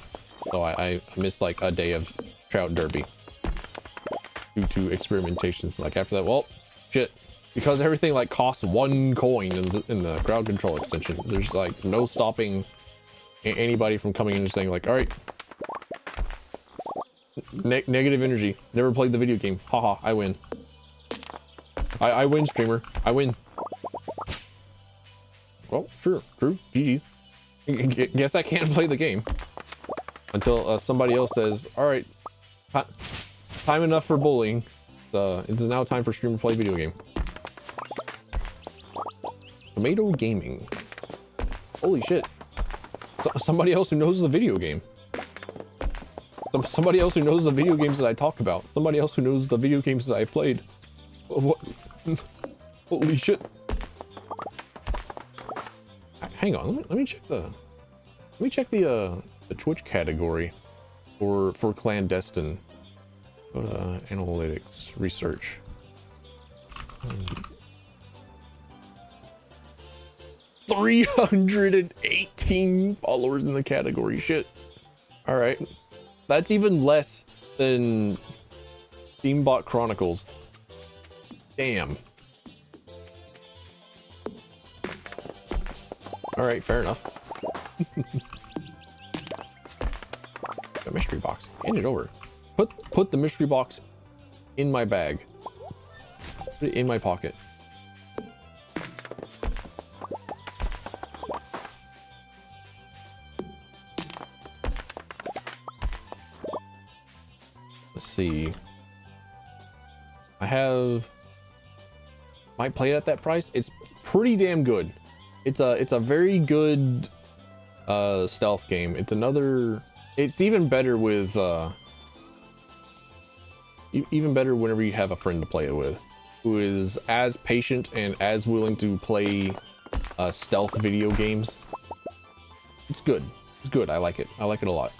So I missed like a day of Trout Derby due to experimentations. Like after that, well, shit, because everything like costs 1 coin in the crowd control extension, there's like no stopping anybody from coming in and saying like, all right, negative energy, never played the video game, haha, I win. I win, streamer, I win. Well, sure, true, GG. Guess I can't play the game until somebody else says, all right, time enough for bullying. It is now time for streamer play video game. Tomato Gaming. Holy shit. Somebody else who knows the video game. Somebody else who knows the video games that I talk about. Somebody else who knows the video games that I played. What? Holy shit. Hang on, let me check the the Twitch category for clandestine. Go to analytics, research. 318 followers in the category. Shit. All right, that's even less than Steambot Chronicles. Damn. All right, fair enough. A mystery box. Hand it over. Put the mystery box in my bag. Put it in my pocket. Let's see. Might play it at that price. It's pretty damn good. It's a very good stealth game. It's even better with even better whenever you have a friend to play it with, who is as patient and as willing to play stealth video games. It's good. It's good. I like it. I like it a lot.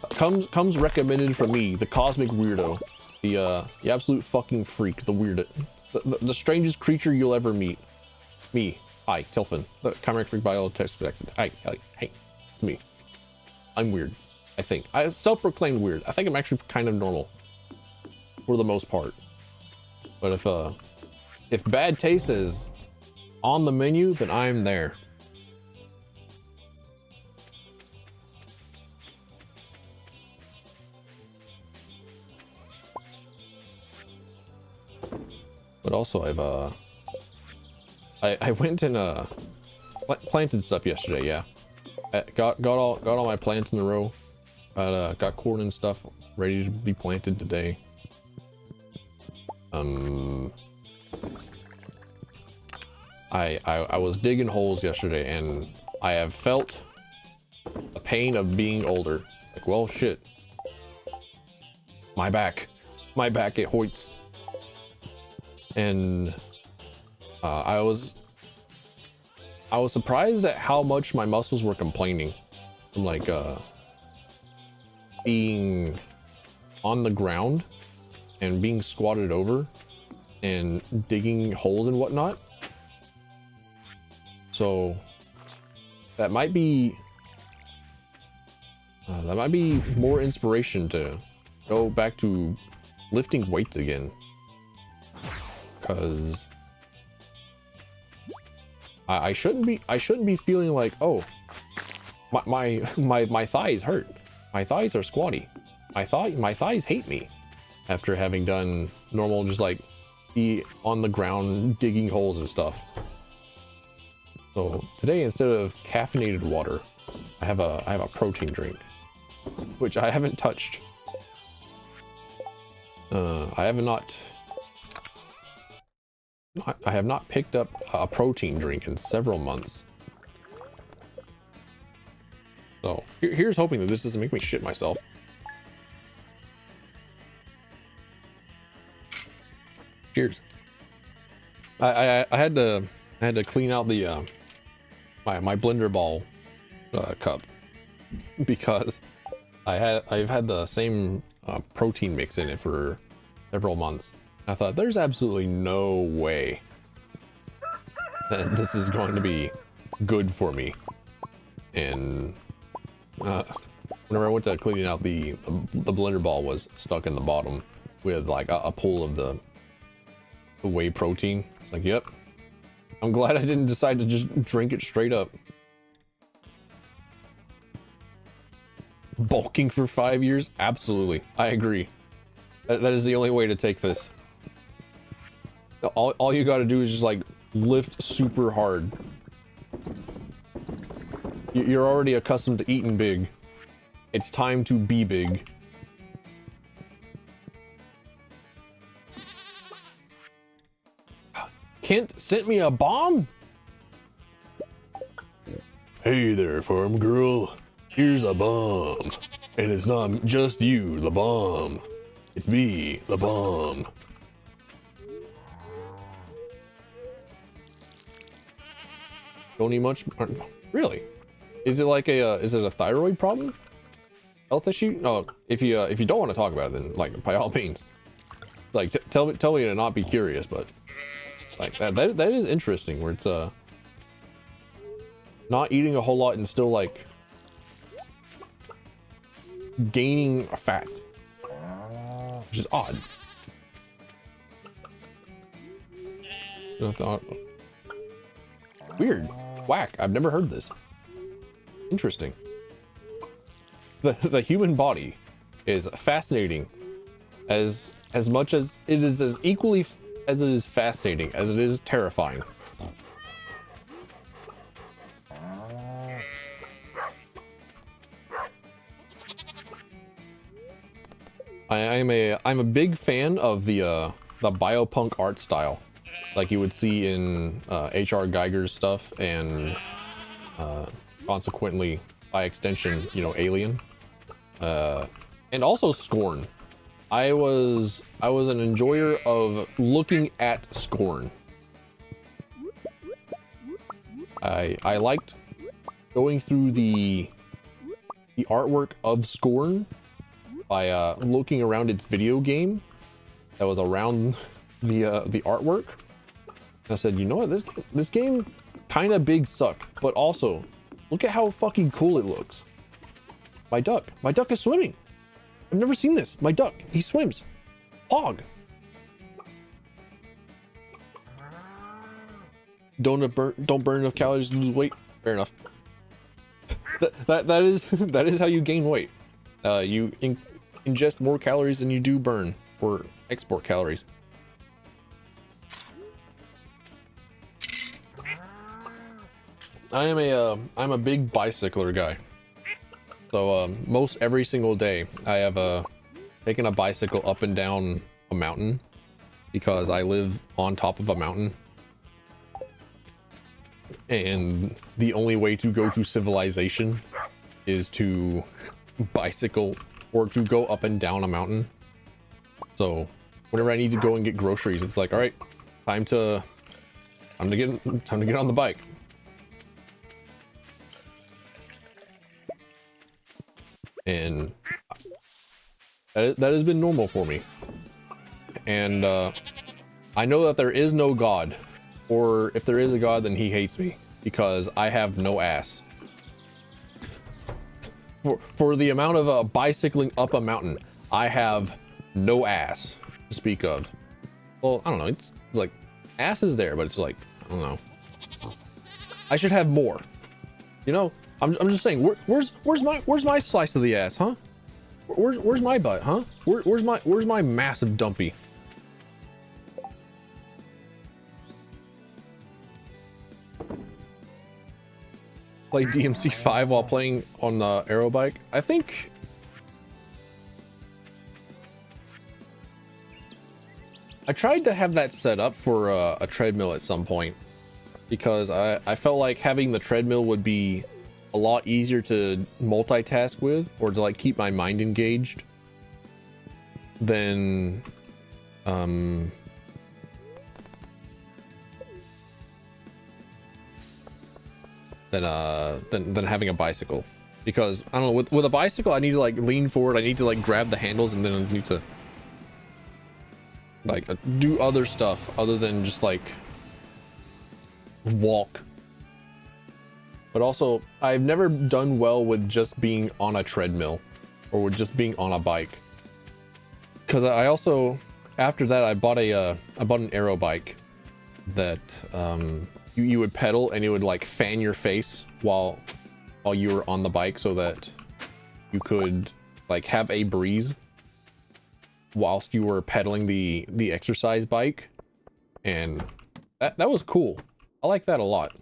Comes recommended from me, the cosmic weirdo, the absolute fucking freak, the weirdo, the strangest creature you'll ever meet. Me. Hi, Tilfin, the chimeric freak bio text protected. Hey, it's me. I'm weird. I think I self-proclaimed weird. I think I'm actually kind of normal for the most part. But if bad taste is on the menu, then I'm there. But also I went and planted stuff yesterday. Yeah, got all my plants in a row. Got corn and stuff ready to be planted today. I was digging holes yesterday, and I have felt the pain of being older. Like, well, shit, my back it hoits. And I was surprised at how much my muscles were complaining from like being on the ground and being squatted over and digging holes and whatnot. So that might be more inspiration to go back to lifting weights again. Because I shouldn't be feeling like, oh, my thighs hurt. My thighs are squatty. My thighs hate me after having done normal, just like be on the ground digging holes and stuff. So today, instead of caffeinated water, I have a protein drink, which I haven't touched. I have not picked up a protein drink in several months. So here's hoping that this doesn't make me shit myself. Cheers. I had to clean out the my blender ball cup because I've had the same protein mix in it for several months. I thought there's absolutely no way that this is going to be good for me. And whenever I went to cleaning out, the blender ball was stuck in the bottom with like a pool of the whey protein. It's like, yep, I'm glad I didn't decide to just drink it straight up. Bulking for 5 years? Absolutely, I agree. That is the only way to take this. All you got to do is just like lift super hard. You're already accustomed to eating big. It's time to be big. Kent sent me a bomb? Hey there, farm girl. Here's a bomb. And it's not just you, the bomb. It's me, the bomb. Don't eat much? Really? Is it like is it a thyroid problem? Health issue? No, if you don't want to talk about it, then like by all means, like tell me to not be curious. But like that is interesting. Where it's not eating a whole lot and still like gaining fat, which is odd. Weird. Whack. I've never heard this. Interesting. The human body is fascinating as much as it is as equally as it is fascinating as it is terrifying. I'm a big fan of the biopunk art style, like you would see in H.R. Geiger's stuff, and consequently, by extension, you know, Alien, and also Scorn. I was an enjoyer of looking at Scorn. I liked going through the artwork of Scorn by looking around its video game that was around the artwork. And I said, you know what, this game kind of big suck, but also look at how fucking cool it looks. My duck is swimming. I've never seen this. My duck, he swims. Hog. Don't burn enough calories to lose weight. Fair enough. that is how you gain weight. You ingest more calories than you do burn, or export calories. I'm a big bicycler guy. So most every single day I have taken a bicycle up and down a mountain, because I live on top of a mountain. And the only way to go to civilization is to bicycle or to go up and down a mountain. So whenever I need to go and get groceries, it's like, all right, time to get on the bike. And that has been normal for me. And I know that there is no God, or if there is a God, then he hates me because I have no ass. For the amount of bicycling up a mountain, I have no ass to speak of. Well, I don't know. It's like ass is there, but it's like, I don't know. I should have more. You know, I'm just saying. Where's my slice of the ass, huh? Where's my butt, huh? Where's my massive dumpy? Play DMC 5 while playing on the aero bike. I think I tried to have that set up for a treadmill at some point, because I felt like having the treadmill would be a lot easier to multitask with, or to like keep my mind engaged than than having a bicycle. Because I don't know, with a bicycle I need to like lean forward, I need to like grab the handles, and then I need to like do other stuff other than just like walk. But also, I've never done well with just being on a treadmill or with just being on a bike. Because I also, after that, I bought an aero bike that you would pedal and it would like fan your face while you were on the bike, so that you could like have a breeze whilst you were pedaling the exercise bike. And that was cool. I like that a lot.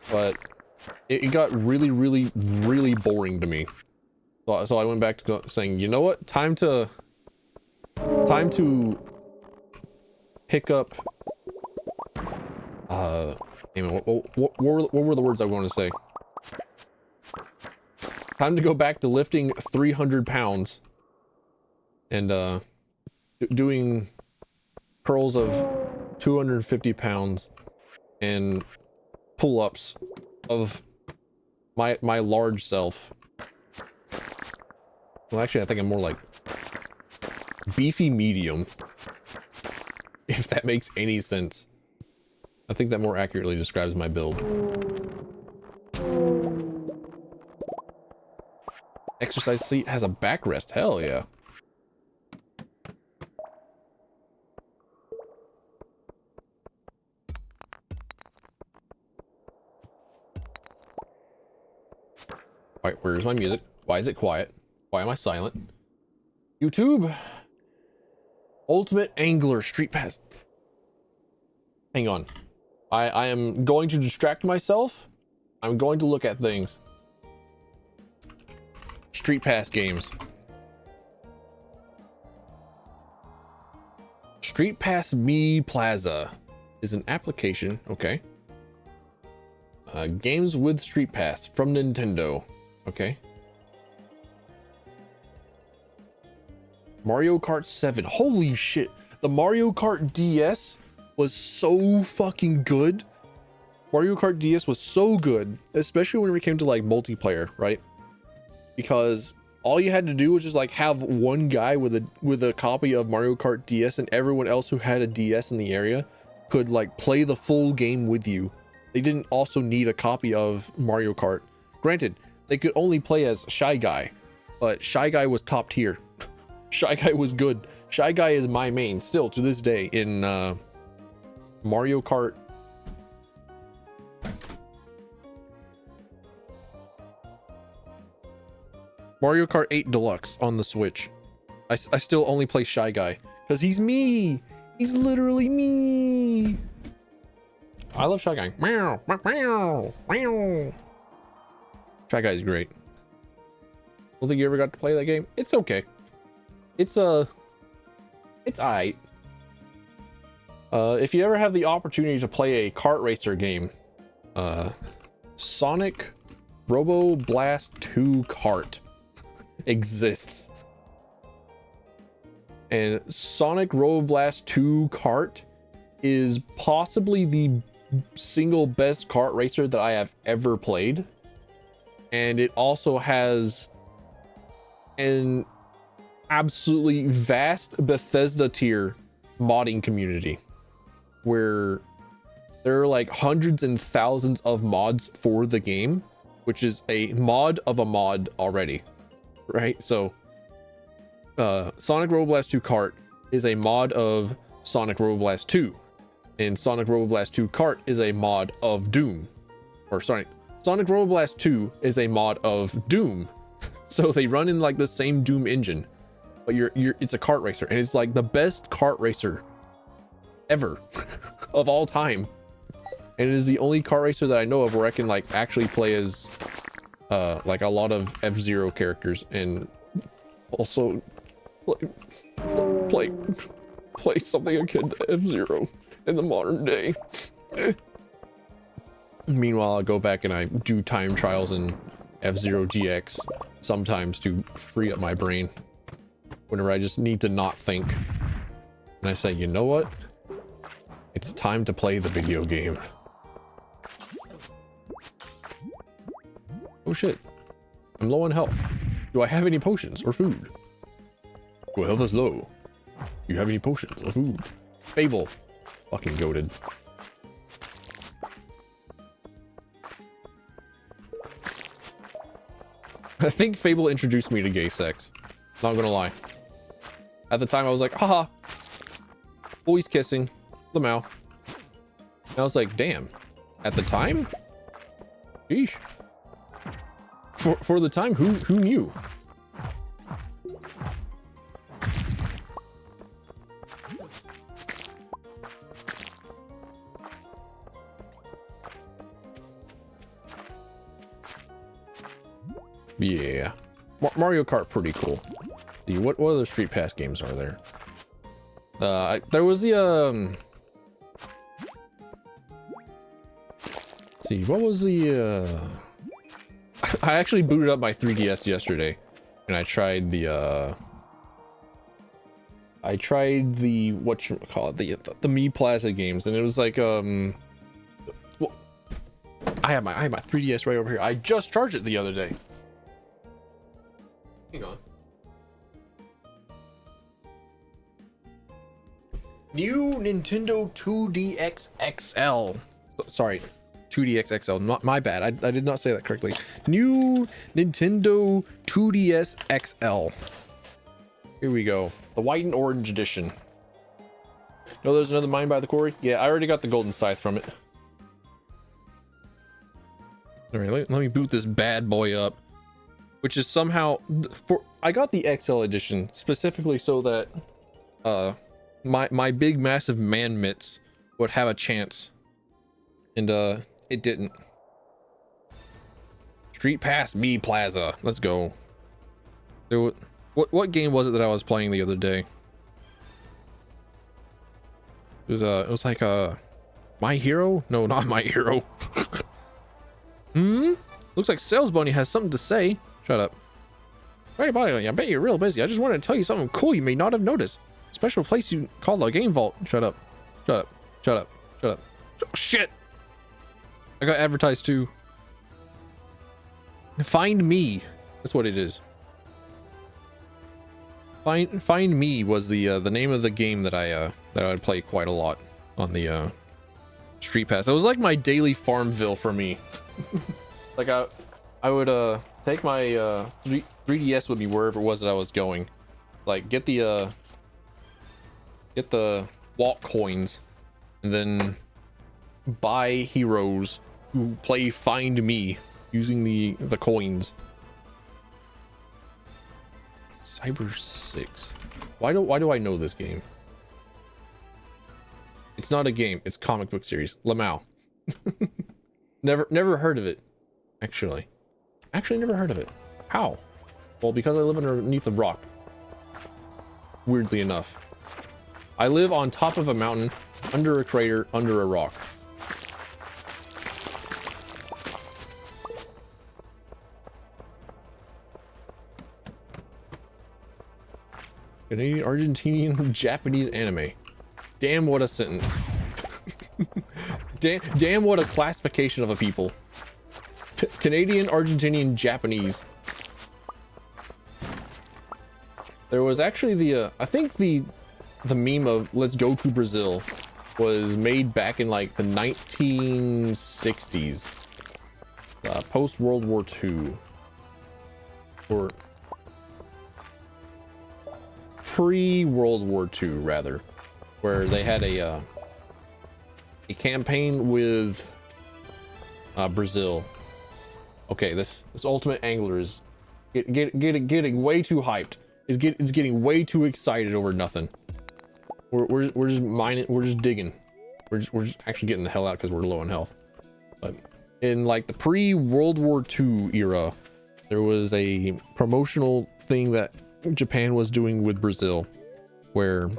But it got really boring to me. So I went back to saying, you know what? Time to pick up. What were the words I wanted to say? Time to go back to lifting 300 pounds and doing curls of 250 pounds and pull-ups of my large self Well, actually, I think I'm more like beefy medium, if that makes any sense. I think that more accurately describes my build. Exercise seat has a backrest. Hell yeah. Alright, where's my music? Why is it quiet? Why am I silent? YouTube. Ultimate Angler Street Pass. Hang on. I am going to distract myself. I'm going to look at things. Street Pass games. Street Pass Me Plaza is an application. Okay. Games with Street Pass from Nintendo. Okay. Mario Kart 7. Holy shit. The Mario Kart DS was so fucking good. Mario Kart DS was so good, especially when it came to like multiplayer, right? Because all you had to do was just like have one guy with a copy of Mario Kart DS, and everyone else who had a DS in the area could like play the full game with you. They didn't also need a copy of Mario Kart. Granted, they could only play as Shy Guy, but Shy Guy was top tier. Shy Guy was good. Shy Guy is my main still to this day in Mario Kart. Mario Kart 8 Deluxe on the Switch. I still only play Shy Guy because he's me. He's literally me. I love Shy Guy. Meow, meow, meow. Shy Guy is great. Don't think you ever got to play that game. It's okay. It's alright. If you ever have the opportunity to play a kart racer game, Sonic Robo Blast 2 Kart exists. And Sonic Robo Blast 2 Kart is possibly the single best kart racer that I have ever played. And it also has an absolutely vast Bethesda tier modding community where there are like hundreds and thousands of mods for the game, which is a mod of a mod already, right? So Sonic Robo Blast 2 Kart is a mod of Sonic Robo Blast 2, and Sonic Robo Blast 2 Kart is a mod of Doom, or Sonic Robo Blast 2 is a mod of Doom. So they run in like the same Doom engine, but it's a kart racer, and it's like the best kart racer ever of all time. And it is the only kart racer that I know of where I can like actually play as like a lot of F-Zero characters, and also play something akin to F-Zero in the modern day. Meanwhile, I go back and I do time trials in F-Zero GX sometimes to free up my brain whenever I just need to not think. And I say, you know what? It's time to play the video game. Oh shit. I'm low on health. Do I have any potions or food? Your health is low. Do you have any potions or food? Fable. Fucking goated. I think Fable introduced me to gay sex. Not gonna lie. At the time I was like, haha. Boys kissing. The mouth. And I was like, damn. At the time? Sheesh. For the time, who knew? Yeah. Mario Kart pretty cool. See, what other Street Pass games are there? There was the see, what was the I actually booted up my 3DS yesterday, and I tried the whatchamacallit, the Me Plaza games, and it was like well, I have my 3DS right over here. I just charged it the other day. Hang on. New Nintendo 2DX XL. Sorry, 2DX XL. Not my bad. I did not say that correctly. New Nintendo 2DS XL. Here we go. The white and orange edition. No, there's another mine by the quarry. Yeah, I already got the golden scythe from it. All right, let me boot this bad boy up, which is somehow I got the XL edition specifically so that my big massive man mitts would have a chance, and it didn't. Street Pass B Plaza. Let's go. What game was it that I was playing the other day? It was like My Hero? No, not My Hero. Looks like Sales Bunny has something to say. Shut up. Right about it. I bet you're real busy. I just wanted to tell you something cool you may not have noticed. Special place you call the game vault. Shut up. Shut up. Shut up. Shut up. Shit. I got advertised too. Find Me. That's what it is. Find Me was the name of the game that I would play quite a lot on the Street Pass. It was like my daily Farmville for me. Like I would take my 3DS with me wherever it was that I was going. Like get the walk coins and then buy heroes who play Find Me using the coins. Cyber 6. Why do I know this game? It's not a game, it's comic book series. Lamau. Never heard of it. Actually never heard of it. How? Well, because I live underneath a rock. Weirdly enough. I live on top of a mountain, under a crater, under a rock. Canadian, Argentinian, Japanese anime. Damn, what a sentence. Damn, what a classification of a people. Canadian, Argentinian, Japanese. There was actually the I think the meme of "Let's go to Brazil" was made back in like the 1960s, post World War II, or pre World War II rather, where they had a campaign with Brazil. Okay, this Ultimate Angler is getting way too hyped. It's getting way too excited over nothing. We're just mining. We're just digging. We're just actually getting the hell out because we're low on health. But in like the pre-World War II era, there was a promotional thing that Japan was doing with Brazil, where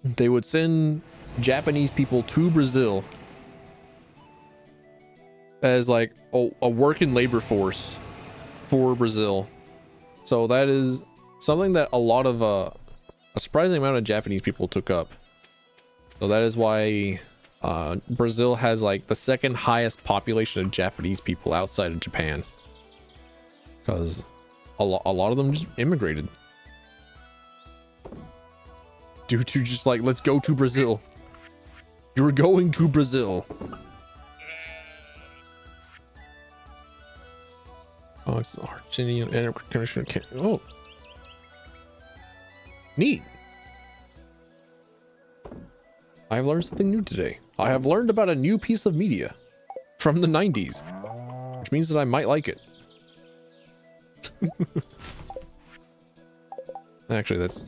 they would send Japanese people to Brazil as like a working labor force for Brazil. So that is something that a lot of a surprising amount of Japanese people took up. So that is why Brazil has like the second highest population of Japanese people outside of Japan, because a lot of them just immigrated due to just like, let's go to Brazil. You're going to Brazil. Oh, it's Argentinian and Commissioner. Oh, neat. I have learned something new today. I have learned about a new piece of media from the 90s, which means that I might like it. Actually, that's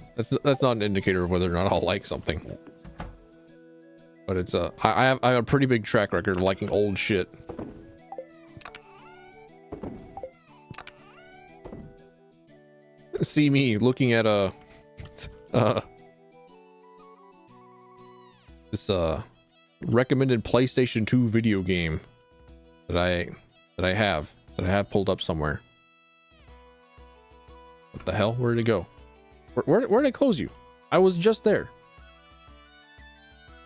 not an indicator of whether or not I'll like something. But it's I have a pretty big track record of liking old shit. See me looking at this recommended PlayStation 2 video game that I have pulled up somewhere. What the hell? Where did it go? Where did I close you? I was just there.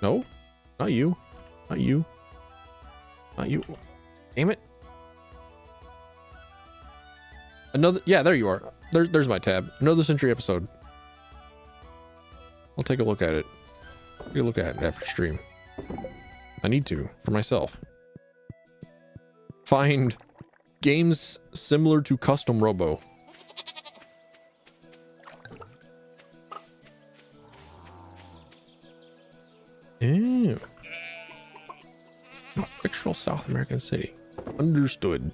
No, not you, not you, not you. Damn it. Another, yeah, there you are. There's my tab. Another Century episode. I'll take a look at it. Take a look at it after stream. I need to, for myself. Find games similar to Custom Robo. Ew. A fictional South American city. Understood.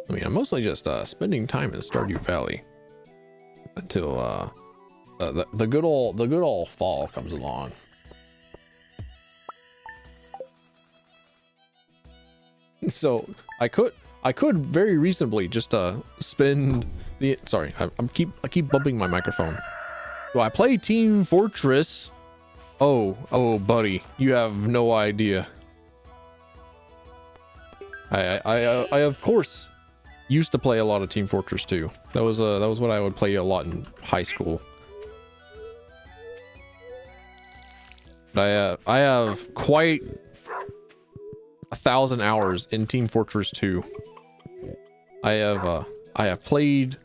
I mean, I'm mostly just spending time in Stardew Valley until the good old fall comes along. So I could very reasonably just spend the sorry, I keep bumping my microphone. So I play Team Fortress. Oh buddy, you have no idea. I of course used to play a lot of Team Fortress 2. That was what I would play a lot in high school. But I have quite 1,000 hours in Team Fortress 2. I have played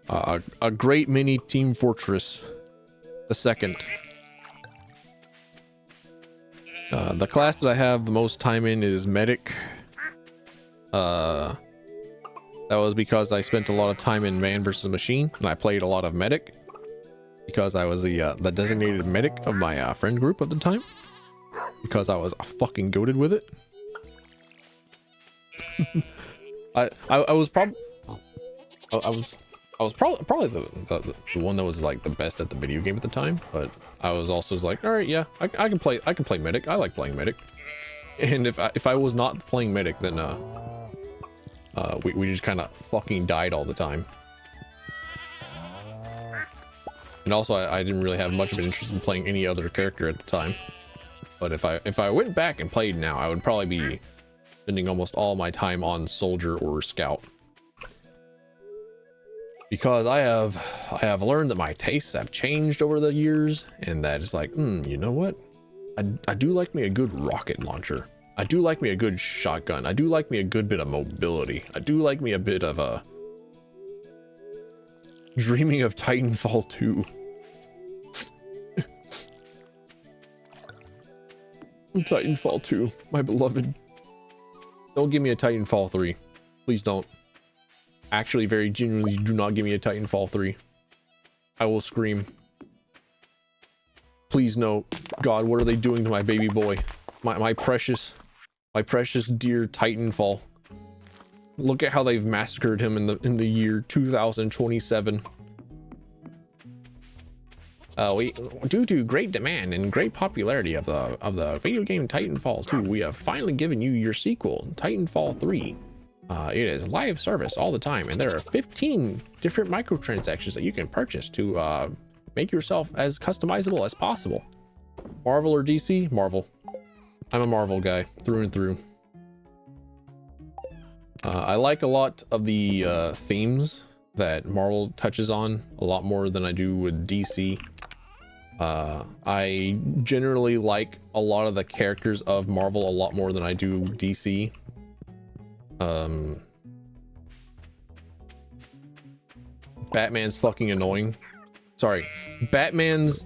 a great many Team Fortress the second. The class that I have the most time in is Medic. That was because I spent a lot of time in Man vs. Machine, and I played a lot of Medic because I was the designated medic of my friend group at the time, because I was fucking goated with it. I was probably the one that was like the best at the video game at the time, but I was also like, all right, yeah, I can play Medic. I like playing Medic. And if I was not playing Medic, then we just kind of fucking died all the time. And also I didn't really have much of an interest in playing any other character at the time. But if I went back and played now, I would probably be spending almost all my time on Soldier or Scout. Because I have learned that my tastes have changed over the years, and that it's like, you know what? I do like me a good rocket launcher. I do like me a good shotgun. I do like me a good bit of mobility. I do like me a bit of a dreaming of Titanfall 2. Titanfall 2, my beloved. Don't give me a Titanfall 3. Please don't. Actually, very genuinely, do not give me a Titanfall 3. I will scream. Please no. God, what are they doing to my baby boy? My precious dear Titanfall. Look at how they've massacred him in the year 2027. Due to great demand and great popularity of the video game Titanfall 2, we have finally given you your sequel, Titanfall 3. It is live service all the time, and there are 15 different microtransactions that you can purchase to make yourself as customizable as possible. Marvel or DC? Marvel. I'm a Marvel guy through and through. I like a lot of the themes that Marvel touches on a lot more than I do with DC. I generally like a lot of the characters of Marvel a lot more than I do DC. Batman's fucking annoying. Sorry, Batman's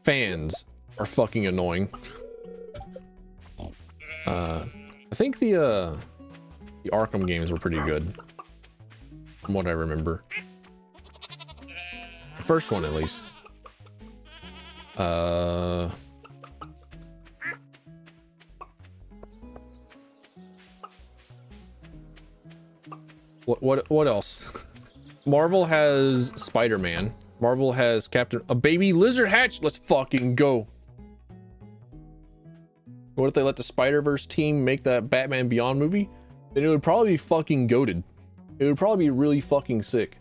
fans are fucking annoying. I think the Arkham games were pretty good, from what I remember. The first one, at least. What else? Marvel has Spider-Man. Marvel has a baby lizard hatch. Let's fucking go. What if they let the Spider-Verse team make that Batman Beyond movie? Then it would probably be fucking goated. It would probably be really fucking sick.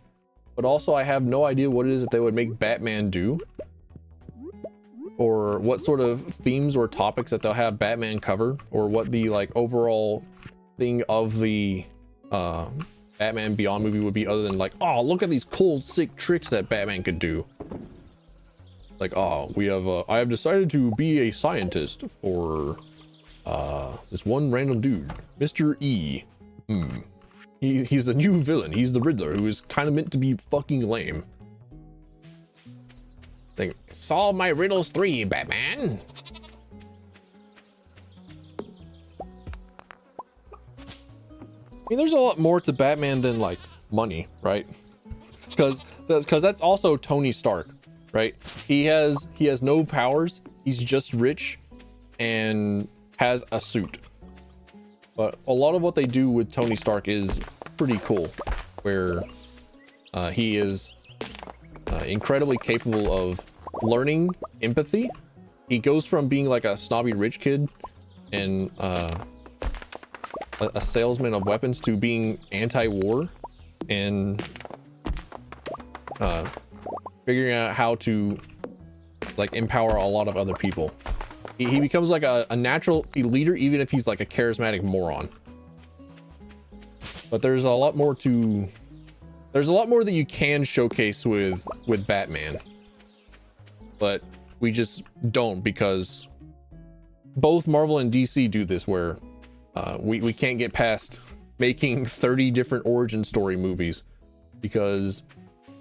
But also, I have no idea what it is that they would make Batman do, or what sort of themes or topics that they'll have Batman cover, or what the like overall thing of the Batman Beyond movie would be, other than like, oh, look at these cool sick tricks that Batman could do. Like, oh, I have decided to be a scientist for this one random dude, Mr. E. He's the new villain. He's the Riddler, who is kind of meant to be fucking lame. Think, solve my riddles 3, Batman. I mean, there's a lot more to Batman than like money, right? Because that's also Tony Stark, right? He has no powers. He's just rich and has a suit. But a lot of what they do with Tony Stark is pretty cool, where he is incredibly capable of learning empathy. He goes from being like a snobby rich kid and a salesman of weapons to being anti-war and figuring out how to like empower a lot of other people. He becomes like a natural leader, even if he's like a charismatic moron. But there's a lot more that you can showcase with Batman, but we just don't, because both Marvel and DC do this, where we can't get past making 30 different origin story movies, because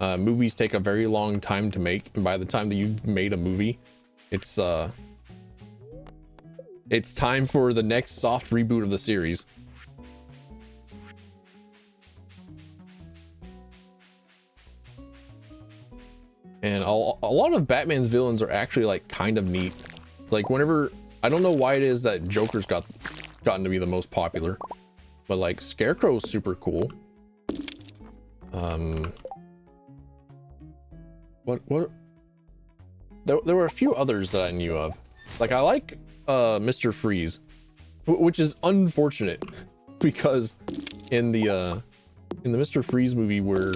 movies take a very long time to make, and by the time that you've made a movie, it's time for the next soft reboot of the series. And a lot of Batman's villains are actually like kind of neat. It's like whenever, I don't know why it is that Joker's gotten to be the most popular, but like Scarecrow's super cool. What there were a few others that I knew of. Like I like Mr. Freeze, which is unfortunate because in the Mr. Freeze movie where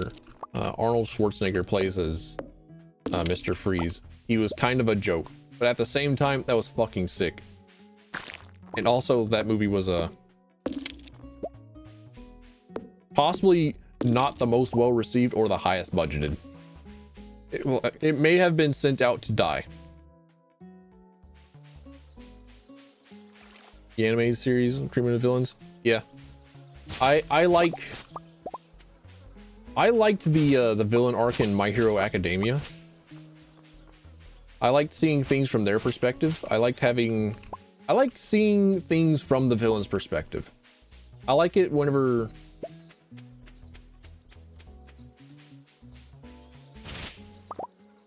Arnold Schwarzenegger plays as Mr. Freeze, he was kind of a joke, but at the same time that was fucking sick. And also that movie was possibly not the most well received or the highest budgeted. It may have been sent out to die. The anime series, Cream of Villains. Yeah, I liked the villain arc in My Hero Academia. I liked seeing things from their perspective. I liked seeing things from the villain's perspective. I like it whenever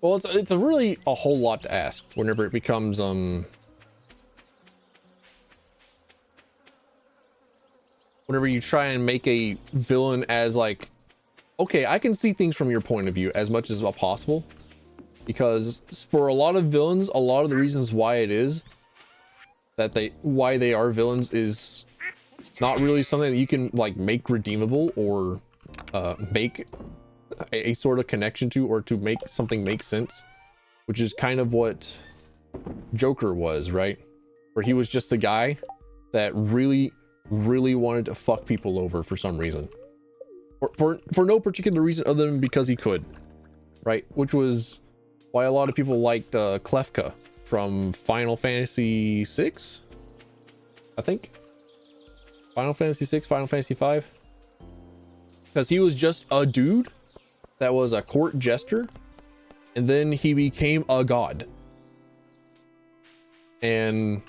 well, it's a really a whole lot to ask whenever it becomes whenever you try and make a villain as like, okay, I can see things from your point of view as much as possible, because for a lot of villains, a lot of the reasons why it is that why they are villains is not really something that you can like make redeemable or make a sort of connection to, or to make something make sense, which is kind of what Joker was, right? Where he was just a guy that really wanted to fuck people over for some reason, for no particular reason other than because he could, right? Which was why a lot of people liked Klefka from Final Fantasy VI, I think. Final Fantasy VI, Final Fantasy V, because he was just a dude that was a court jester, and then he became a god, and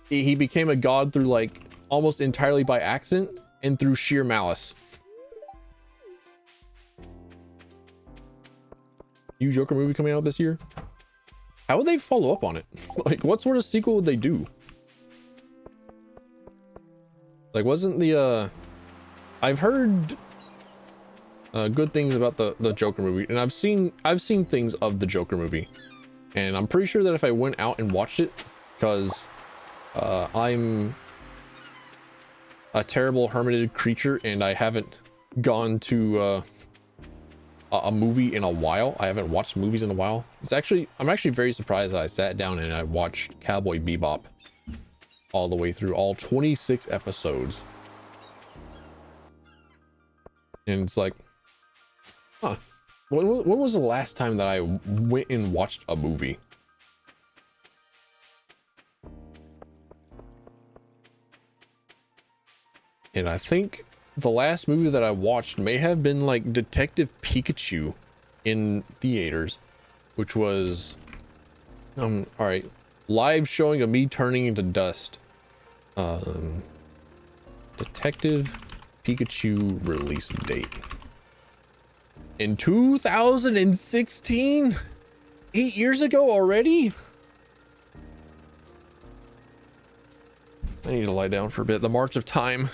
he became a god through like almost entirely by accident and through sheer malice. New Joker movie coming out this year. How would they follow up on it? Like, what sort of sequel would they do? Like, wasn't the I've heard good things about the Joker movie, and I've seen things of the Joker movie, and I'm pretty sure that if I went out and watched it, because I'm a terrible hermited creature and I haven't gone to a movie in a while. I haven't watched movies in a while. I'm actually very surprised that I sat down and I watched Cowboy Bebop all the way through, all 26 episodes. And it's like, huh, when was the last time that I went and watched a movie? And I think the last movie that I watched may have been like Detective Pikachu in theaters, which was all right, live showing of me turning into dust. Detective Pikachu release date in 2016, 8 years ago already. I need to lie down for a bit. The March of Time.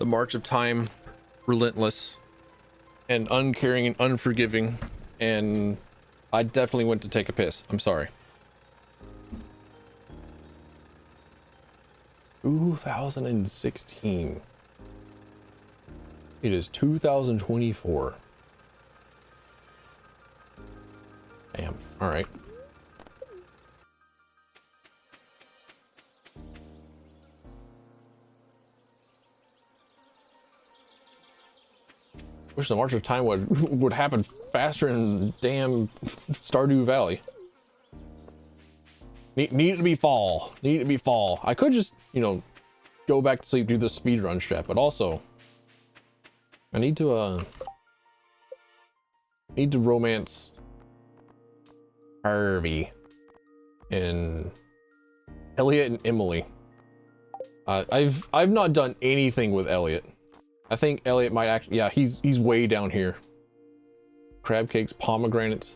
The March of Time, relentless and uncaring and unforgiving, and I definitely went to take a piss. I'm sorry. 2016. It is 2024. Damn. All right. Wish the March of Time would happen faster in damn Stardew Valley. Need to be fall. Need to be fall. I could just, you know, go back to sleep, do the speedrun strat, but also I need to romance Harvey and Elliot and Emily. I've not done anything with Elliot. I think Elliot might actually, yeah, he's way down here. Crab cakes, pomegranates.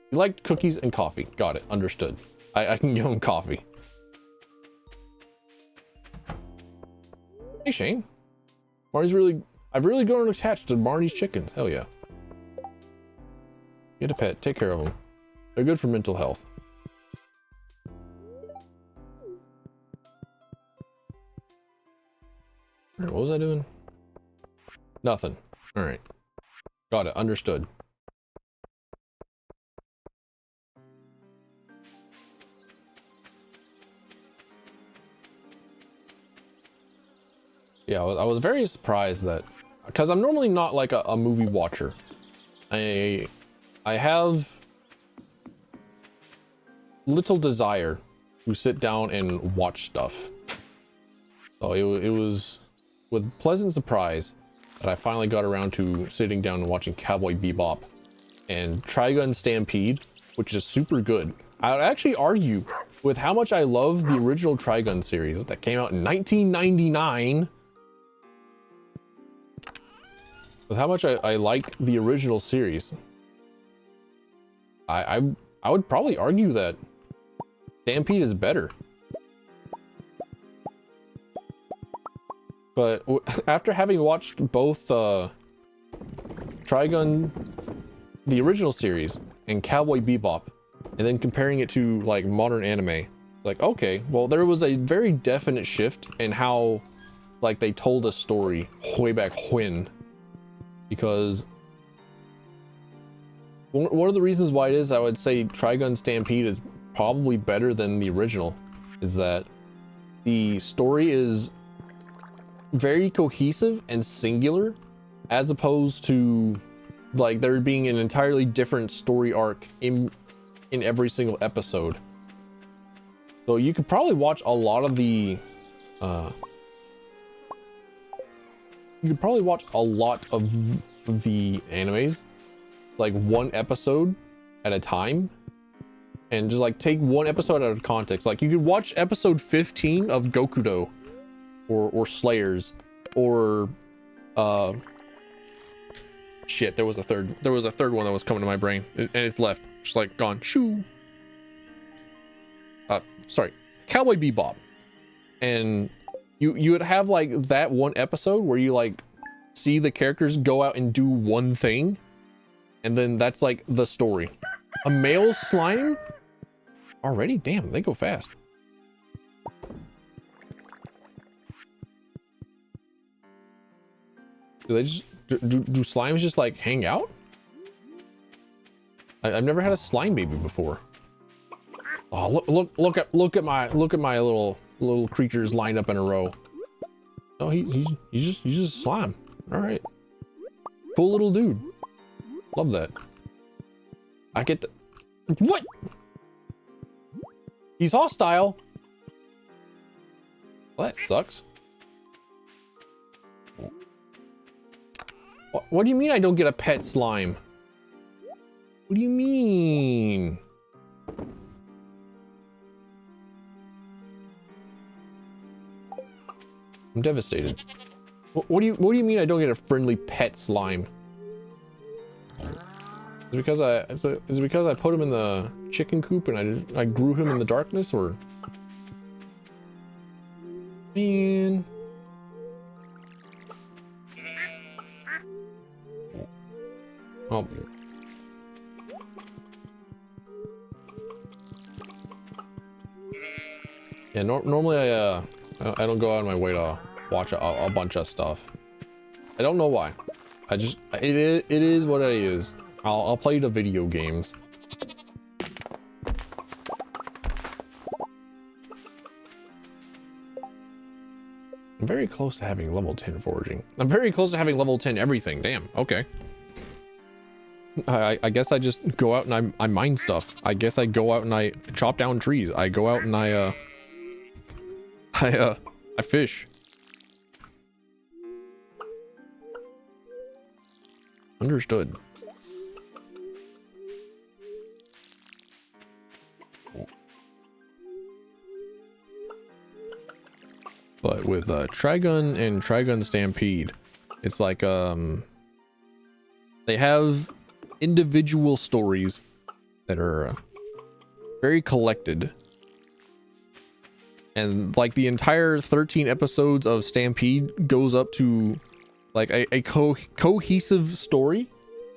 He liked cookies and coffee. Got it. Understood. I can give him coffee. Hey Shane. I've really grown attached to Marnie's chickens. Hell yeah. Get a pet. Take care of them. They're good for mental health. All right, what was I doing? Nothing. All right. Got it. Understood. Yeah, I was very surprised that, because I'm normally not like a movie watcher. I have little desire to sit down and watch stuff. So it was with pleasant surprise that I finally got around to sitting down and watching Cowboy Bebop and Trigun Stampede, which is super good. I would actually argue with how much I love the original Trigun series that came out in 1999. With how much I like the original series, I would probably argue that Stampede is better. But after having watched both Trigun, the original series, and Cowboy Bebop, and then comparing it to like modern anime, it's like, okay, well, there was a very definite shift in how like they told a story way back when. Because one of the reasons why it is, I would say Trigun Stampede is probably better than the original, is that the story is very cohesive and singular, as opposed to like there being an entirely different story arc in every single episode. So you could probably watch a lot of the animes like one episode at a time, and just like take one episode out of context. Like you could watch episode 15 of Gokudo or Slayers or Shit, there was a third one that was coming to my brain, and it's left, just like gone. Shoo. Sorry, Cowboy Bebop, and you would have like that one episode where you like see the characters go out and do one thing, and then that's like the story. A male slime already? Damn, they go fast. Do they just do slimes just like hang out? I've never had a slime baby before. Oh, look at my little creatures lined up in a row. Oh, he's just a slime. All right, cool little dude. Love that. I get the what? He's hostile. Well, that sucks. What do you mean I don't get a pet slime? What do you mean? I'm devastated. What do you mean I don't get a friendly pet slime? Is it because I put him in the chicken coop and I grew him in the darkness, or? Man. Oh. Yeah, normally I don't go out of my way to watch a bunch of stuff. I don't know why. It is what it is. I'll play the video games. I'm very close to having level 10 foraging. I'm very close to having level 10 everything. Damn. Okay. I guess I just go out and I mine stuff. I guess I go out and I chop down trees. I go out and I fish. Understood. But with Trigun and Trigun Stampede, it's like they have individual stories that are very collected, and like the entire 13 episodes of Stampede goes up to like a cohesive story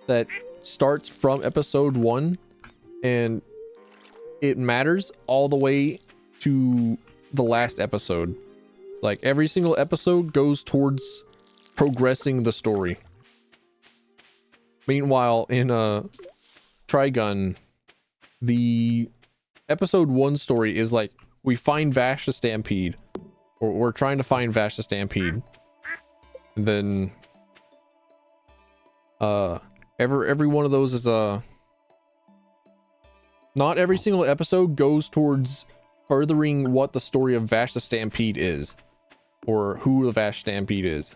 that starts from episode 1 and it matters all the way to the last episode. Like every single episode goes towards progressing the story. Meanwhile, in Trigun, the episode 1 story is like, we find Vash the Stampede, or we're trying to find Vash the Stampede. And then every one of those is not every single episode goes towards furthering what the story of Vash the Stampede is, or who the Vash Stampede is.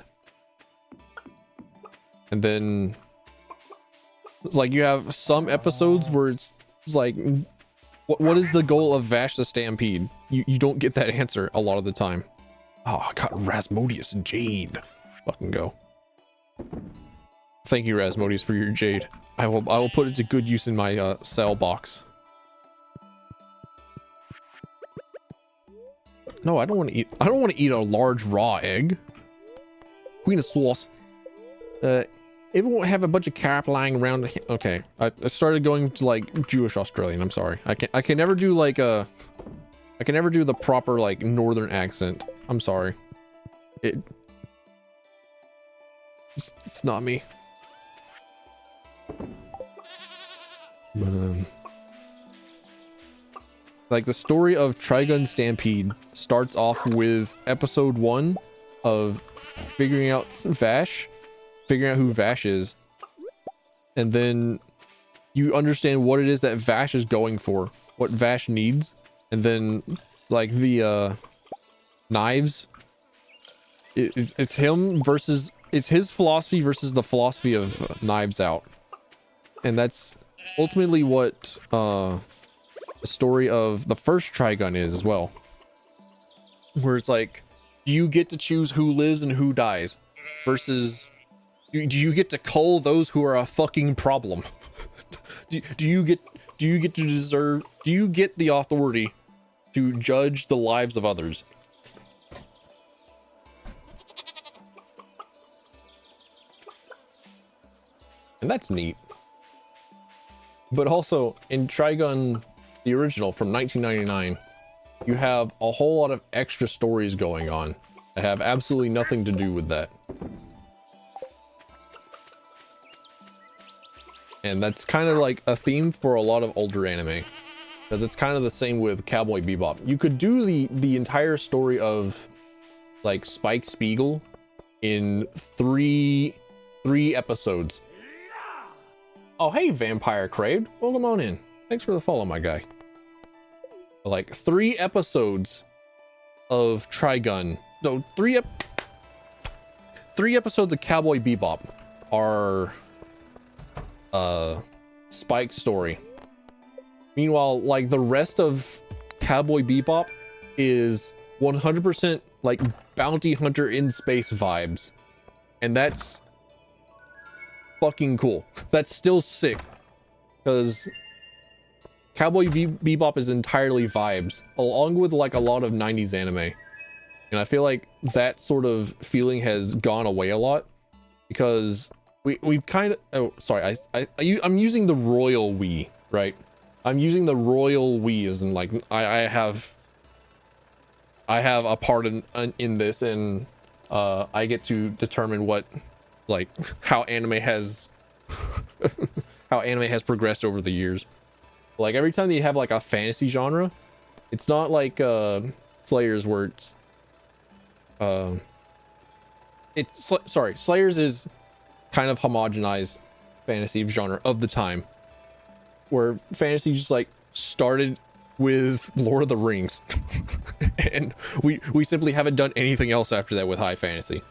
And then it's like you have some episodes where it's like, what is the goal of Vash the Stampede? You don't get that answer a lot of the time. Oh, I got Rasmodius Jade. Fucking go. Thank you, Rasmodius, for your jade. I will put it to good use in my cell box. No, I don't want to eat a large raw egg. Queen of sauce. Everyone have a bunch of carp lying around. Okay, I started going to like Jewish Australian. I'm sorry. I can never do like I can never do the proper like northern accent. I'm sorry. It's not me. But like the story of Trigun Stampede starts off with episode 1 of figuring out Vash, figuring out who Vash is, and then you understand what it is that Vash is going for, what Vash needs, and then like the knives, it's him versus, it's his philosophy versus the philosophy of Knives Out, and that's ultimately what the story of the first Trigun is as well, where it's like, do you get to choose who lives and who dies, versus Do you get to cull those who are a fucking problem? do you get do you get the authority to judge the lives of others? And that's neat. But also in Trigun, the original from 1999, you have a whole lot of extra stories going on that have absolutely nothing to do with that. And that's kind of like a theme for a lot of older anime, because it's kind of the same with Cowboy Bebop. You could do the entire story of like Spike Spiegel in three episodes. Oh, hey, Vampire Crave. Welcome on in. Thanks for the follow, my guy. Like 3 episodes of Trigun. So 3 episodes of Cowboy Bebop are Spike's story. Meanwhile, like the rest of Cowboy Bebop is 100% like bounty hunter in space vibes. And that's fucking cool. That's still sick, because Cowboy Bebop is entirely vibes, along with like a lot of 90s anime. And I feel like that sort of feeling has gone away a lot, because we've kind of, oh sorry, I'm using the royal we, right? I'm using the royal we as in like I have a part in this, and I get to determine what, like, how anime has progressed over the years. Like every time that you have like a fantasy genre, it's not like Slayers where Slayers is kind of homogenized fantasy genre of the time, where fantasy just like started with Lord of the Rings and we simply haven't done anything else after that with high fantasy.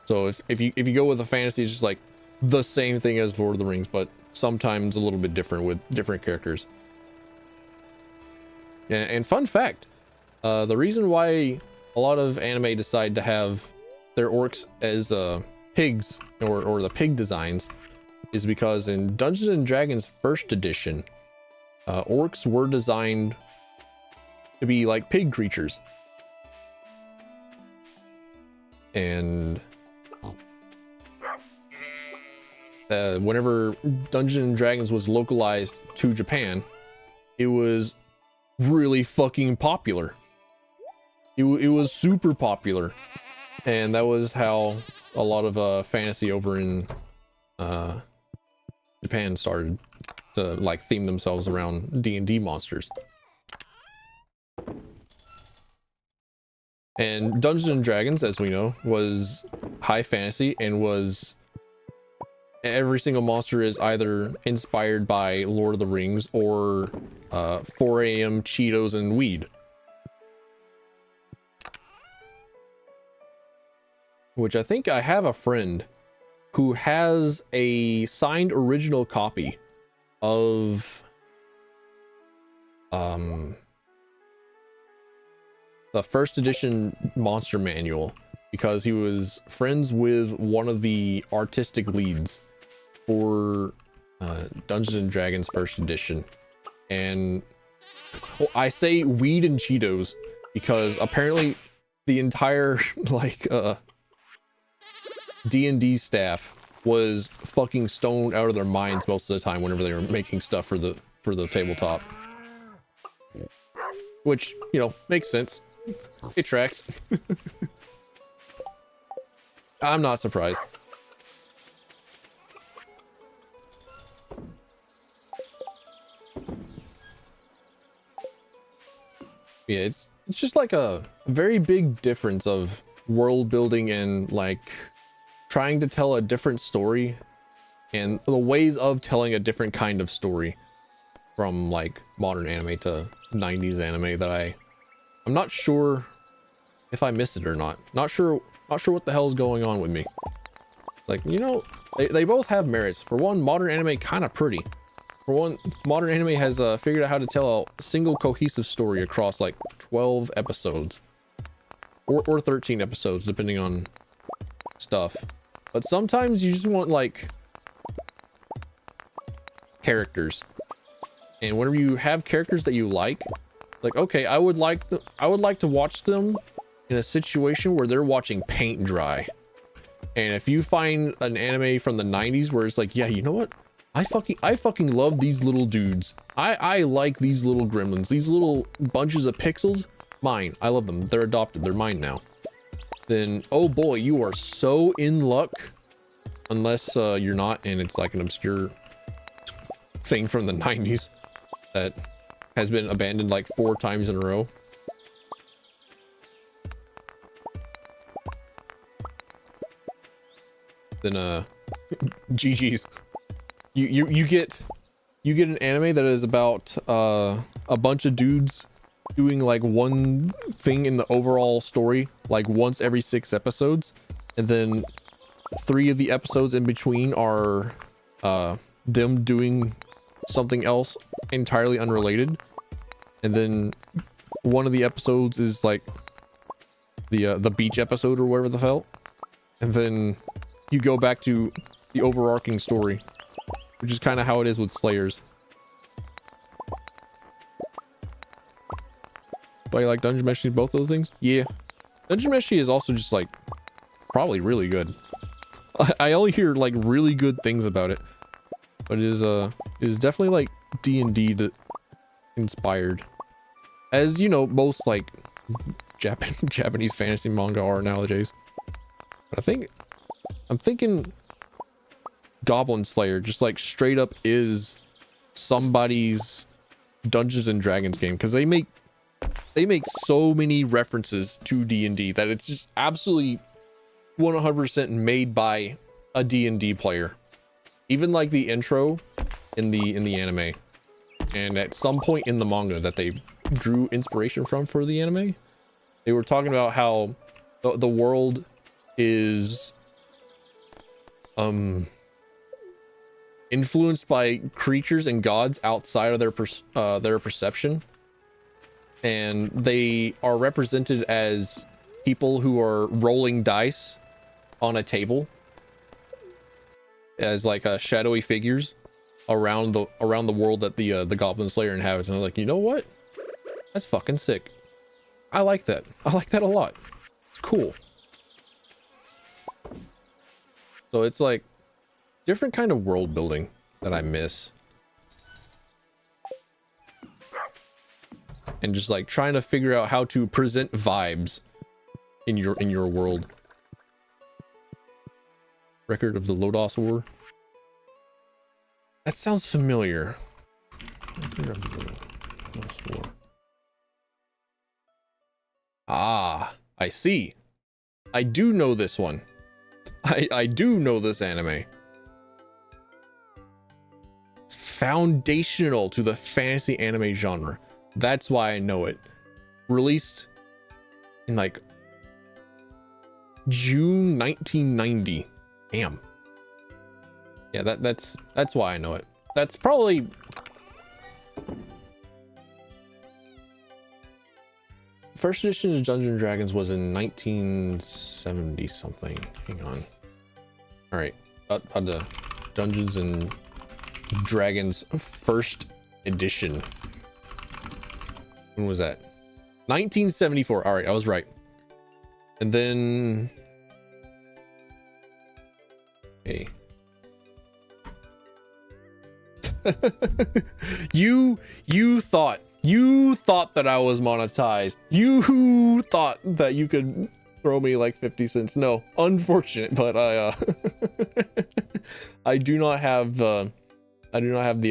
So if you go with a fantasy, it's just like the same thing as Lord of the Rings, but sometimes a little bit different with different characters. And fun fact, the reason why a lot of anime decide to have their orcs as pigs, or the pig designs, is because in Dungeons and Dragons first edition, orcs were designed to be like pig creatures. And whenever Dungeons and Dragons was localized to Japan, it was really fucking popular. It was super popular, and that was how a lot of fantasy over in Japan started to like theme themselves around D&D monsters. And Dungeons and Dragons, as we know, was high fantasy, and was every single monster is either inspired by Lord of the Rings or 4 AM Cheetos and weed. Which I think I have a friend who has a signed original copy of the first edition monster manual, because he was friends with one of the artistic leads for Dungeons and Dragons first edition. And well, I say weed and Cheetos because apparently the entire like D&D staff was fucking stoned out of their minds most of the time whenever they were making stuff for the tabletop. Which, you know, makes sense. It tracks. I'm not surprised. Yeah, it's just like a very big difference of world building and like trying to tell a different story, and the ways of telling a different kind of story from like modern anime to 90s anime that I'm not sure if I missed it or not. Not sure what the hell is going on with me. Like, you know, they both have merits. For one, modern anime kind of pretty. For one, modern anime has figured out how to tell a single cohesive story across like 12 episodes or 13 episodes depending on stuff. But sometimes you just want like characters. And whenever you have characters that you like okay, I would like to watch them in a situation where they're watching paint dry. And if you find an anime from the 90s where it's like, yeah, you know what? I fucking love these little dudes. I like these little gremlins, these little bunches of pixels. Mine. I love them. They're adopted. They're mine now. Then, oh boy, you are so in luck. Unless you're not, and it's like an obscure thing from the 90s that has been abandoned like 4 times in a row. Then GG's. You get an anime that is about a bunch of dudes doing like one thing in the overall story like once every 6 episodes, and then 3 of the episodes in between are them doing something else entirely unrelated, and then one of the episodes is like the beach episode or whatever the hell, and then you go back to the overarching story, which is kind of how it is with Slayers. But I like Dungeon Meshi, both of those things. Yeah, Dungeon Meshi is also just like probably really good. I only hear like really good things about it, but it is definitely like D&D inspired, as you know most like Japanese fantasy manga are nowadays. But I'm thinking Goblin Slayer just like straight up is somebody's Dungeons and Dragons game, because they make so many references to D&D that it's just absolutely 100% made by a D&D player. Even like the intro in the anime, and at some point in the manga that they drew inspiration from for the anime, they were talking about how the world is influenced by creatures and gods outside of their perception, and they are represented as people who are rolling dice on a table as like shadowy figures around the world that the Goblin Slayer inhabits. And I'm like, you know what? That's fucking sick. I like that. I like that a lot. It's cool. So it's like different kind of world building that I miss. And just like trying to figure out how to present vibes in your world. Record of the Lodos War. That sounds familiar. Record of the Lodos War. Ah, I see. I do know this one. I do know this anime. It's foundational to the fantasy anime genre. That's why I know it. Released in like June 1990. Damn. Yeah, that's why I know it. That's probably first edition of Dungeons and Dragons was in 1970 something. Hang on. All right, about the Dungeons and Dragons first edition. When was that? 1974. All right, I was right. And then, hey, you thought that I was monetized. You thought that you could throw me like 50 cents. No, unfortunate, but I do not have the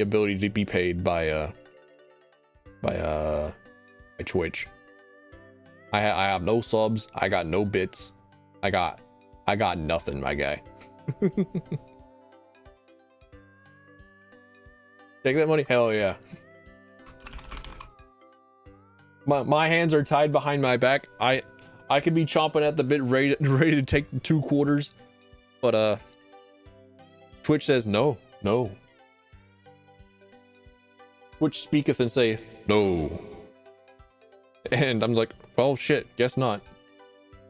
ability to be paid by Twitch. I have no subs. I got no bits. I got nothing, my guy. Take that money? Hell yeah. My hands are tied behind my back. I could be chomping at the bit, ready to take 2 quarters, but Twitch says no. Twitch speaketh and saith no. And I'm like, well, shit, guess not.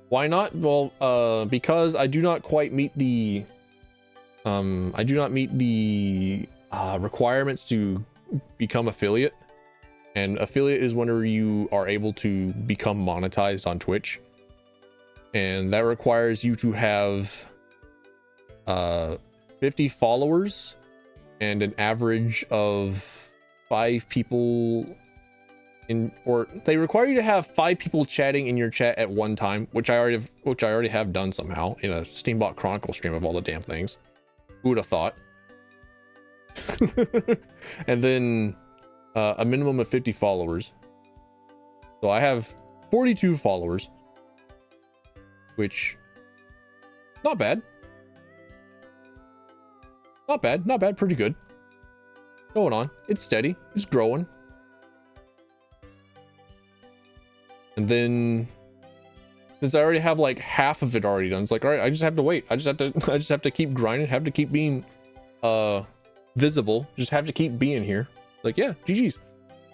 Why not? Well, because I do not quite meet the requirements to become affiliate. And affiliate is whenever you are able to become monetized on Twitch. And that requires you to have 50 followers and an average of 5 people or they require you to have 5 people chatting in your chat at one time, which I already have done somehow in a Steambot Chronicle stream of all the damn things. Who would have thought? And then a minimum of 50 followers. So I have 42 followers, which not bad. Not bad, pretty good. Going on. It's steady, it's growing. And then since I already have like half of it already done, it's like, all right, I just have to wait. I just have to keep grinding, have to keep being visible, just have to keep being here. Like, yeah, GG's.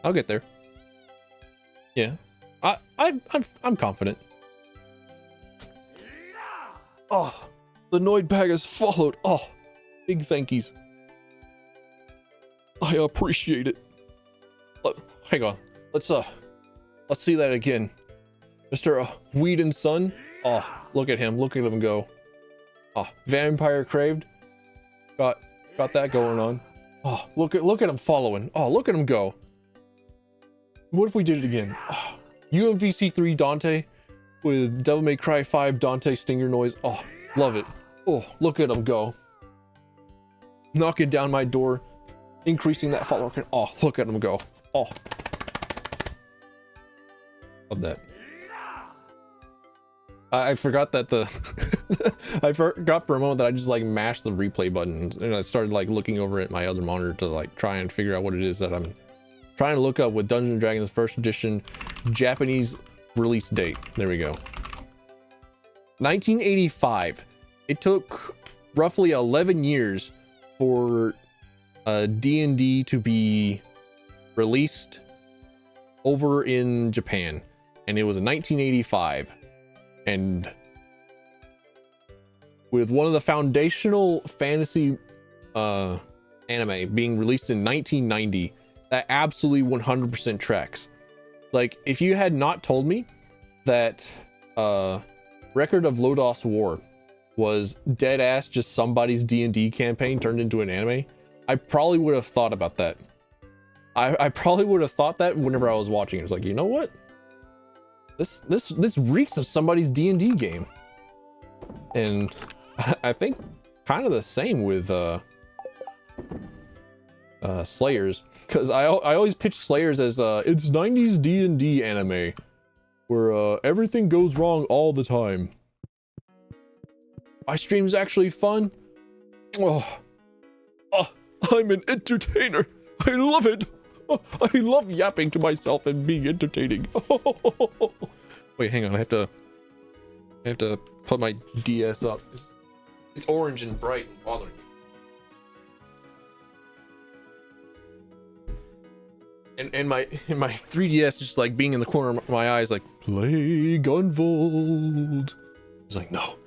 I'll get there. Yeah. I'm confident. Oh, the Noid bag has followed. Oh, big thankies. I appreciate it. Hang on. Let's see that again. Mr. Whedon's son. Oh, look at him. Look at him go. Oh, vampire craved. Got that going on. Oh, look at him following. Oh, look at him go. What if we did it again? Oh, UMVC3 Dante with Devil May Cry 5 Dante stinger noise. Oh, love it. Oh, look at him go. Knocking down my door, increasing that follower count. Oh, look at him go. Oh, love that. I forgot that I forgot for a moment that I just like mashed the replay button and I started like looking over at my other monitor to like try and figure out what it is that I'm trying to look up with Dungeons & Dragons first edition Japanese release date. There we go. 1985. It took roughly 11 years for D&D to be released over in Japan, and it was in 1985. And with one of the foundational fantasy anime being released in 1990, that absolutely 100% tracks. Like, if you had not told me that Record of Lodoss War was dead ass just somebody's D&D campaign turned into an anime, I probably would have thought about that. I probably would have thought that whenever I was watching it. It's like, you know what? This reeks of somebody's D&D game. And I think kind of the same with Slayers, because I always pitch Slayers as it's 90s D&D anime where everything goes wrong all the time. My stream's actually fun. Oh, I'm an entertainer. I love it. I love yapping to myself and being entertaining. Wait, hang on. I have to put my DS up. It's orange and bright and bothering me. And my 3DS just like being in the corner of my eyes, like, play Gunvolt. It's like, no,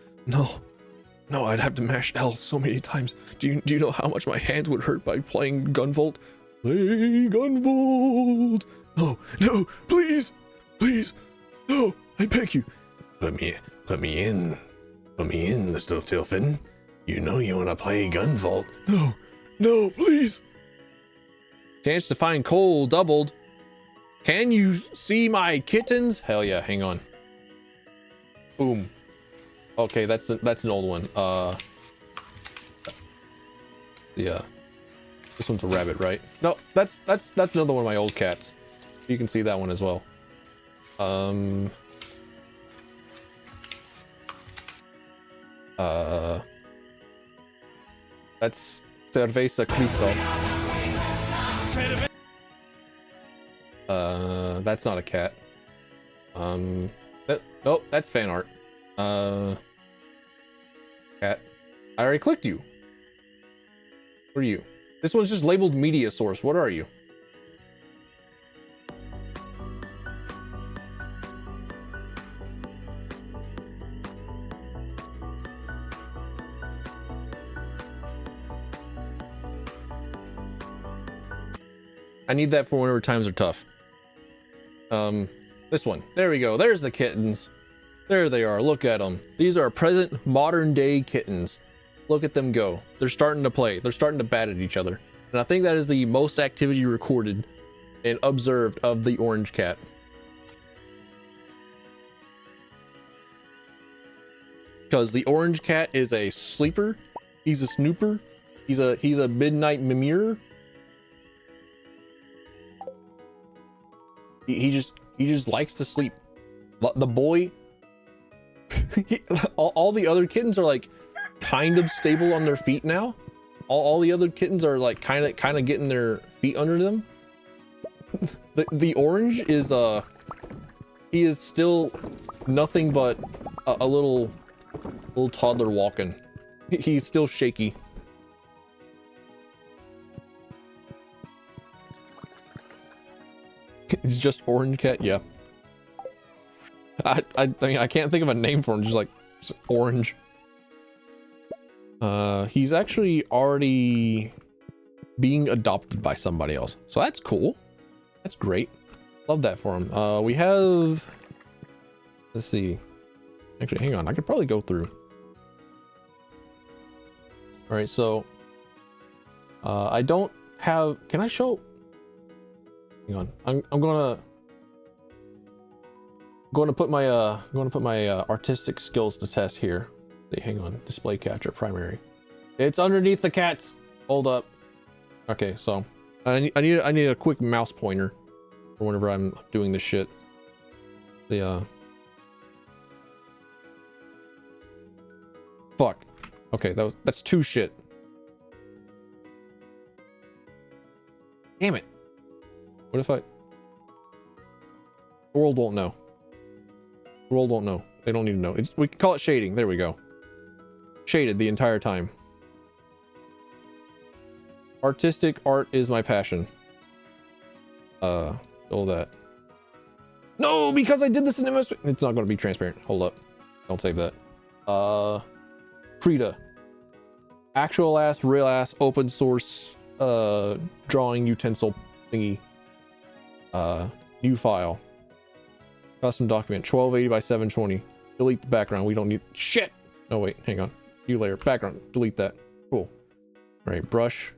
I'd have to mash L so many times. Do you know how much my hands would hurt by playing Gunvolt? Play Gunvolt. No, please, no, I beg you. Put me in, Mr. Tilfin. You know you want to play Gunvolt. No, please. Chance to find coal doubled. Can you see my kittens? Hell yeah, hang on. Boom. Okay, that's an old one. Yeah. This one's a rabbit, right? No, that's another one of my old cats. You can see that one as well. That's Cerveza Cristo. That's not a cat. Nope, that's fan art. Cat. I already clicked you. What are you? This one's just labeled media source. What are you? I need that for whenever times are tough. This one. There we go. There's the kittens. There they are. Look at them. These are present modern day kittens. Look at them go. They're starting to play. They're starting to bat at each other. And I think that is the most activity recorded and observed of the orange cat. Because the orange cat is a sleeper. He's a snooper. He's a midnight mimir. He just likes to sleep. The boy, all the other kittens are like kind of stable on their feet now. All the other kittens are like kind of getting their feet under them. The orange is he is still nothing but a little toddler walking. He's still shaky. It's just orange cat, yeah. I mean, I can't think of a name for him, just like orange. He's actually already being adopted by somebody else, so that's cool. That's great. Love that for him. We have, let's see. Actually, hang on, I could probably go through. All right, so I don't have, can I show? Hang on, I'm going to put my artistic skills to test here. See, hang on, display capture primary. It's underneath the cats. Hold up. Okay, so I need a quick mouse pointer for whenever I'm doing this shit. Fuck. Okay, that's too shit. Damn it. What if the world won't know. The world won't know. They don't need to know. We can call it shading. There we go. Shaded the entire time. Artistic art is my passion. All that. No, because I did this in MS. It's not going to be transparent. Hold up. Don't save that. Krita. Actual ass, real ass, open source, drawing utensil thingy. New file. Custom document 1280 by 720. Delete the background. We don't need shit. No, wait, hang on. New layer. Background. Delete that. Cool. All right, brush.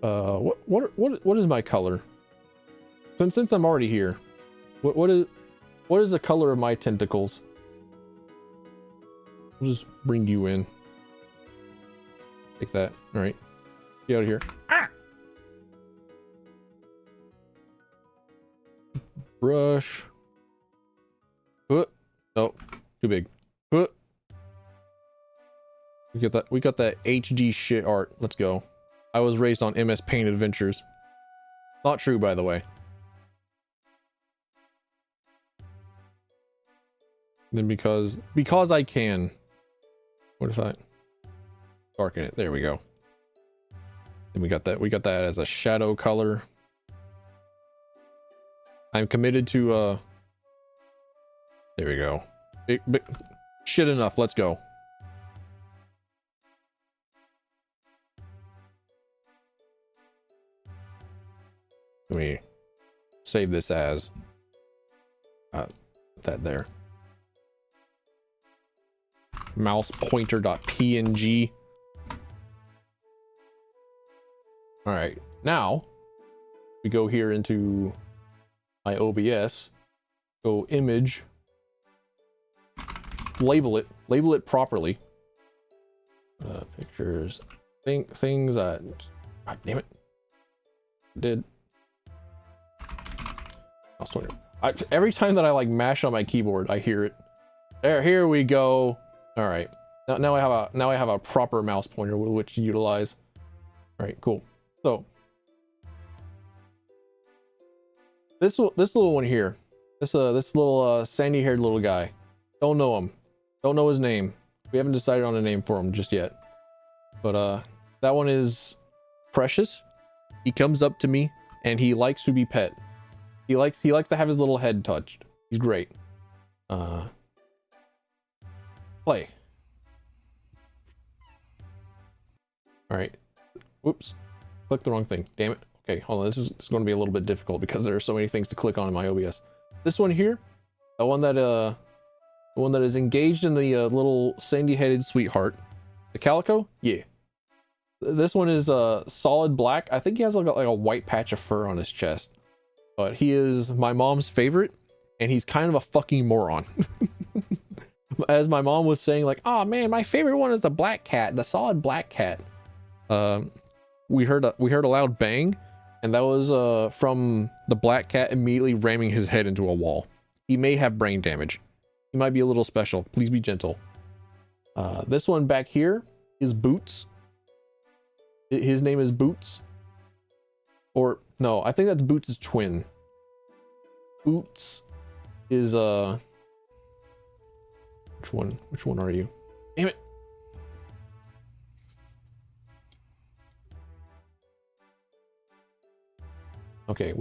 What is my color? Since I'm already here, what is the color of my tentacles? We'll just bring you in. Take that. All right. Get out of here. Ah! Brush. Oh, too big. We got that HD shit art. Let's go. I was raised on MS Paint Adventures. Not true, by the way. Then because I can. What if I darken it? There we go. And we got that as a shadow color. I'm committed to there we go. Shit enough, let's go. Let me save this as that there. Mouse pointer.png. All right, now we go here into my OBS, go image, label it properly. Pictures, things that, God damn it, did. Every time that I like mash on my keyboard, I hear it. Here we go. All right, now I have a proper mouse pointer with which to utilize. All right, cool. So this little one here, this little sandy-haired little guy, don't know him, don't know his name. We haven't decided on a name for him just yet, but that one is Precious. He comes up to me and he likes to be pet. He likes to have his little head touched. He's great. Play. All right. Whoops. Click the wrong thing. Damn it. Okay, hold on. This is going to be a little bit difficult because there are so many things to click on in my OBS. This one here, the one that is engaged in the little sandy-headed sweetheart. The calico, yeah. This one is solid black. I think he has like a white patch of fur on his chest. But he is my mom's favorite, and he's kind of a fucking moron. As my mom was saying, like, oh man, my favorite one is the black cat, the solid black cat. We heard a loud bang, and that was from the black cat immediately ramming his head into a wall. He may have brain damage. He might be a little special. Please be gentle. This one back here is Boots. His name is Boots. Or no, I think that's Boots' twin. Boots is which one are you? Damn it. Okay,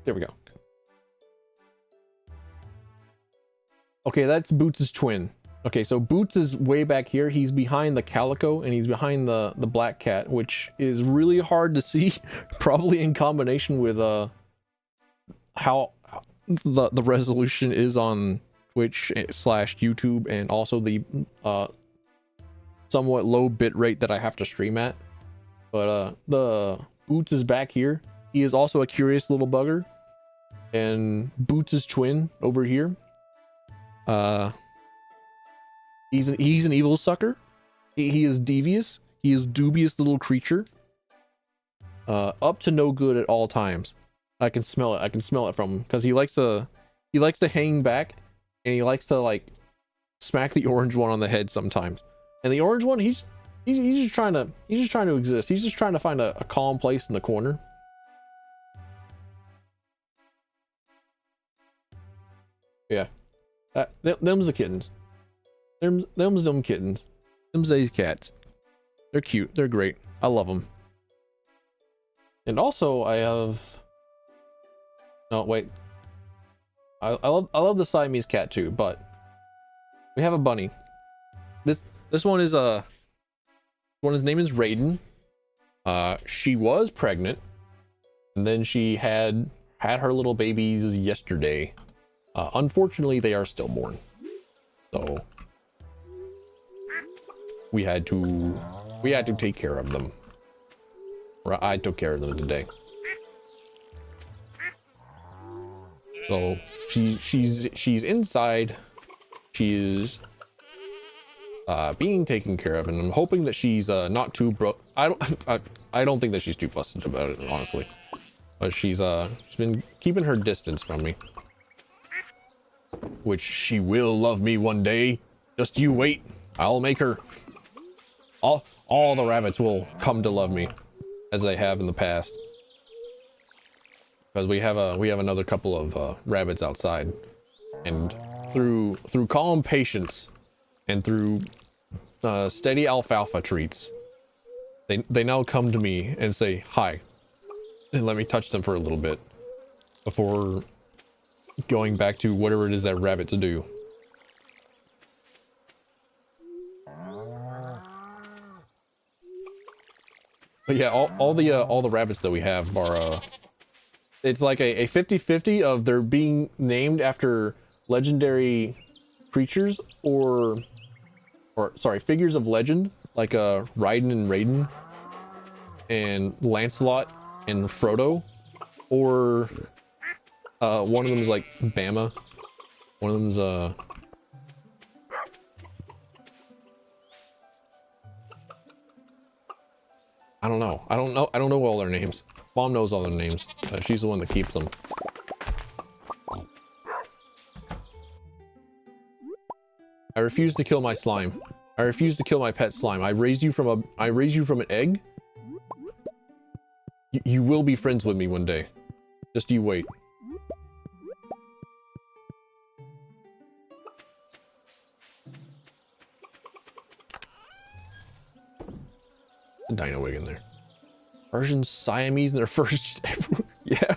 there we go. Okay, that's Boots' twin. Okay, so Boots is way back here. He's behind the calico, and he's behind the black cat, which is really hard to see, probably in combination with how the resolution is on Twitch / YouTube, and also the somewhat low bit rate that I have to stream at. But the Boots is back here. He is also a curious little bugger, and Boots' twin over here. He's an evil sucker. He is devious. He is dubious little creature. Up to no good at all times. I can smell it. I can smell it from him because he likes to hang back, and he likes to like smack the orange one on the head sometimes. And the orange one, he's just trying to exist. He's just trying to find a calm place in the corner. Yeah, them's the kittens. Them's them kittens. Them's these cats. They're cute. They're great. I love them. And also, I have. No, wait. I love the Siamese cat too, but we have a bunny. This one is his name is Raiden. She was pregnant, and then she had her little babies yesterday. Unfortunately, they are stillborn, so we had to take care of them. Or I took care of them today. So she's inside. She is being taken care of, and I'm hoping that she's not too broke. I don't think that she's too busted about it, honestly. But she's been keeping her distance from me. Which she will love me one day. Just you wait. I'll make her. All the rabbits will come to love me, as they have in the past. Because we have another couple of rabbits outside, and through calm patience and through steady alfalfa treats, they now come to me and say hi, and let me touch them for a little bit before going back to whatever it is that rabbits do. But yeah, all the rabbits that we have are it's like a 50-50 of they're being named after legendary creatures or sorry, figures of legend, like Raiden and Raiden and Lancelot and Frodo, or one of them is like Bama, one of them's I don't know all their names. Mom knows all their names. She's the one that keeps them. I refuse to kill my slime. I refuse to kill my pet slime. I raised you from an egg. You will be friends with me one day. Just you wait. A dino wig in there. Persian Siamese in their first yeah.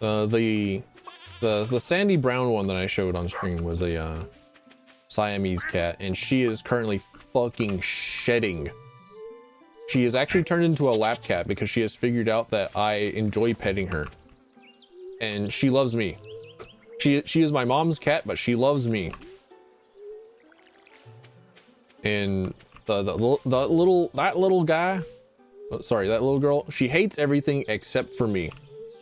The sandy brown one that I showed on screen was a Siamese cat, and she is currently fucking shedding she has actually turned into a lap cat because she has figured out that I enjoy petting her. And she loves me. She is my mom's cat, but she loves me. And that little guy, sorry, that little girl, she hates everything except for me.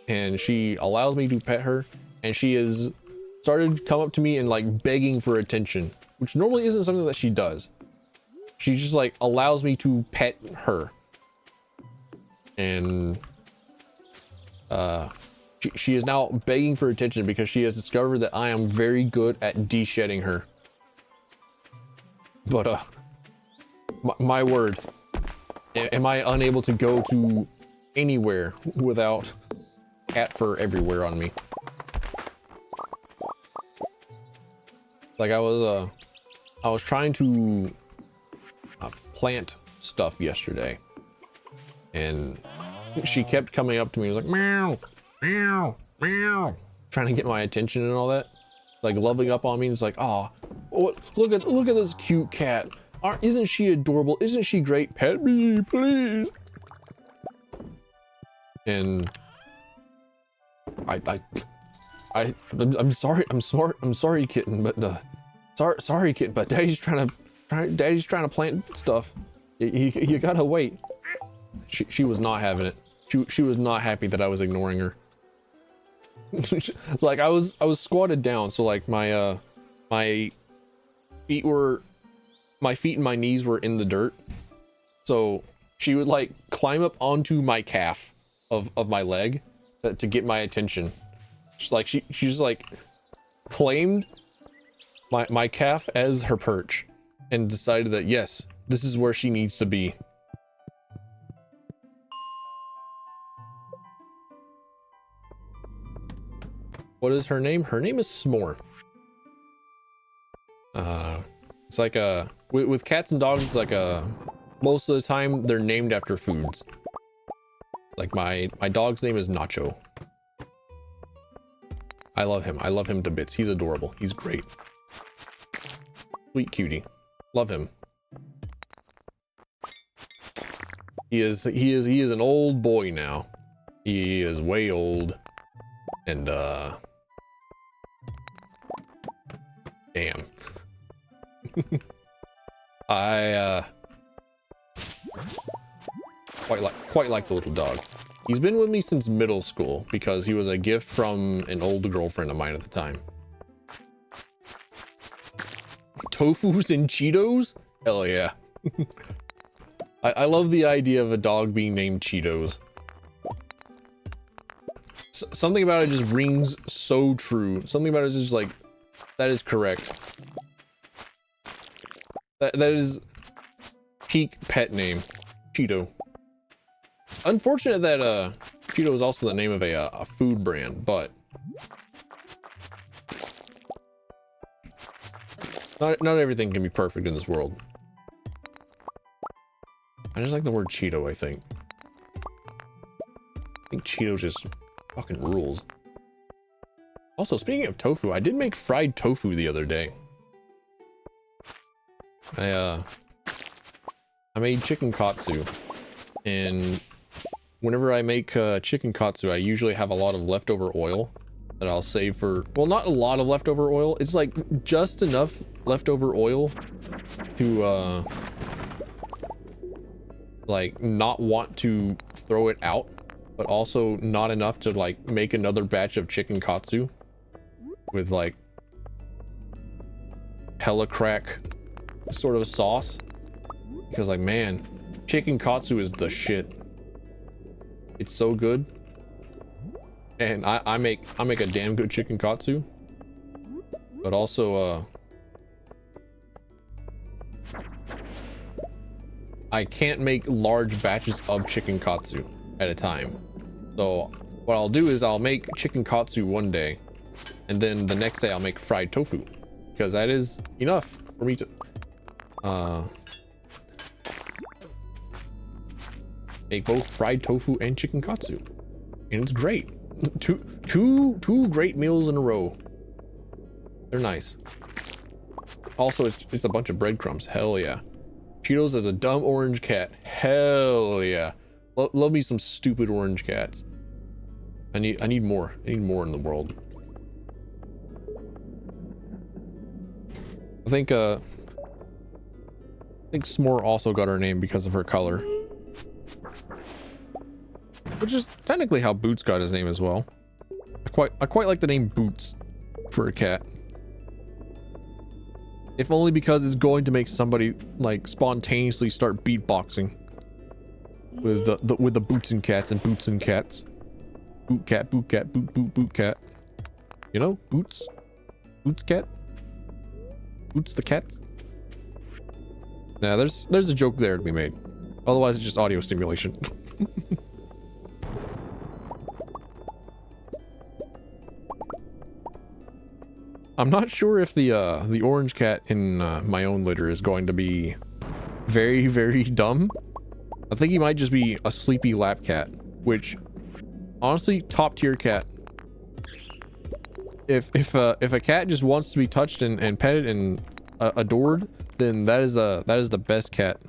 And she allows me to pet her, and she has started to come up to me and like begging for attention, which normally isn't something that she does. She just like allows me to pet her. And she is now begging for attention because she has discovered that I am very good at de-shedding her. But my word, am I unable to go to anywhere without cat fur everywhere on me? Like I was trying to plant stuff yesterday, and she kept coming up to me, like meow, meow, meow, trying to get my attention and all that, like loving up on me. It's like, oh, look at this cute cat. Isn't she adorable? Isn't she great? Pet me, please. And I'm sorry, kitten, but sorry, kitten, but Daddy's trying to plant stuff. You gotta wait. She was not having it. She was not happy that I was ignoring her. Like I was squatted down, so like my feet and my knees were in the dirt. So she would like climb up onto my calf of my leg to get my attention. She's like she just like claimed my calf as her perch and decided that yes, this is where she needs to be. What is her name? Her name is S'more. It's like with cats and dogs, it's like most of the time they're named after foods. Like my dog's name is Nacho. I love him. I love him to bits. He's adorable. He's great. Sweet cutie. Love him. He is an old boy now. He is way old. And damn. I quite like the little dog. He's been with me since middle school because he was a gift from an old girlfriend of mine at the time. Tofus and Cheetos? Hell yeah. I love the idea of a dog being named Cheetos. Something about it just rings so true. Something about it is just like, that is correct. That is peak pet name, Cheeto. Unfortunate that Cheeto is also the name of a food brand, but not everything can be perfect in this world. I just like the word Cheeto, I think. I think Cheeto just fucking rules. Also, speaking of tofu, I did make fried tofu the other day. I made chicken katsu, and whenever I make chicken katsu, I usually have a lot of leftover oil that I'll save for, well, not a lot of leftover oil. It's like just enough leftover oil to like not want to throw it out, but also not enough to like make another batch of chicken katsu with like hella crack sort of sauce, because like, man, chicken katsu is the shit. It's so good. And I make a damn good chicken katsu, but also I can't make large batches of chicken katsu at a time. So what I'll do is I'll make chicken katsu one day, and then the next day I'll make fried tofu, because that is enough for me to make both fried tofu and chicken katsu, and it's great. Two great meals in a row. They're nice. Also, it's a bunch of breadcrumbs. Hell yeah. Cheetos as a dumb orange cat. Hell yeah. Love me some stupid orange cats. I need more. I need more in the world. I think S'more also got her name because of her color. Which is technically how Boots got his name as well. I quite like the name Boots for a cat. If only because it's going to make somebody like spontaneously start beatboxing with the boots and cats and boots and cats. Boot cat, boot cat, boot boot boot cat. You know, boots cat. Boots the cats. Nah, there's a joke there to be made. Otherwise, it's just audio stimulation. I'm not sure if the orange cat in my own litter is going to be very, very dumb. I think he might just be a sleepy lap cat, which honestly, top tier cat. If a cat just wants to be touched and petted and adored, then that is the best cat.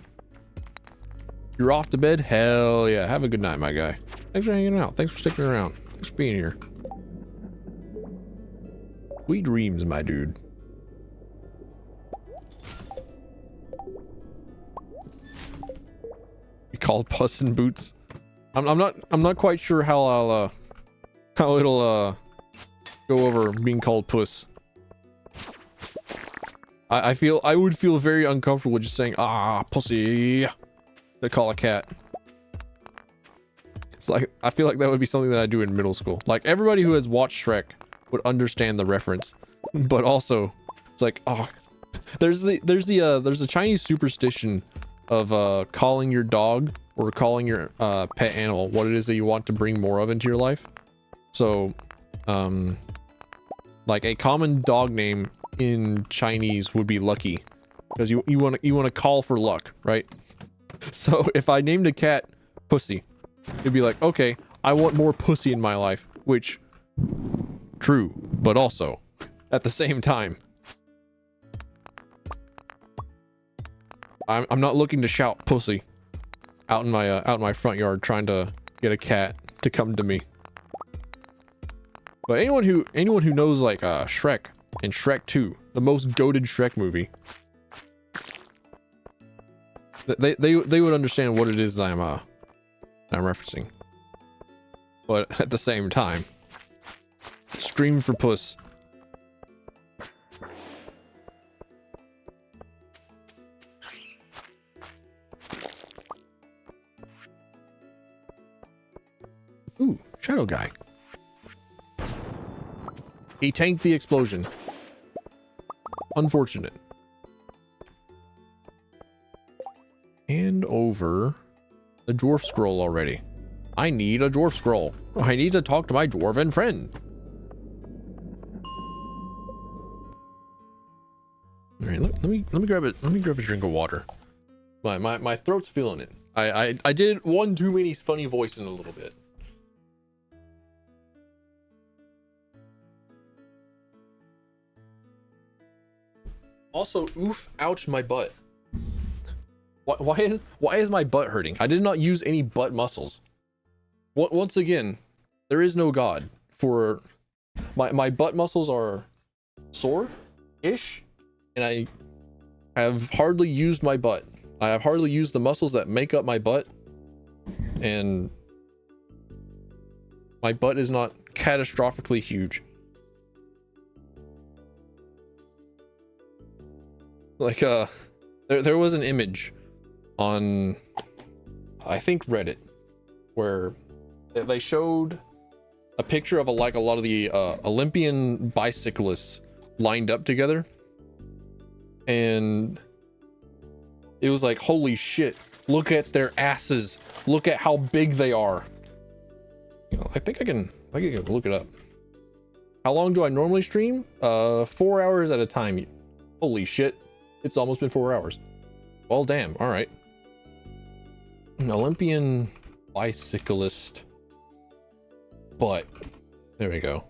You're off to bed? Hell yeah. Have a good night, my guy. Thanks for hanging out. Thanks for sticking around. Thanks for being here. Sweet dreams, my dude. You called Puss in Boots. I'm not quite sure how it'll go over being called Puss. I would feel very uncomfortable just saying pussy to call a cat. It's like I feel like that would be something that I do in middle school. Like everybody who has watched Shrek would understand the reference, but also it's like there's a Chinese superstition of calling your dog or calling your pet animal what it is that you want to bring more of into your life. So like a common dog name in Chinese would be Lucky, because you want to call for luck, right? So if I named a cat Pussy, it'd be like, okay, I want more pussy in my life, which true, but also at the same time I'm not looking to shout pussy out in my front yard trying to get a cat to come to me. But anyone who knows like Shrek and Shrek 2, the most goated Shrek movie, they would understand what it is that I'm referencing. But at the same time, Stream for Puss. Ooh, Shadow Guy. He tanked the explosion. Unfortunate. Hand over the dwarf scroll already. I need a dwarf scroll. I need to talk to my dwarven friend. All right, let me grab it. Let me grab a drink of water. My throat's feeling it. I did one too many funny voices in a little bit. Also, oof, ouch, my butt. Why is my butt hurting? I did not use any butt muscles. Once again, there is no God for my butt muscles are sore-ish, and I have hardly used my butt. I have hardly used the muscles that make up my butt, and my butt is not catastrophically huge. Like there was an image on, I think, Reddit, where they showed a picture of a lot of the Olympian bicyclists lined up together, and it was like, holy shit, look at their asses, look at how big they are. You know, I think I can look it up. How long do I normally stream? 4 hours at a time. Holy shit, it's almost been 4 hours. Well, damn. All right. An Olympian bicyclist butt. There we go.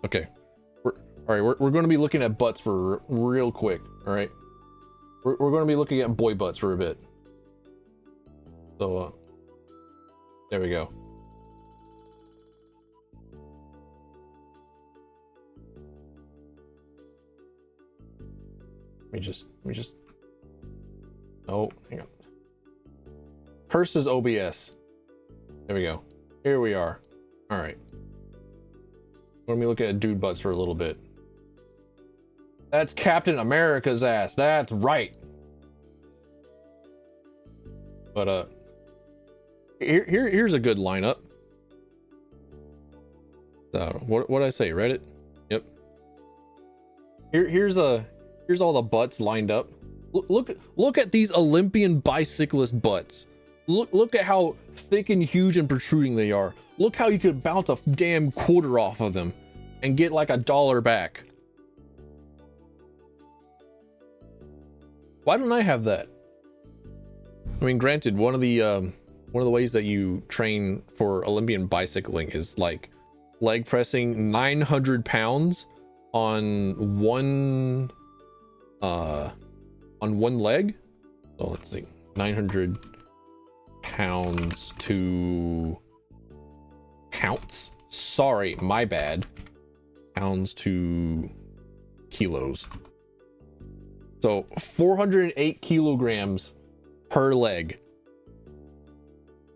Okay. All right, we're going to be looking at butts for real quick. All right, we're going to be looking at boy butts for a bit. So there we go. Let me just. Oh, hang on. Curses OBS. There we go. Here we are. All right. Let me look at dude butts for a little bit. That's Captain America's ass. That's right. But here's a good lineup. What did I say? Reddit? Yep. Here's all the butts lined up. Look at these Olympian bicyclist butts. Look at how thick and huge and protruding they are. Look how you could bounce a damn quarter off of them and get like $1 back. Why don't I have that? I mean, granted, one of the ways that you train for Olympian bicycling is like leg pressing 900 pounds on one leg. So let's see, 900 pounds to counts. Sorry, my bad. Pounds to kilos. So 408 kilograms per leg.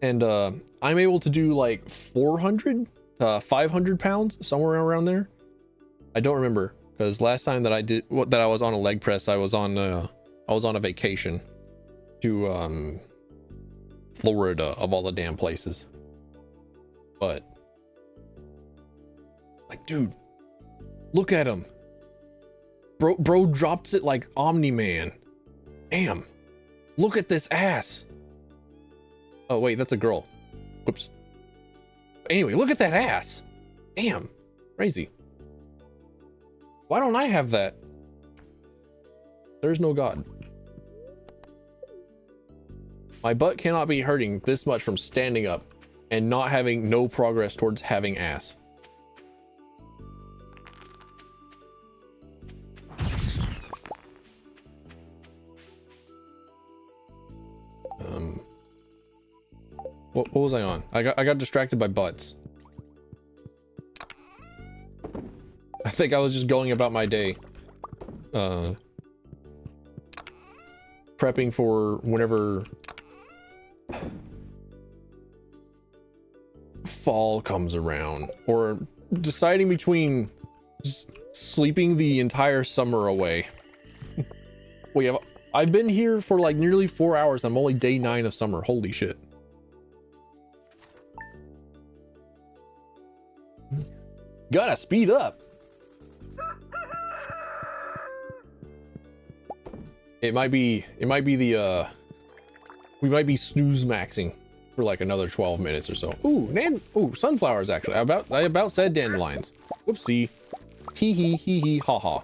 And I'm able to do like 400 to 500 pounds, somewhere around there. I don't remember, because last time that I was on a leg press, I was on a vacation to Florida, of all the damn places. But like, dude, look at him. Bro drops it like Omni-Man. Damn. Look at this ass. Oh wait, that's a girl. Whoops. Anyway, look at that ass. Damn. Crazy. Why don't I have that? There's no God. My butt cannot be hurting this much from standing up and not having no progress towards having ass. What was I on? I got distracted by butts. I think I was just going about my day. Prepping for whenever fall comes around, or deciding between just sleeping the entire summer away. I've been here for like nearly 4 hours. I'm only day 9 of summer. Holy shit. Gotta speed up. It might be the we might be snooze maxing for like another 12 minutes or so. Ooh, sunflowers actually. I about said dandelions. Whoopsie. Hee hee hee hee ha ha.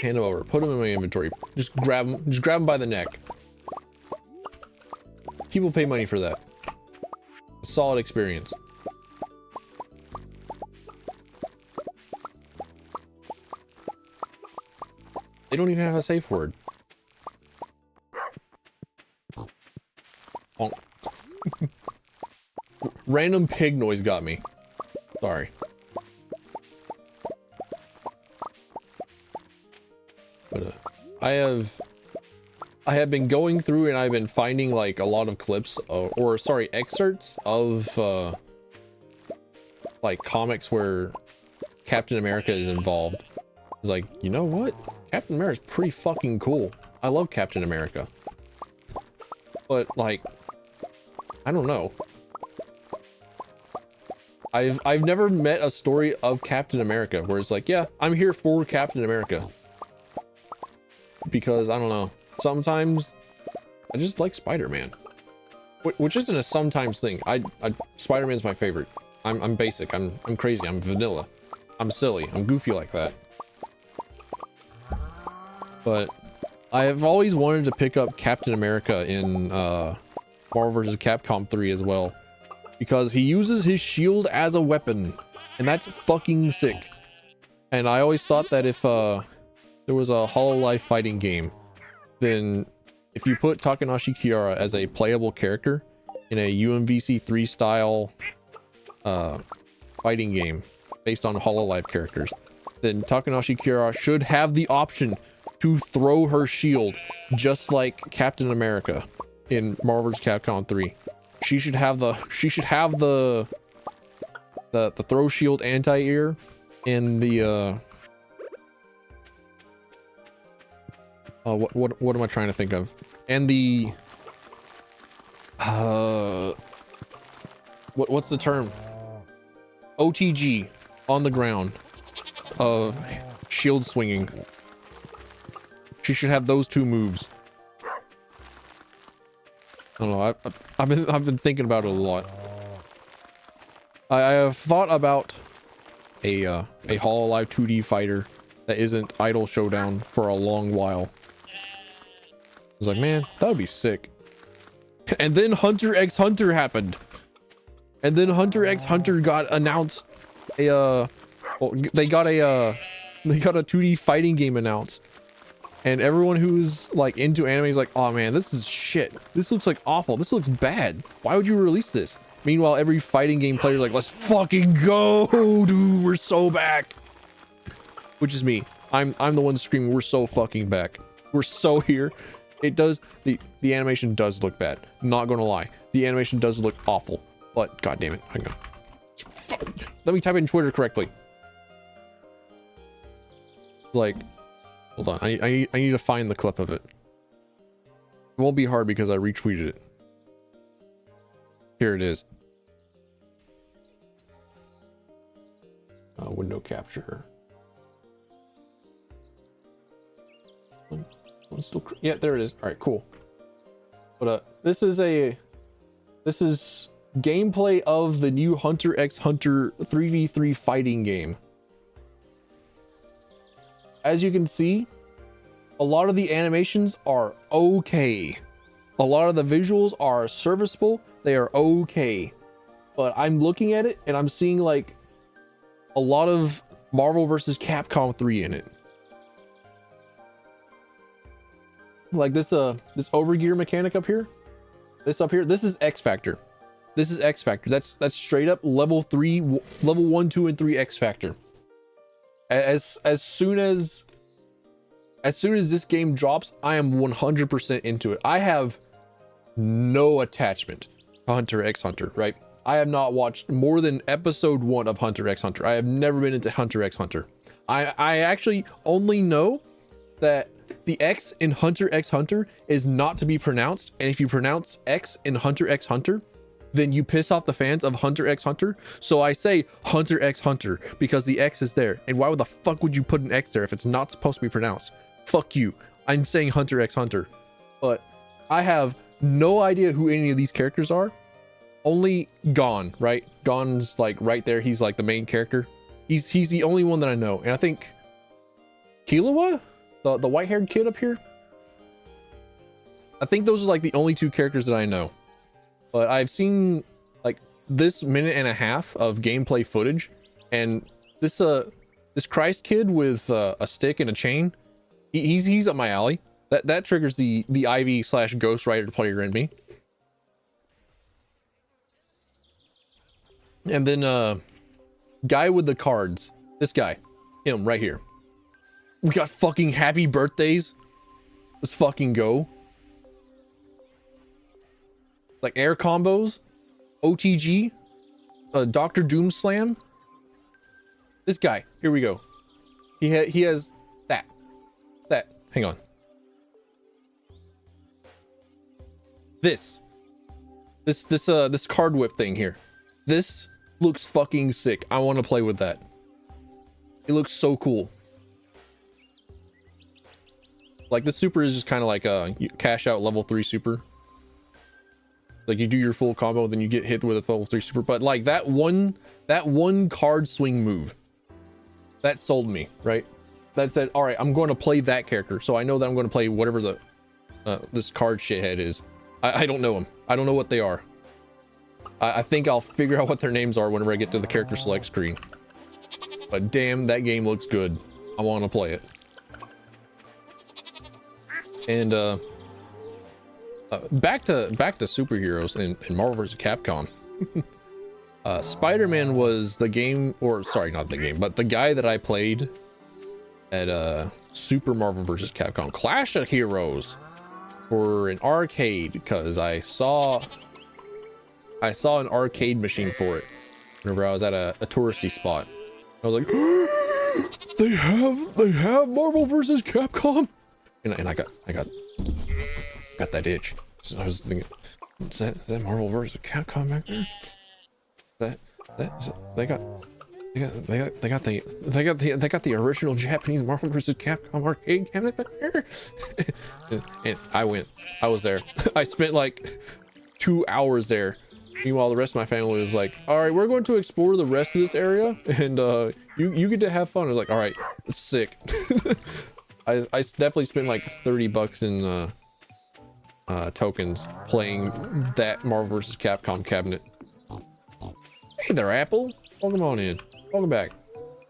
Hand them over. Put them in my inventory. Just grab them by the neck. People pay money for that. Solid experience. They don't even have a safe word. Oh. Random pig noise got me. Sorry. But, I have been going through and I've been finding like a lot of clips excerpts of like comics where Captain America is involved. It's like, you know what? Captain America's pretty fucking cool. I love Captain America. But like, I don't know. I've never met a story of Captain America where it's like, yeah, I'm here for Captain America. Because I don't know. Sometimes I just like Spider-Man. Which isn't a sometimes thing. Spider-Man's my favorite. I'm basic. I'm crazy. I'm vanilla. I'm silly. I'm goofy like that. But I have always wanted to pick up Captain America in Marvel vs. Capcom 3 as well, because he uses his shield as a weapon, And that's fucking sick. And I always thought that if there was a Hololive fighting game, then if you put Takanashi Kiara as a playable character in a UMVC 3 style fighting game based on Hololive characters, then Takanashi Kiara should have the option to throw her shield just like Captain America in Marvel vs. Capcom 3. She should have the throw shield anti-air in the what am I trying to think of? And the what's the term? OTG on the ground. Shield swinging. She should have those two moves. I don't know. I've been thinking about it a lot. I have thought about a Hololive 2D fighter that isn't Idol Showdown for a long while. I was like, man, that would be sick. And then Hunter x Hunter happened. And then Hunter x Hunter got announced. They got a 2D fighting game announced. And everyone who's like into anime is like, oh man, this is shit. This looks like awful. This looks bad. Why would you release this? Meanwhile, every fighting game player is like, let's fucking go, dude. We're so back. Which is me. I'm the one screaming, we're so fucking back. We're so here. It does, the animation does look bad. Not gonna lie. The animation does look awful. But god damn it. Hang on. Let me type in Twitter correctly. Like, hold on. I need to find the clip of it. It won't be hard because I retweeted it. Here it is. Window capture. Yeah, there it is. All right, cool. But this is gameplay of the new Hunter x Hunter 3v3 fighting game. As you can see, a lot of the animations are okay. A lot of the visuals are serviceable. They are okay. But I'm looking at it and I'm seeing like a lot of Marvel vs. Capcom 3 in it. Like this overgear mechanic up here. This up here, this is X Factor. This is X Factor. That's straight up level 3, level 1, 2, and 3 X Factor. As soon as this game drops, I am 100% into it. I have no attachment to Hunter x Hunter, right? I have not watched more than episode 1 of Hunter x Hunter. I have never been into Hunter x Hunter. I actually only know that the X in Hunter x Hunter is not to be pronounced, and if you pronounce X in Hunter x Hunter, then you piss off the fans of Hunter x Hunter. So I say Hunter x Hunter because the X is there. And why the fuck would you put an X there if it's not supposed to be pronounced? Fuck you. I'm saying Hunter x Hunter. But I have no idea who any of these characters are. Only Gon, right? Gon's like right there. He's like the main character. He's the only one that I know. And I think Killua, the white-haired kid up here, I think those are like the only two characters that I know. But I've seen like this minute and a half of gameplay footage, and this Christ kid with a stick and a chain, he's up my alley. That triggers the Ivy / Ghost Rider player in me. And then guy with the cards, this guy, him right here. We got fucking happy birthdays. Let's fucking go. Like air combos, OTG, Dr. Doom Slam. This guy, here we go. He has that. Hang on. This card whip thing here. This looks fucking sick. I want to play with that. It looks so cool. Like the super is just kind of like a cash out level 3 super. Like you do your full combo, then you get hit with a level 3 super. But like that one card swing move, that sold me, right? That said, all right, I'm going to play that character, so I know that I'm going to play whatever the this card shithead is. I don't know them. I don't know what they are. I think I'll figure out what their names are whenever I get to the character select screen. but damn, that game looks good. I want to play it. And back to superheroes in Marvel vs. Capcom. Spider-Man was the game, or sorry, not the game, but the guy that I played at Super Marvel vs. Capcom Clash of Heroes for an arcade, because I saw an arcade machine for it whenever I was at a touristy spot. I was like, they have Marvel vs. Capcom, and I got that itch. So I was thinking, is that Marvel vs. Capcom back there? They got the original Japanese Marvel vs. Capcom arcade cabinet back there. And I was there. I spent like 2 hours there. Meanwhile, the rest of my family was like, all right, we're going to explore the rest of this area, and you get to have fun. I was like, all right, it's sick. I definitely spent like $30 in tokens playing that Marvel vs. Capcom cabinet. Hey there, Apple. Welcome on in. Welcome back.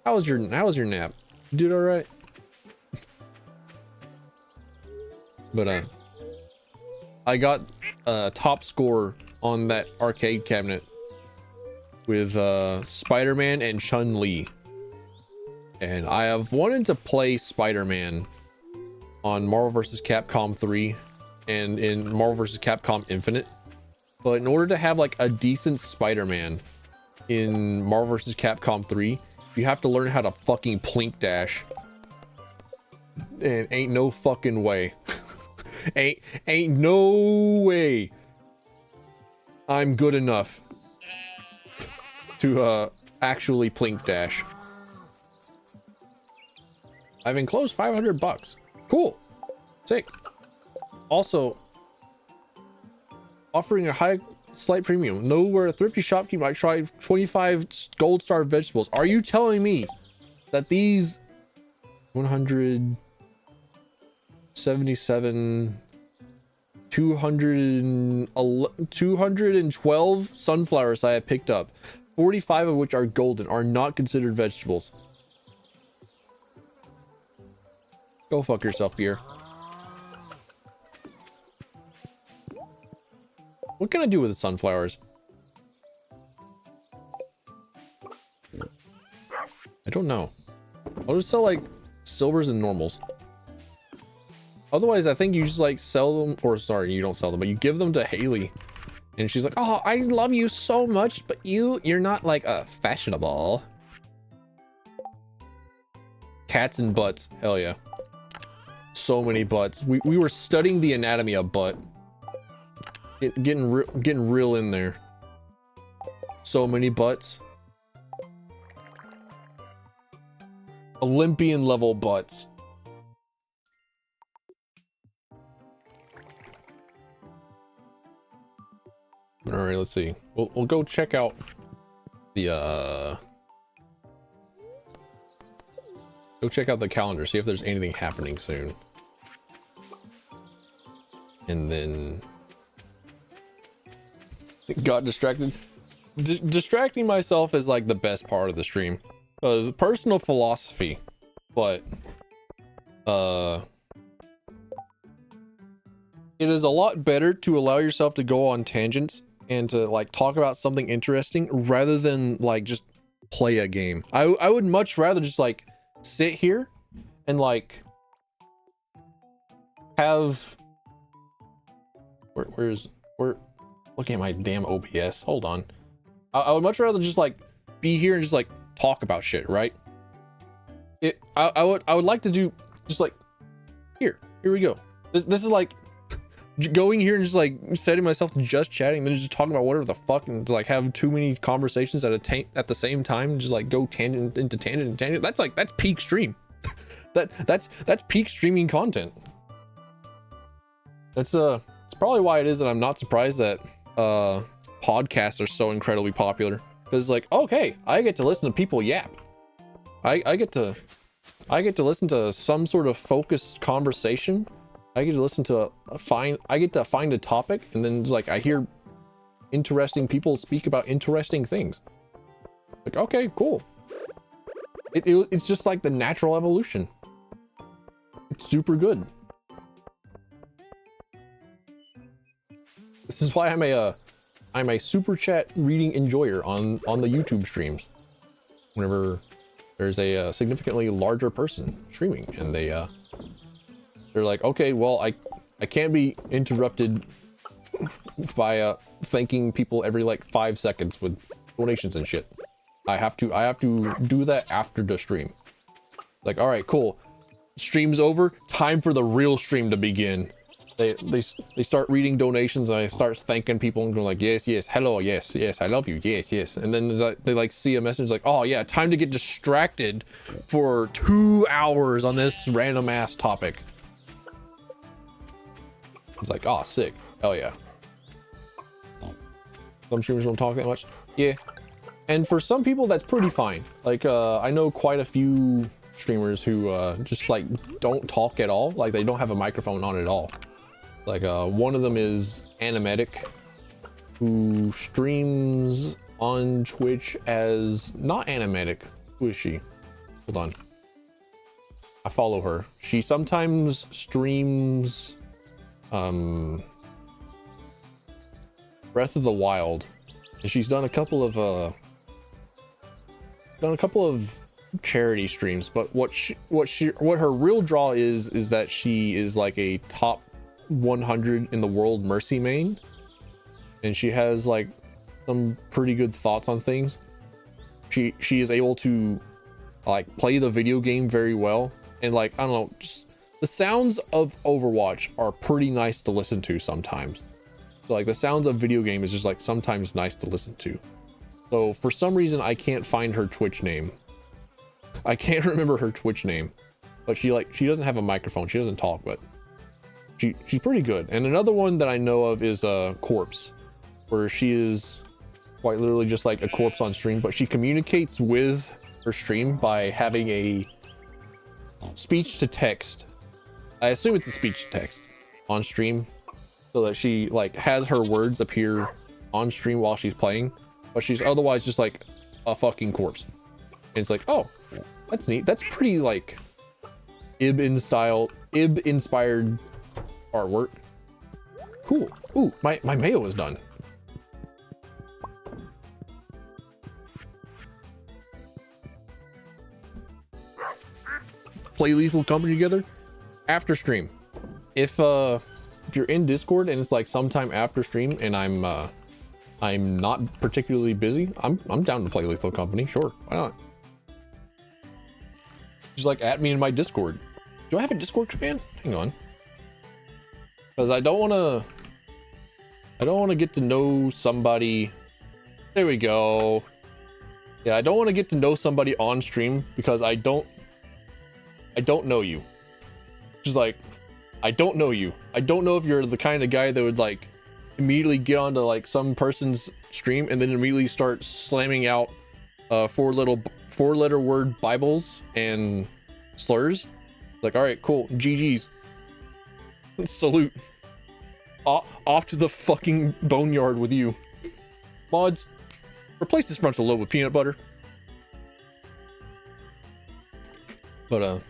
How was your nap? You did all right? But I got top score on that arcade cabinet with Spider-Man and Chun-Li. And I have wanted to play Spider-Man on Marvel vs. Capcom 3 and in Marvel vs. Capcom Infinite. But in order to have like a decent Spider-Man in Marvel vs. Capcom 3, you have to learn how to fucking plink dash. And ain't no fucking way. ain't no way I'm good enough to actually plink dash. I've enclosed $500. Cool. Sick. Also, offering a slight premium. Know where a thrifty shopkeeper might try 25 gold star vegetables. Are you telling me that these 177 212 sunflowers I have picked up, 45 of which are golden, are not considered vegetables? Go fuck yourself, Gear. What can I do with the sunflowers? I don't know. I'll just sell like silvers and normals. Otherwise, I think you just like sell them, or sorry, you don't sell them, but you give them to Haley. And she's like, oh, I love you so much, but you're not like fashionable. Cats and butts. Hell yeah. So many butts. We were studying the anatomy of butt. Getting real in there. So many butts. Olympian level butts. All right, let's see. We'll go check out the go check out the calendar, see if there's anything happening soon. And then got distracted. Distracting myself is like the best part of the stream. Personal philosophy, but it is a lot better to allow yourself to go on tangents and to like talk about something interesting rather than like just play a game. I would much rather just like sit here and like have where looking at my damn OBS. Hold on. I would much rather just like be here and just like talk about shit, right? I would like to do just like here we go. This is like going here and just like setting myself to just chatting, then just talking about whatever the fuck, and to like have too many conversations at the same time, just like go tangent into tangent. That's peak stream. that's peak streaming content. It's probably why it is that I'm not surprised that podcasts are so incredibly popular, because like, okay, I get to listen to people yap. I get to listen to some sort of focused conversation. I get to listen to I get to find a topic, and then it's like I hear interesting people speak about interesting things. Like, okay, cool. It's just like the natural evolution. It's super good. This is why I'm a super chat reading enjoyer on the YouTube streams. Whenever there's a significantly larger person streaming, and they're like, okay, well, I can't be interrupted by thanking people every like 5 seconds with donations and shit. I have to do that after the stream. Like, all right, cool. Stream's over. Time for the real stream to begin. They start reading donations, and I start thanking people and going like, yes, yes, hello, yes, yes, I love you, yes, yes. And then they like see a message like, oh yeah, time to get distracted for 2 hours on this random ass topic. It's like, oh, sick. Hell yeah. Some streamers don't talk that much. Yeah. And for some people, that's pretty fine. Like, I know quite a few streamers who just like don't talk at all. Like, they don't have a microphone on at all. Like, one of them is Animatic, who streams on Twitch as not Animatic. Who is she? Hold on. I follow her. She sometimes streams Breath of the Wild. And she's done a couple of charity streams, but what her real draw is that she is like a top 100 in the world Mercy main, and she has like some pretty good thoughts on things. She is able to like play the video game very well, and like, I don't know, just the sounds of Overwatch are pretty nice to listen to sometimes. So like the sounds of video game is just like sometimes nice to listen to. So for some reason I can't find her Twitch name. I can't remember her Twitch name, but she doesn't have a microphone. She doesn't talk, but she's pretty good. And another one that I know of is Corpse, where she is quite literally just like a corpse on stream, but she communicates with her stream by having a speech to text. I assume it's a speech to text on stream, so that she like has her words appear on stream while she's playing, but she's otherwise just like a fucking corpse. And it's like, oh, that's neat. That's pretty like Ib inspired artwork. Cool. Ooh, my mayo is done. Play Lethal Company together after stream. If you're in Discord and it's like sometime after stream and I'm not particularly busy, I'm down to play Lethal Company. Sure, why not? Just like add me in my Discord. Do I have a Discord command? Hang on. Because I don't want to get to know somebody. There we go. Yeah, I don't want to get to know somebody on stream because I don't know you. Just like, I don't know you. I don't know if you're the kind of guy that would like immediately get onto like some person's stream and then immediately start slamming out four-letter word Bibles and slurs. Like, all right, cool, GG's. Salute. Off to the fucking boneyard with you. Mods, replace this frontal lobe with peanut butter. But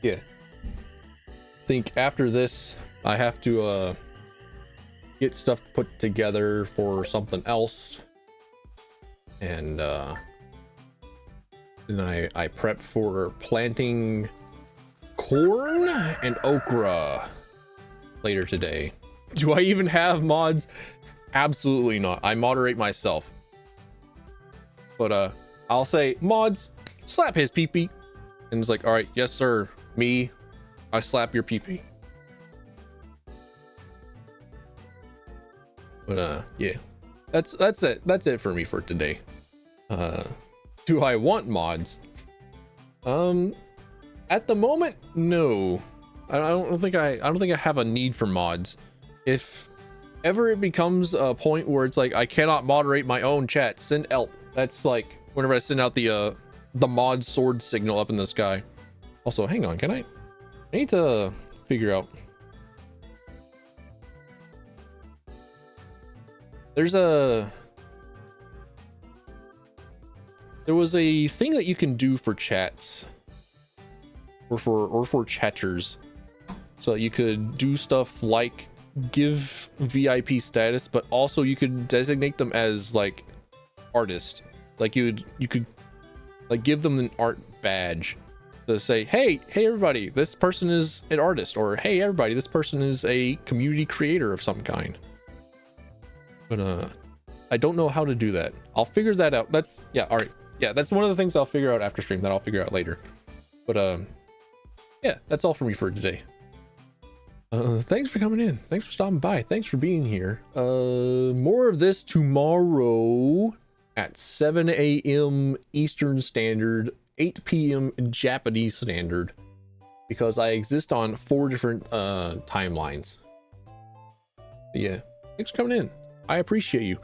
yeah. I think after this I have to get stuff put together for something else, and then I prep for planting corn and okra later today. Do I even have mods? Absolutely not. I moderate myself, but I'll say, mods, slap his pee-pee, and it's like, all right, yes sir, me, I slap your pee-pee. But yeah, that's it for me for today. Do I want mods? At the moment, no. I don't think I have a need for mods. If ever it becomes a point where it's like I cannot moderate my own chat, send help. That's like whenever I send out the mod sword signal up in the sky. Also, hang on, I need to figure out. There's There was a thing that you can do for chats or for chatters. So you could do stuff like give VIP status, but also you could designate them as like artist. Like you could like give them an art badge to say, hey everybody, this person is an artist, or hey everybody, this person is a community creator of some kind. But I don't know how to do that. I'll figure that out. That's all right. Yeah, that's one of the things I'll figure out after stream, that I'll figure out later. But yeah, that's all for me for today. Thanks for coming in. Thanks for stopping by. Thanks for being here. More of this tomorrow at 7 a.m. Eastern Standard, 8 p.m. Japanese Standard, because I exist on 4 different timelines. But yeah, thanks for coming in. I appreciate you.